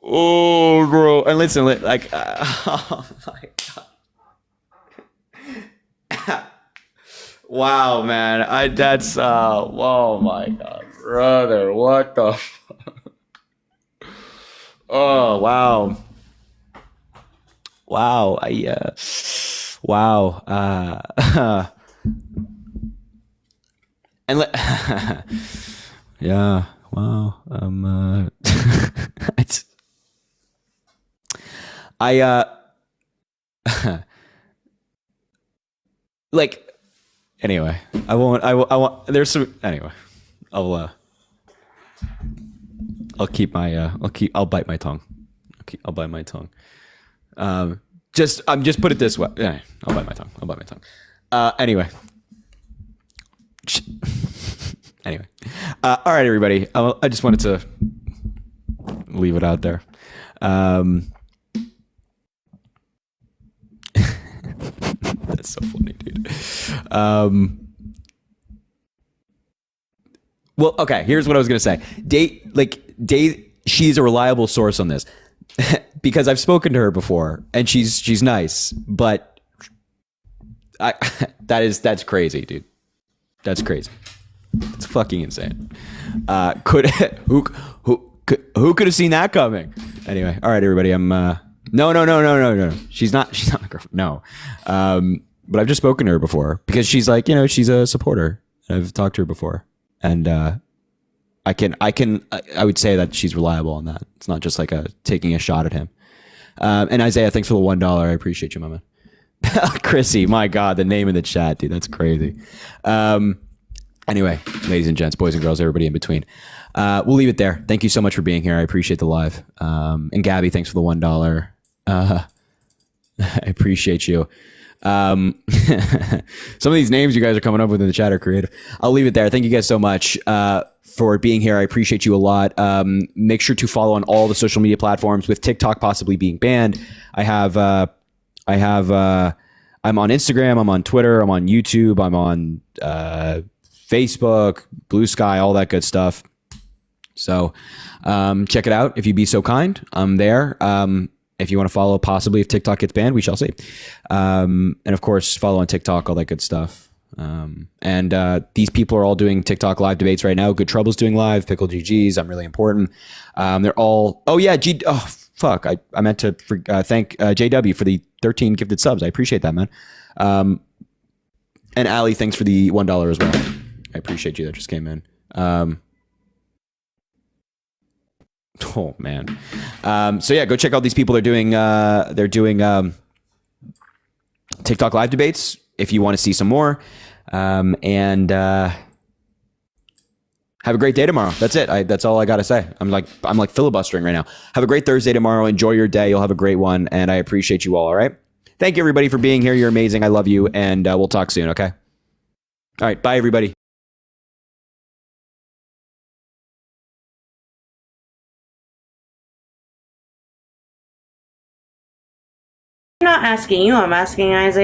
oh, bro. And listen, like, oh my God. Wow, man. Oh my God, brother. What the fuck? Oh, wow. Wow. Wow. And yeah, wow. Like, anyway, I won't, there's some, anyway, I'll keep my, I'll bite my tongue. I'll bite my tongue. Just put it this way. Yeah, I'll bite my tongue. Anyway. All right, everybody. I just wanted to leave it out there. That's so funny, dude. Well, okay. Here's what I was gonna say. She's a reliable source on this because I've spoken to her before, and she's nice, but that's crazy, dude. That's crazy. It's fucking insane. Who could have seen that coming? Anyway, all right, everybody. I'm no. She's not my girlfriend. No. But I've just spoken to her before because she's like, she's a supporter. I've talked to her before, and I would say that she's reliable on that. It's not just like taking a shot at him. And Isaiah, thanks for the $1. I appreciate you, my man. Chrissy, my God, the name in the chat, dude, that's crazy. Anyway, ladies and gents, boys and girls, everybody in between. We'll leave it there. Thank you so much for being here. I appreciate the live. And Gabby, thanks for the $1. I appreciate you. Some of these names you guys are coming up with in the chat are creative. I'll leave it there. Thank you guys so much for being here. I appreciate you a lot. Make sure to follow on all the social media platforms, with TikTok possibly being banned. I'm on Instagram, I'm on Twitter, I'm on YouTube, I'm on Facebook, Blue Sky, all that good stuff. So check it out if you'd be so kind. I'm there. If you want to follow, possibly if TikTok gets banned, we shall see. And of course, follow on TikTok, all that good stuff. And these people are all doing TikTok live debates right now. Good Trouble's doing live. Pickle GG's. I'm Really Important. They're all. Oh yeah, fuck. I meant to thank JW for the 13 gifted subs. I appreciate that, man. And Ali, thanks for the $1 as well. I appreciate you. That just came in. Oh man. So yeah, go check out these people. They're doing TikTok live debates if you want to see some more. And have a great day tomorrow. That's it. That's all I got to say. I'm like filibustering right now. Have a great Thursday tomorrow. Enjoy your day. You'll have a great one. And I appreciate you all right. Thank you everybody for being here. You're amazing. I love you. And we'll talk soon. Okay. All right. Bye everybody. I'm not asking you, I'm asking Isaiah.